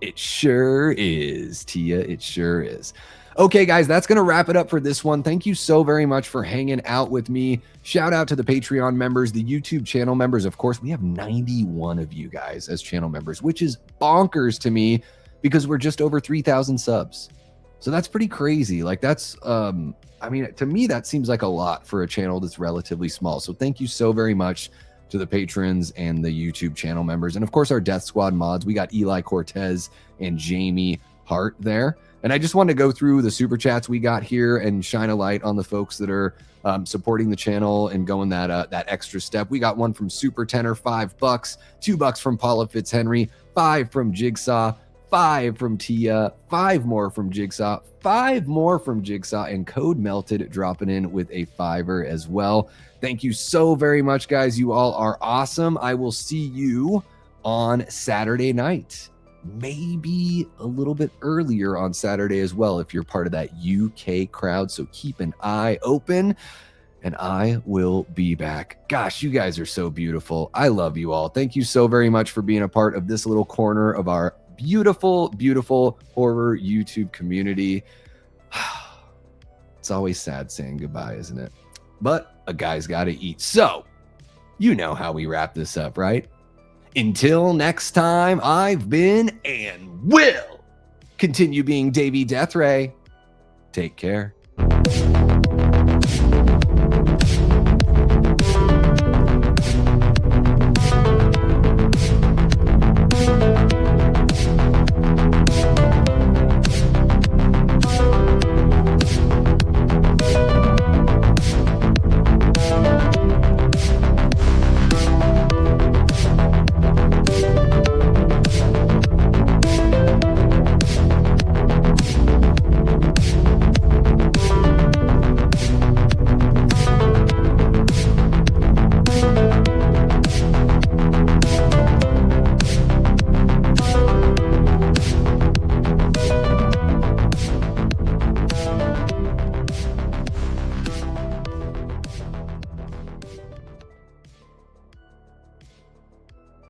It sure is, Tia. It sure is. Okay, guys, that's going to wrap it up for this one. Thank you so very much for hanging out with me. Shout out to the Patreon members, the YouTube channel members. Of course, we have 91 of you guys as channel members, which is bonkers to me because we're just over 3,000 subs. So that's pretty crazy. Like that's, I mean, to me, that seems like a lot for a channel that's relatively small. So thank you so very much to the patrons and the YouTube channel members. And of course, our Death Squad mods. We got Eli Cortez and Jamie Hart there. And I just wanted to go through the super chats we got here and shine a light on the folks that are supporting the channel and going that extra step. We got one from Super Tenor, $5, $2 from Paula Fitzhenry, 5 from Jigsaw, 5 from Tia, 5 more from Jigsaw, 5 more from Jigsaw, and Code Melted dropping in with a $5 as well. Thank you so very much, guys. You all are awesome. I will see you on Saturday night. Maybe a little bit earlier on Saturday as well if you're part of that UK crowd. So keep an eye open, and I will be back. Gosh, you guys are so beautiful. I love you all. Thank you so very much for being a part of this little corner of our beautiful, beautiful horror YouTube community. It's always sad saying goodbye, isn't it? But a guy's got to eat. So you know how we wrap this up, right? Until next time, I've been and will continue being Davey Deathray. Take care.